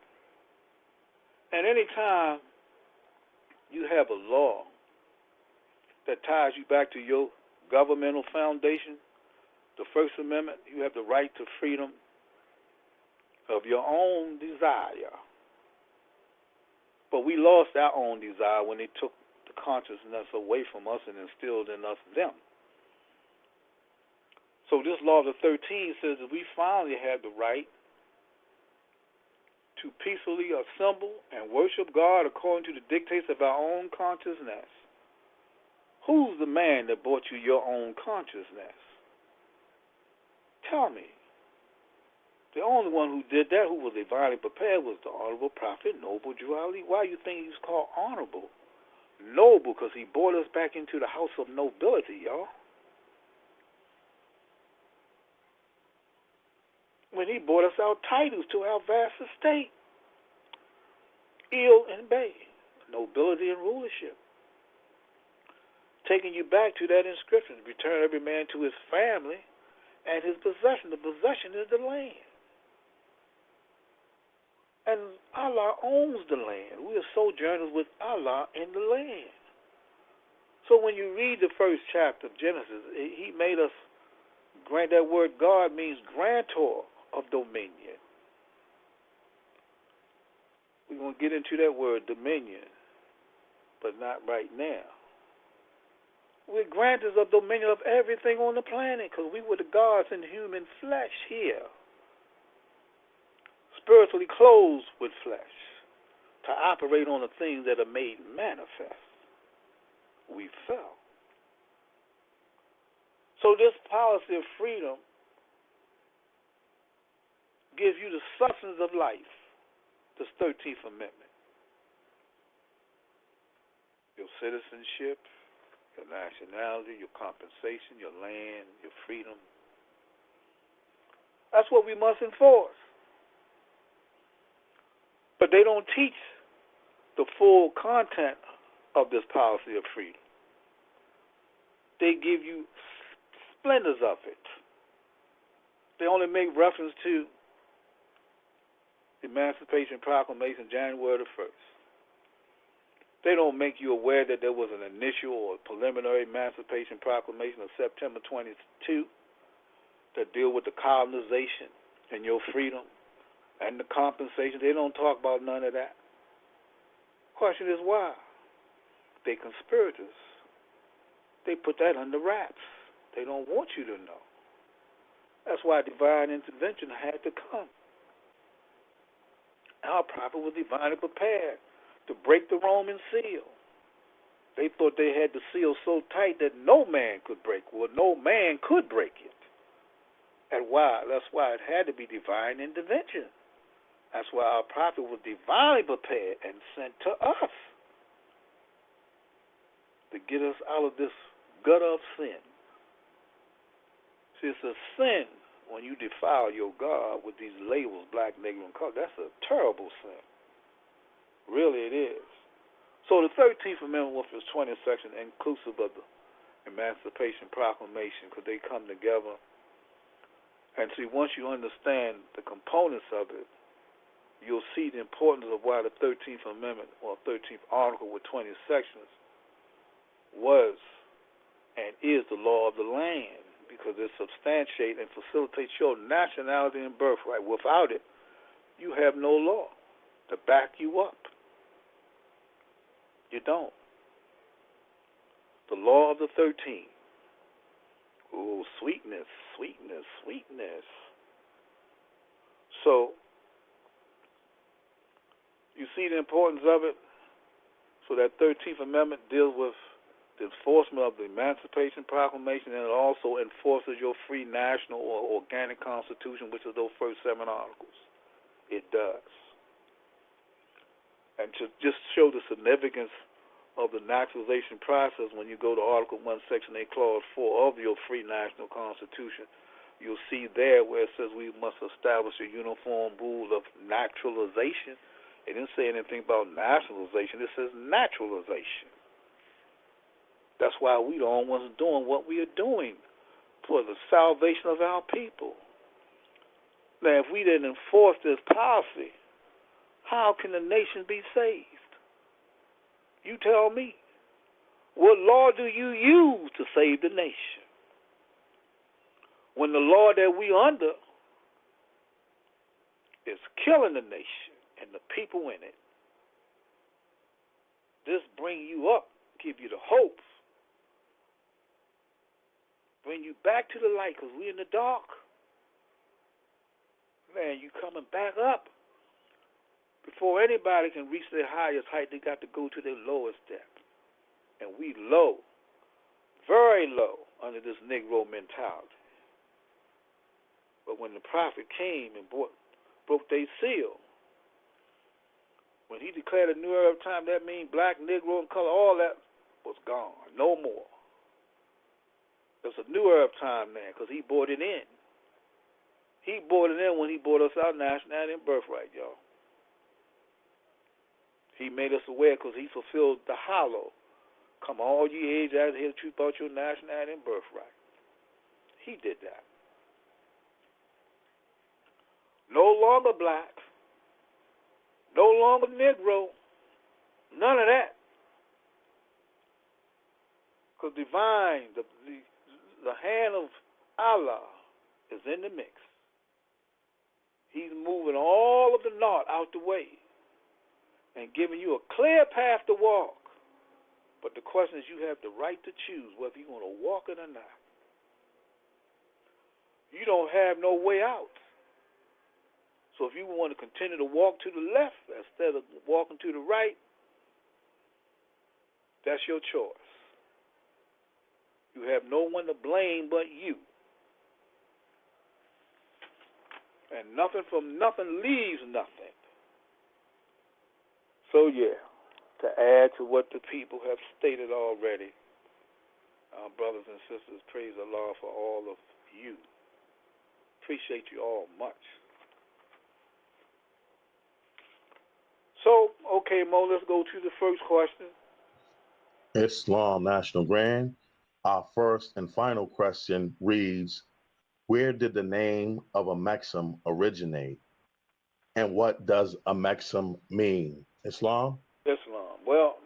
And any time you have a law that ties you back to your governmental foundation, the First Amendment, you have the right to freedom of your own desire. But we lost our own desire when they took the consciousness away from us and instilled in us them. So this law of the 13 says that we finally have the right to peacefully assemble and worship God according to the dictates of our own consciousness. Who's the man that brought you your own consciousness? Tell me. The only one who did that, who was divinely prepared, was the Honorable Prophet Noble Drew Ali. Why do you think he was called honorable? Noble, because he brought us back into the house of nobility, y'all. When he brought us our titles to our vast estate, ill and bay, nobility and rulership. Taking you back to that inscription, return every man to his family and his possession. The possession is the land. And Allah owns the land. We are sojourners with Allah in the land. So when you read the first chapter of Genesis, he made us grant. That word God means grantor of dominion. We're going to get into that word dominion, but not right now. We're grantors of dominion of everything on the planet because we were the gods in human flesh here. Spiritually clothed with flesh to operate on the things that are made manifest. We fell. So this policy of freedom gives you the substance of life, this 13th Amendment. Your citizenship, your nationality, your compensation, your land, your freedom. That's what we must enforce. But they don't teach the full content of this policy of freedom. They give you splinters of it. They only make reference to the Emancipation Proclamation, January the 1st. They don't make you aware that there was an initial or preliminary Emancipation Proclamation of September 22 that deal with the colonization and your freedom and the compensation. They don't talk about none of that. Question is why? They conspirators. They put that under wraps. They don't want you to know. That's why divine intervention had to come. Our prophet was divinely prepared to break the Roman seal. They thought they had the seal so tight that no man could break. Well, no man could break it. And why? That's why it had to be divine intervention. That's why our prophet was divinely prepared and sent to us to get us out of this gutter of sin. See, it's a sin when you defile your God with these labels, black, negro, and color. That's a terrible sin. Really, it is. So the 13th Amendment, with its 20th section, inclusive of the Emancipation Proclamation, because they come together And see, once you understand the components of it, you'll see the importance of why the 13th Amendment, or 13th Article with 20 sections, was and is the law of the land, because it substantiates and facilitates your nationality and birthright. Without it, you have no law to back you up. You don't. The law of the 13. Ooh, sweetness, sweetness, sweetness. So, you see the importance of it? So that 13th Amendment deals with the enforcement of the Emancipation Proclamation, and it also enforces your free national or organic constitution, which is those first 7 articles. It does. And to just show the significance of the naturalization process, when you go to Article 1, Section 8, Clause 4 of your free national constitution, you'll see there where it says we must establish a uniform rule of naturalization. It didn't say anything about nationalization. It says naturalization. That's why we the only ones doing what we are doing for the salvation of our people. Now, if we didn't enforce this policy, how can the nation be saved? You tell me. What law do you use to save the nation? When the law that we under is killing the nation and the people in it. This bring you up, give you the hope, bring you back to the light, because we in the dark. Man, you coming back up. Before anybody can reach their highest height, they got to go to their lowest depth. And we low, very low, under this Negro mentality. But when the prophet came and broke their seal, when he declared a new era of time, that means black, Negro, and color, all that was gone. No more. There's a new era of time now, because he brought it in. He brought it in when he brought us our nationality and birthright, y'all. He made us aware because he fulfilled the hollow. Come all ye age out here to truth about your nationality and birthright. He did that. No longer black. No longer Negro. None of that. Because divine, the hand of Allah is in the mix. He's moving all of the knot out the way and giving you a clear path to walk. But the question is, you have the right to choose whether you want to walk it or not. You don't have no way out. So if you want to continue to walk to the left instead of walking to the right, that's your choice. You have no one to blame but you. And nothing from nothing leaves nothing. So yeah, to add to what the people have stated already, our brothers and sisters, praise Allah for all of you. Appreciate you all much. So, okay, Mo, let's go to the first question. Islam National Grand. Our first and final question reads, where did the name of a maxim originate? And what does a maxim mean? Islam? Islam. Well,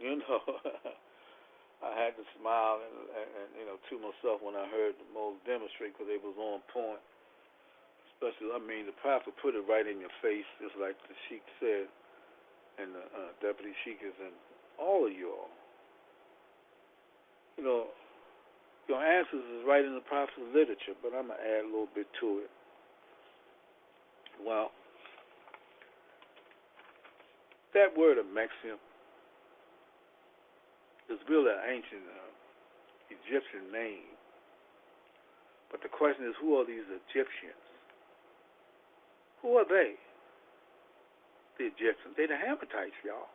I had to smile and to myself when I heard the Mo demonstrate, because they was on point. Especially, the prophet put it right in your face, just like the Sheikh said, and the Deputy Sheikh is, and all of you all. Your answers is right in the prophet's literature, but I'm going to add a little bit to it. Well, that word of maxim is really an ancient Egyptian name. But the question is, who are these Egyptians? Who are they? The Egyptians. They're the Hamites, y'all.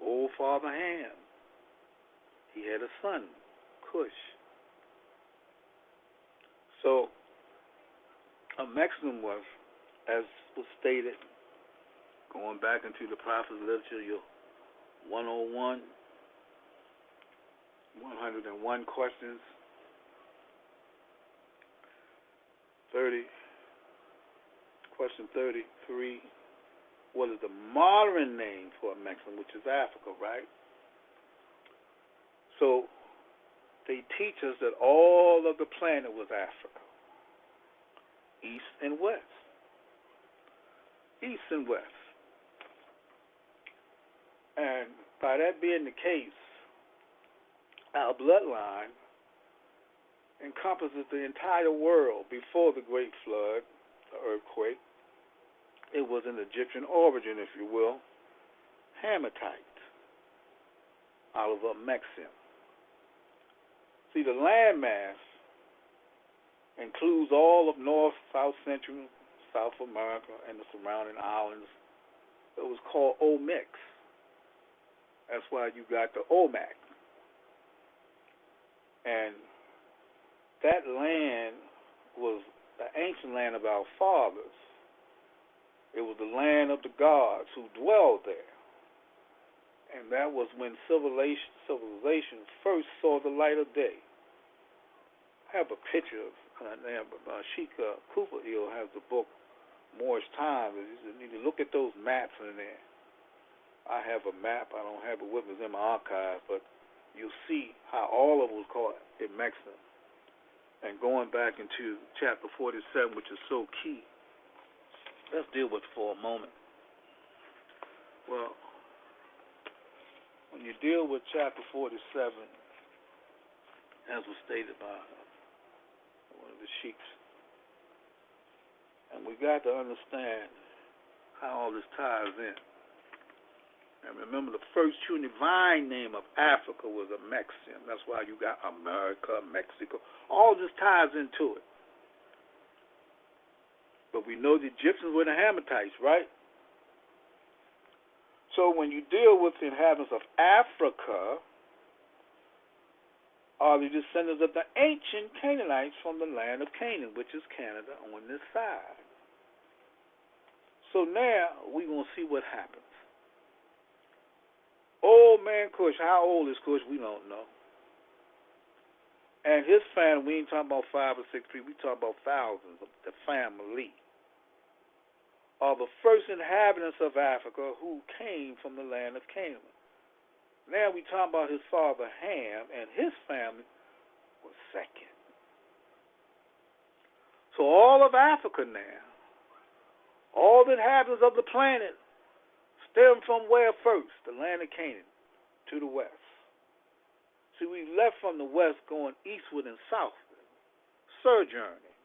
Old Father Ham. He had a son, Cush. So, a maxim was, as was stated, going back into the prophet's literature, your 101 questions. Question 33. What is the modern name for Mexican, which is Africa, right? So they teach us that all of the planet was Africa, east and west. East and west. And by that being the case, our bloodline encompasses the entire world before the Great Flood, the earthquake. It was an Egyptian origin, if you will, Hamatite, out of Mexico. See, the landmass includes all of North, South Central, South America, and the surrounding islands. It was called Omix. That's why you got the Omac. And that land was the ancient land of our fathers. It was the land of the gods who dwelled there. And that was when civilization first saw the light of day. I have a picture of Sheikh Cooper Hill has the book Moorish Times. You need to look at those maps in there. I have a map. I don't have it with me. It's in my archive, but you'll see how all of it was called in Mexico. And going back into chapter 47, which is so key, let's deal with it for a moment. Well, when you deal with chapter 47, as was stated by one of the sheiks, and we got to understand how all this ties in. And remember, the first true divine name of Africa was a Mexican. That's why you got America, Mexico. All this ties into it. But we know the Egyptians were the Hamatites, right? So when you deal with the inhabitants of Africa, are the descendants of the ancient Canaanites from the land of Canaan, which is Canada on this side. So now we're going to see what happens. Old man Cush, how old is Cush? We don't know. And his family, we ain't talking about 5 or 6 people, we talking about thousands of the family, are the first inhabitants of Africa who came from the land of Canaan. Now we talking about his father Ham, and his family was second. So all of Africa now, all the inhabitants of the planet, stem from where first? The land of Canaan to the west. See, we left from the west going eastward and southward, sojourning.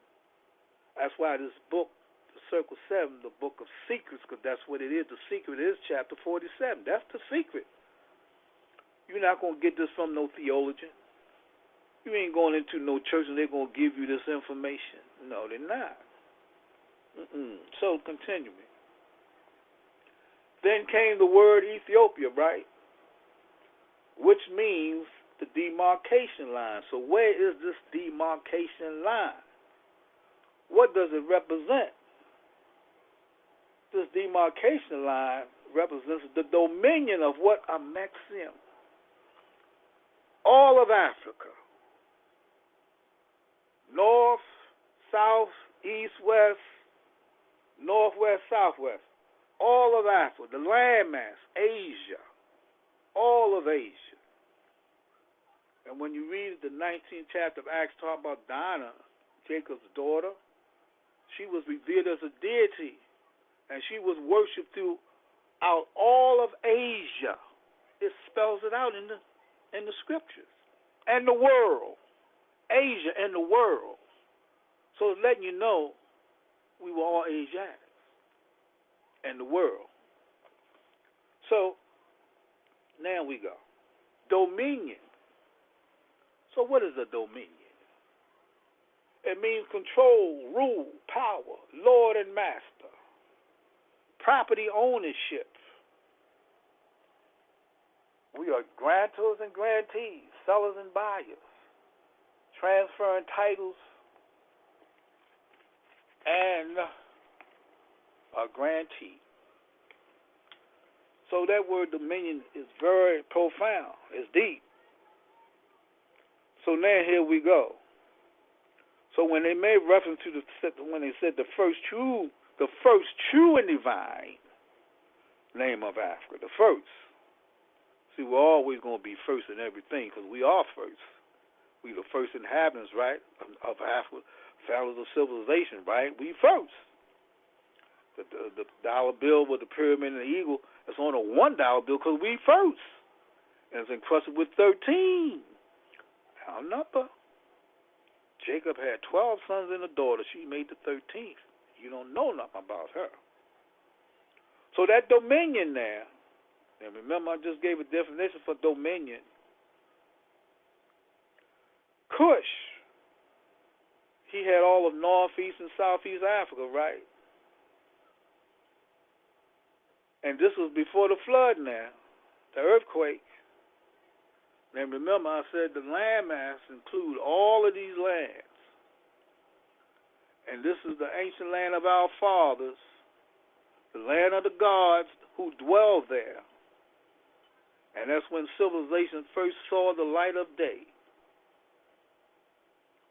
That's why this book, the Circle 7, the book of secrets, because that's what it is. The secret is chapter 47. That's the secret. You're not going to get this from no theologian. You ain't going into no church and they're going to give you this information. No, they're not. So, continuing. Then came the word Ethiopia, right? Which means the demarcation line. So where is this demarcation line? What does it represent? This demarcation line represents the dominion of what? A Mexium. All of Africa. North, south, east, west, northwest, southwest. All of Africa, the landmass, Asia, all of Asia. And when you read the 19th chapter of Acts talking about Dinah, Jacob's daughter, she was revered as a deity, and she was worshipped throughout all of Asia. It spells it out in the scriptures. And the world, Asia and the world. So it's letting you know we were all Asiatics. And the world. So, now we go. Dominion. So what is a dominion? It means control, rule, power, lord and master, property ownership. We are grantors and grantees, sellers and buyers, transferring titles, and a grantee. So that word dominion is very profound. It's deep. So now here we go. So when they made reference to when they said the first true and divine name of Africa, the first. See, we're always going to be first in everything because we are first. We the first inhabitants, right, of Africa, founders of civilization, right? We first. The dollar bill with the pyramid and the eagle, it's on a $1 bill because we first. And it's encrusted with 13. Our number. Jacob had 12 sons and a daughter. She made the 13th. You don't know nothing about her. So that dominion there, and remember I just gave a definition for dominion. Cush, he had all of northeast and southeast Africa, right? And this was before the flood now, the earthquake. And remember I said the landmass include all of these lands. And this is the ancient land of our fathers, the land of the gods who dwell there. And that's when civilization first saw the light of day.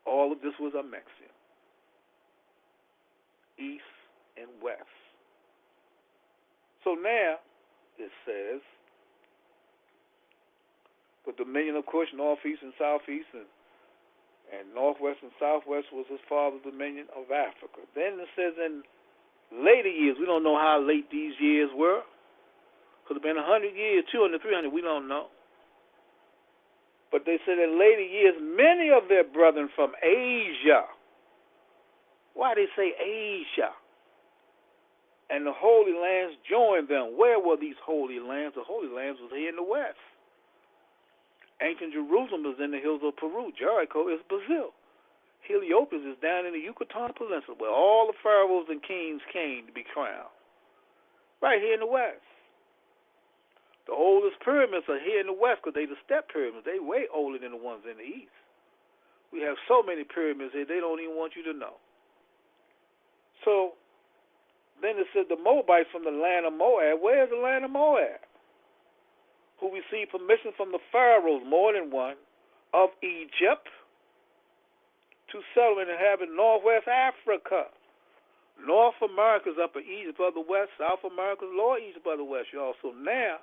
All of this was a mixing, east and west. So now it says the dominion, of course, northeast and southeast, and northwest and southwest was his father's dominion of Africa. Then it says in later years, we don't know how late these years were. Could have been 100 years, 200, 300, we don't know. But they said in later years, many of their brethren from Asia. Why they say Asia? And the Holy Lands joined them. Where were these Holy Lands? The Holy Lands was here in the west. Ancient Jerusalem is in the hills of Peru. Jericho is Brazil. Heliopolis is down in the Yucatan Peninsula, where all the pharaohs and kings came to be crowned. Right here in the west. The oldest pyramids are here in the west because they're the step pyramids. They're way older than the ones in the east. We have so many pyramids here, they don't even want you to know. So, then it said the Moabites from the land of Moab. Where is the land of Moab? Who received permission from the pharaohs, more than one, of Egypt to settle and inhabit northwest Africa. North America's upper Egypt of the west, South America's lower Egypt of the west, y'all. So now,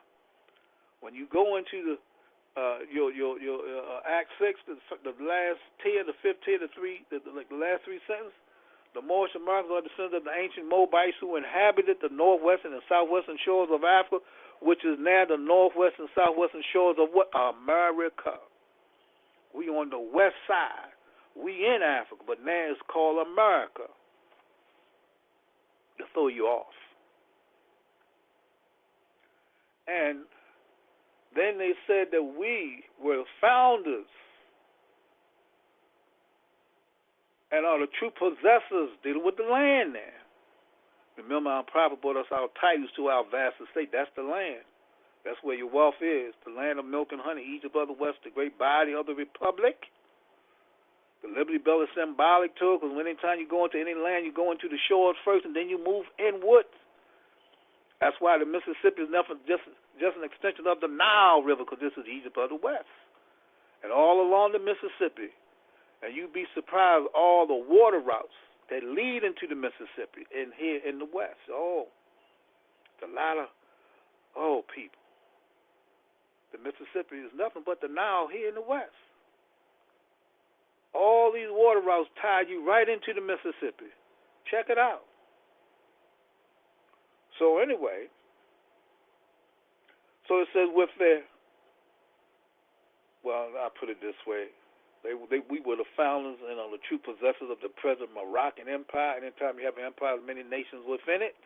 when you go into the your Act 6, the last 10, the 15, the last three sentences, the Moorish Americans are descendants of the ancient Moabites who inhabited the northwestern and southwestern shores of Africa, which is now the northwestern and southwestern shores of what? America. We on the west side. We in Africa, but now it's called America. To throw you off. And then they said that we were founders and are the true possessors dealing with the land there. Remember, our prophet brought us our titles to our vast estate. That's the land. That's where your wealth is. The land of milk and honey, Egypt of the west, the great body of the republic. The Liberty Bell is symbolic to it because anytime you go into any land, you go into the shores first and then you move inward. That's why the Mississippi is nothing just an extension of the Nile River because this is Egypt of the west. And all along the Mississippi, and you'd be surprised all the water routes that lead into the Mississippi in here in the west. Oh, a lot of, people. The Mississippi is nothing but the Nile here in the west. All these water routes tie you right into the Mississippi. Check it out. So anyway, so it says with their, well, I'll put it this way. We were the founders and are the true possessors of the present Moroccan Empire. And anytime you have an empire with many nations within it.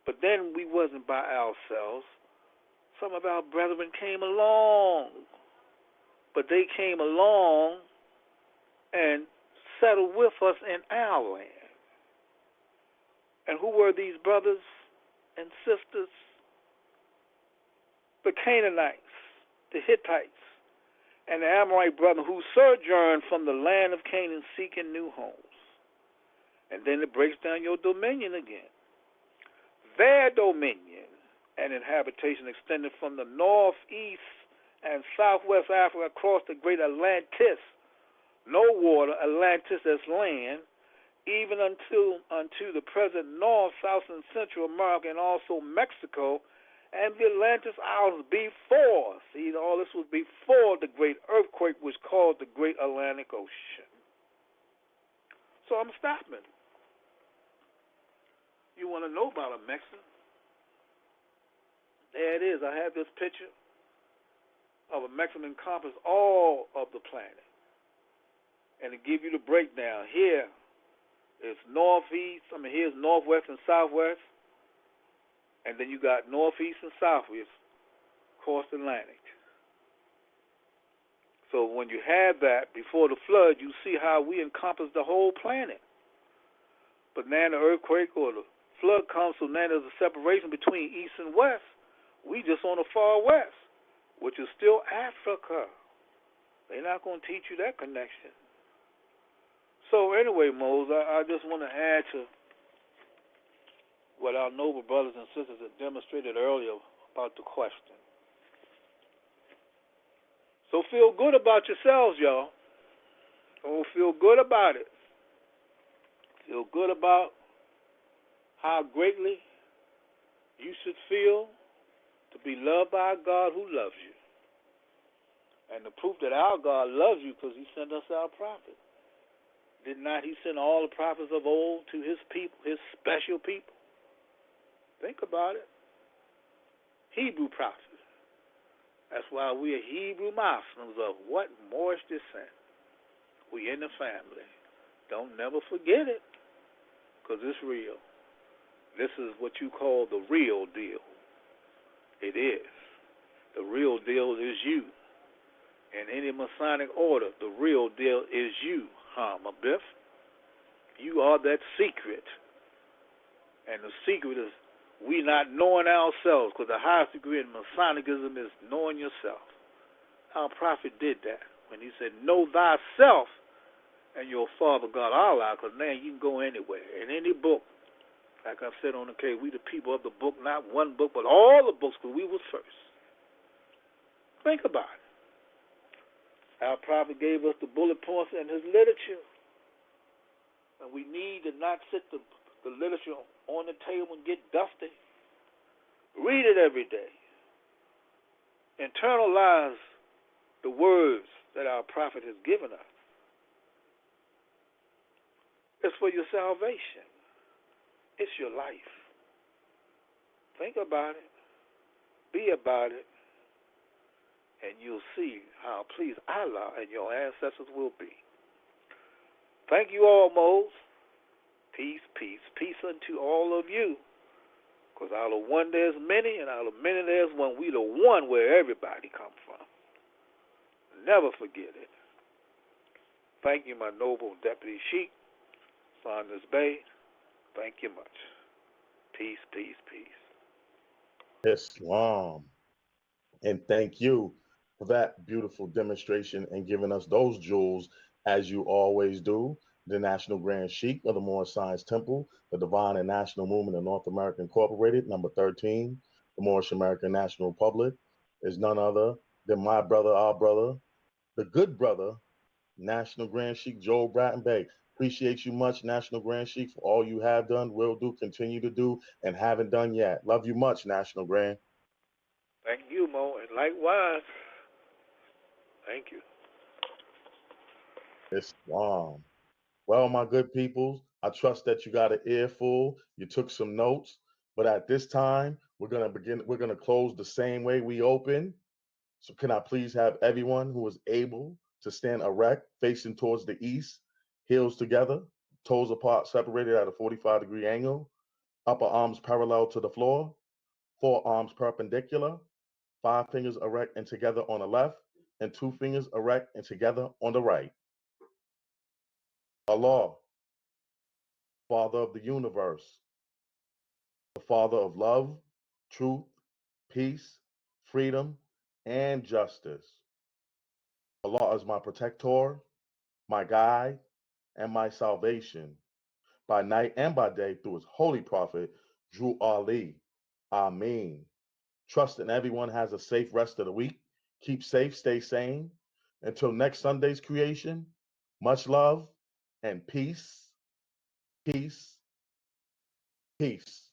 But then we wasn't by ourselves. Some of our brethren came along. But they came along and settled with us in our land. And who were these brothers and sisters? The Canaanites, the Hittites, and the Amorite brethren who sojourned from the land of Canaan seeking new homes. And then it breaks down your dominion again. Their dominion and inhabitation extended from the northeast and southwest Africa across the great Atlantis, no water, Atlantis as land, even unto the present North, South, and Central America, and also Mexico, and the Atlantis Isles before. See, all this was before the great earthquake was called the Great Atlantic Ocean. So I'm stopping. You want to know about a Mexican? There it is. I have this picture of a Mexican encompass all of the planet. And to give you the breakdown, here is here's northwest and southwest. And then you got northeast and southwest across the Atlantic. So when you have that before the flood, you see how we encompass the whole planet. But now the earthquake or the flood comes, so now there's a separation between east and west. We just on the far west, which is still Africa. They're not going to teach you that connection. So anyway, Mose, I just want to add to what our noble brothers and sisters had demonstrated earlier about the question. So feel good about yourselves, y'all. Oh, feel good about it. Feel good about how greatly you should feel to be loved by a God who loves you. And the proof that our God loves you because he sent us our prophet. Did not he send all the prophets of old to his people, his special people? Think about it. Hebrew prophets. That's why we are Hebrew Muslims of what? Moorish descent. We in the family. Don't never forget it, because it's real. This is what you call the real deal. It is. The real deal is you. In any Masonic order, the real deal is you, Biff. You are that secret. And the secret is we not knowing ourselves, because the highest degree in Masonicism is knowing yourself. Our prophet did that when he said, know thyself and your Father God Allah, because now you can go anywhere. In any book, like I've said on the case, we the people of the book, not one book, but all the books, because we was first. Think about it. Our prophet gave us the bullet points in his literature. And we need to not sit the literature on the table and get dusty. Read it every day. Internalize the words that our prophet has given us. It's for your salvation. It's your life. Think about it. Be about it. And you'll see how pleased Allah and your ancestors will be. Thank you all, Mose. Peace, peace, peace unto all of you. Because out of one there's many, and out of many there's one. We the one where everybody comes from. Never forget it. Thank you, my noble Deputy Sheik, Saunders Bay. Thank you much. Peace, peace, peace. Islam. And thank you for that beautiful demonstration and giving us those jewels, as you always do. The National Grand Sheik of the Moorish Science Temple, the Divine and National Movement of North America Incorporated, number 13, the Moorish American National Republic, is none other than my brother, our brother, the good brother, National Grand Sheik Joel Bratton Bey. Appreciate you much, National Grand Sheik, for all you have done, will do, continue to do, and haven't done yet. Love you much, National Grand. Thank you, Mo, and likewise. Thank you. Islam. Well, my good peoples, I trust that you got an earful, you took some notes, but at this time, we're going to close the same way we open. So can I please have everyone who is able to stand erect, facing towards the east, heels together, toes apart, separated at a 45-degree angle, upper arms parallel to the floor, forearms perpendicular, 5 fingers erect and together on the left, and 2 fingers erect and together on the right. Allah, Father of the universe, the Father of love, truth, peace, freedom, and justice. Allah is my protector, my guide, and my salvation, by night and by day through his holy prophet, Drew Ali. Ameen. Trusting everyone has a safe rest of the week. Keep safe, stay sane. Until next Sunday's creation, Much love and peace, peace, peace.